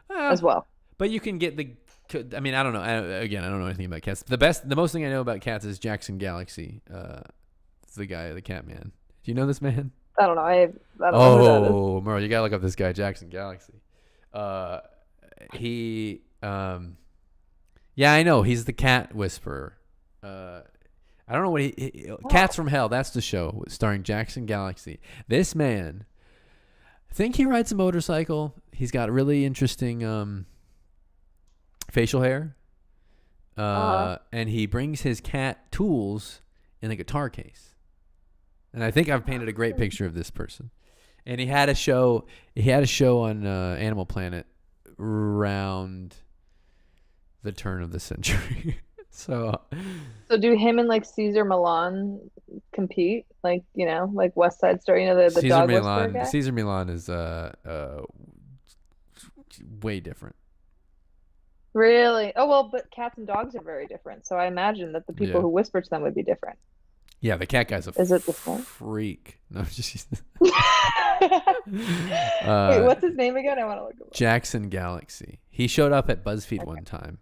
as well. But you can get I mean, I don't know. I don't know anything about cats. The most thing I know about cats is Jackson Galaxy. It's the guy, the cat man. Do you know this man? I don't know. I don't know who that is. Merle, you gotta look up this guy, Jackson Galaxy. Yeah, I know. He's the cat whisperer. I don't know what Cats from Hell. That's the show starring Jackson Galaxy. This man, I think he rides a motorcycle. He's got really interesting facial hair. And he brings his cat tools in a guitar case. And I think I've painted a great picture of this person. And he had a show on Animal Planet around the turn of the century. So do him and like Caesar Milan compete? Like, you know, like West Side Story, you know, the dog whisperer guy? Caesar Milan is way different. Really? Oh, well, but cats and dogs are very different. So I imagine that the people who whisper to them would be different. Yeah, the cat guy's Is it the same? freak. No, just Wait, what's his name again? I want to look him up. Jackson Galaxy. He showed up at BuzzFeed one time,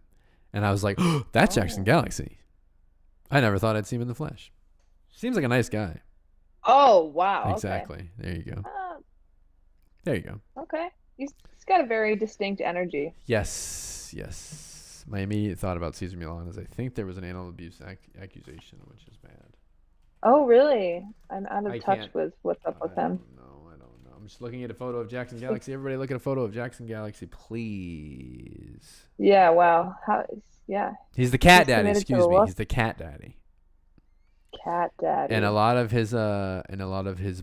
and I was like, oh, that's Jackson Galaxy. I never thought I'd see him in the flesh. Seems like a nice guy. Oh, wow. Exactly. Okay. There you go. There you go. Okay. He's got a very distinct energy. Yes. My immediate thought about Cesar Millan is I think there was an animal abuse accusation, which is bad. Oh, really? I'm out of touch with what's up with him. I don't know. I'm just looking at a photo of Jackson Galaxy. Everybody look at a photo of Jackson Galaxy, please. Yeah, wow. Yeah. He's the cat daddy, excuse me. He's the cat daddy. Cat daddy. And a lot of his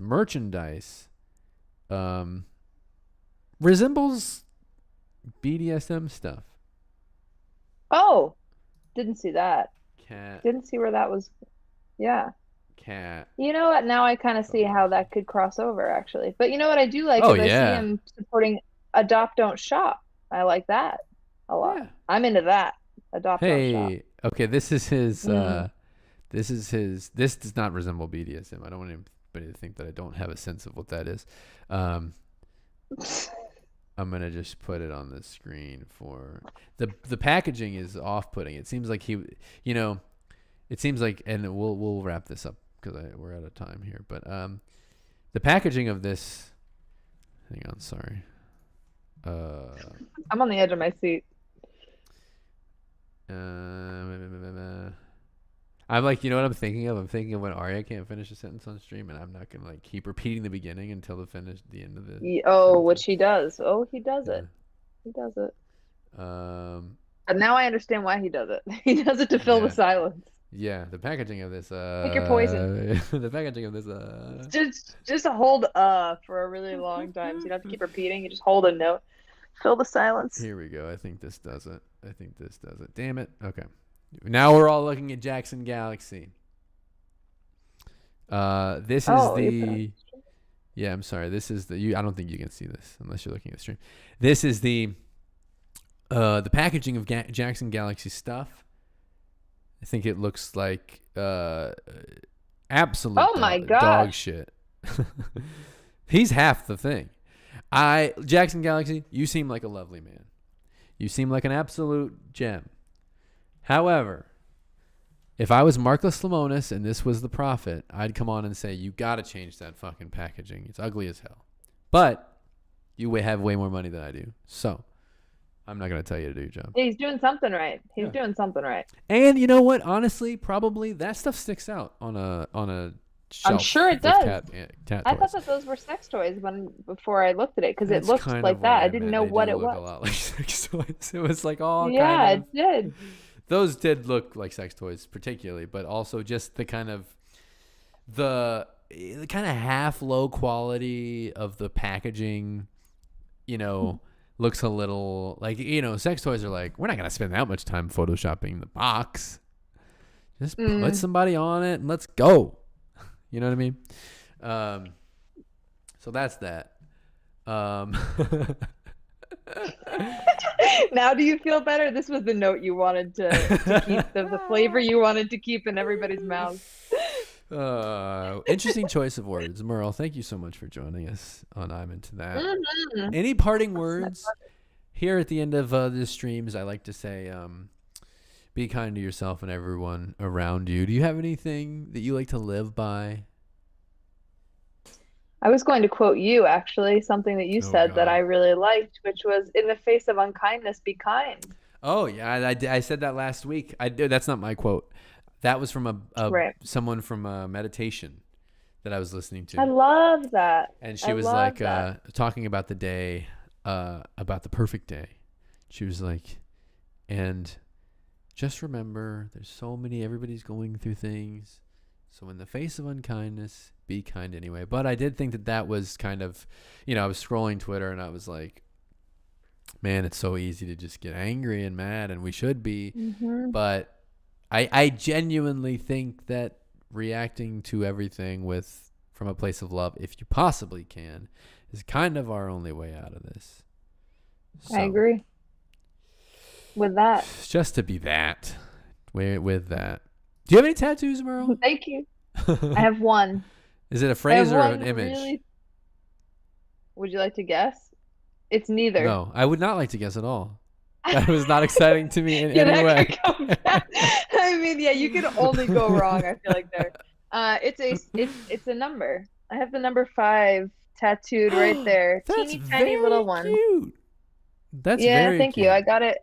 merchandise resembles BDSM stuff. Oh, didn't see that. Cat. Didn't see where that was. Yeah. Cat. You know what? Now I kind of see how that could cross over, actually. But you know what I do like? Oh, is yeah. I see him supporting Adopt Don't Shop. I like that a lot. Yeah. I'm into that. Adopt Don't Shop. Hey, okay. This is his. This does not resemble BDSM. I don't want anybody to think that I don't have a sense of what that is. I'm gonna just put it on the screen for the packaging is off-putting. It seems like it seems like, and we'll wrap this up because we're out of time here. But the packaging of this, hang on, sorry. I'm on the edge of my seat. I'm like, you know what I'm thinking of? I'm thinking of when Arya can't finish a sentence on stream, and I'm not gonna like keep repeating the beginning until the end of the. Which he does. Oh, he does it. He does it. But now I understand why he does it. He does it to fill the silence. Yeah, the packaging of this. Pick your poison. The packaging of this. Just hold for a really long time. So you don't have to keep repeating. You just hold a note. Fill the silence. Here we go. I think this does it. Damn it. Okay. Now we're all looking at Jackson Galaxy. This is the. Yeah, I'm sorry. This is the. I don't think you can see this unless you're looking at the stream. This is the packaging of Jackson Galaxy stuff. I think it looks like absolute dog shit. He's half the thing. Jackson Galaxy, you seem like a lovely man. You seem like an absolute gem. However, if I was Marcus Lemonis and this was the Prophet, I'd come on and say, you got to change that fucking packaging. It's ugly as hell. But you have way more money than I do. So I'm not going to tell you to do your job. Yeah, he's doing something right. He's doing something right. And you know what? Honestly, probably that stuff sticks out on a shelf. I'm sure it does. Cat I toys. thought that those were sex toys before I looked at it because it looked like that. I didn't know what it was. A lot like sex toys. It was like all it did. Those did look like sex toys, particularly, but also just the kind of half low quality of the packaging. Looks a little like sex toys are like, we're not gonna spend that much time photoshopping the box. Just put somebody on it and let's go. You know what I mean? So that's that. Now do you feel better? This was the note you wanted to keep, the flavor you wanted to keep in everybody's mouth. Interesting choice of words. Merle, thank you so much for joining us on I'm Into That. Any parting words? Here at the end of the streams, I like to say, be kind to yourself and everyone around you. Do you have anything that you like to live by? I was going to quote you, actually, something that you said that I really liked, which was, in the face of unkindness, be kind. Oh, yeah. I said that last week. That's not my quote. That was from someone from a meditation that I was listening to. I love that. And she was like talking about the day, about the perfect day. She was like, and just remember, everybody's going through things. So in the face of unkindness, be kind anyway. But I did think that was kind of, I was scrolling Twitter and I was like, man, it's so easy to just get angry and mad, and we should be. Mm-hmm. But I genuinely think that reacting to everything from a place of love, if you possibly can, is kind of our only way out of this. So, I agree with that. Just to be that. With that. Do you have any tattoos, Merle? Thank you. I have one. Is it a phrase or an image? Would you like to guess? It's neither. No, I would not like to guess at all. That was not exciting to me in Yeah, any that way. could come back. I mean, yeah, you could only go wrong, I feel like there. It's a number. I have the number 5 tattooed right there. That's Teeny tiny little very one. cute. That's Yeah, very thank you. I cute. got it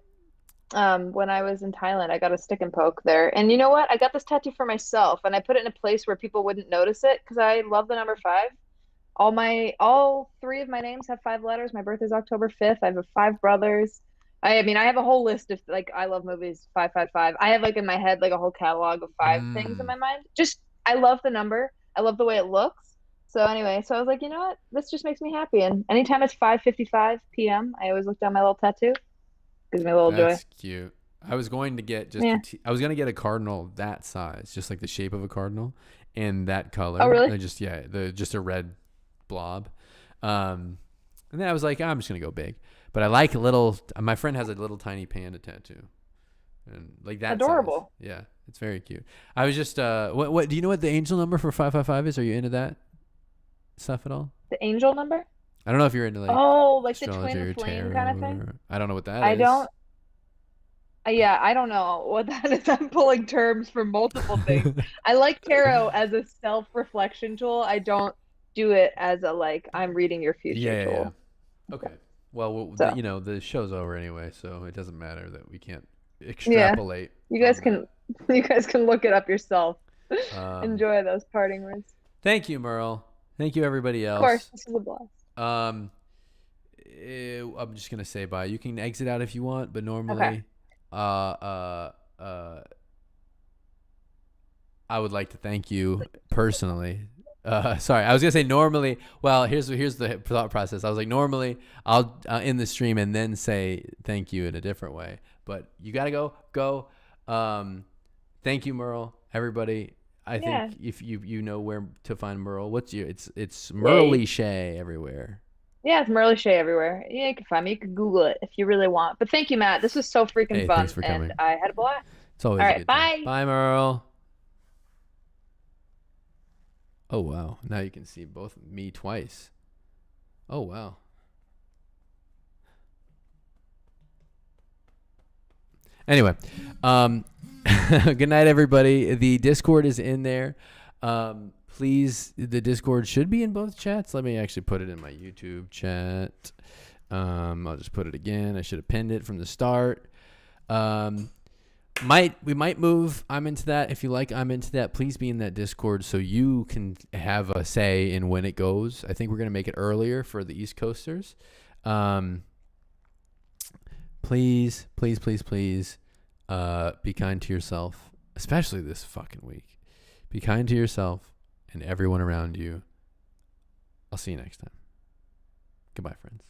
when I was in Thailand. I got a stick and poke there. And you know what? I got this tattoo for myself and I put it in a place where people wouldn't notice it because I love the number 5. All 3 of my names have 5 letters. My birthday's October 5th. I have 5 brothers. I mean, I have a whole list of like I love movies 555. I have like in my head like a whole catalog of 5 things in Mm. my mind. Just I love the number. I love the way it looks. So anyway, so I was like, you know what? This just makes me happy. And anytime it's 5:55 p.m., I always look down my little tattoo. Gives me a little joy. That's cute. I was going to get Yeah. I was going to get a cardinal that size, just like the shape of a cardinal and that Oh, color. really? And just a red blob. And then I was like, I'm just going to go big. But I like my friend has a little tiny panda tattoo. And like that size. Adorable. Yeah, it's very cute. I was just what do you know what the angel number for 555 is? Are you into that stuff at all? The angel number? I don't know if you're into like Oh, like the astrology twin or flame tarot. kind of thing? I don't know what that I is. don't Yeah, I don't know what that is. I'm pulling terms for multiple things. I like tarot as a self-reflection tool. I don't do it as a like I'm reading your future Yeah. tool. Okay. Well, So, the show's over anyway, so it doesn't matter that we can't yeah, extrapolate you guys from can you guys can look it up yourself. that. Enjoy those parting words. Thank you, Merle. Thank you, everybody Of course, else. this is a blast. Um, I'm just gonna say bye. You can exit out if you want, but Okay. normally, I would like to thank you personally. Sorry, I was gonna say normally. Well, here's the thought process. I was like normally I'll end the stream and then say thank you in a different way. But you gotta go. Thank you, Merle. Everybody. I Yeah. think if you know where to find Merle, it's Yeah. Merle Shay everywhere. Yeah, it's Merle Shea everywhere. Yeah, you can find me. You can Google it if you really want. But thank you, Matt. This was so freaking Hey, thanks fun, for and coming. I had a blast. It's All always a right, good time. bye. Bye, Merle. Oh wow! Now you can see both me twice. Oh wow. Anyway, good night, everybody. The Discord is in there. Please, the Discord should be in both chats. Let me actually put it in my YouTube chat. I'll just put it again. I should have pinned it from the start. We might move I'm into that. If you like I'm into that, please be in that Discord so you can have a say in when it goes. I think we're going to make it earlier for the East Coasters. Please be kind to yourself, especially this fucking week. Be kind to yourself and everyone around you. I'll see you next time. Goodbye, friends.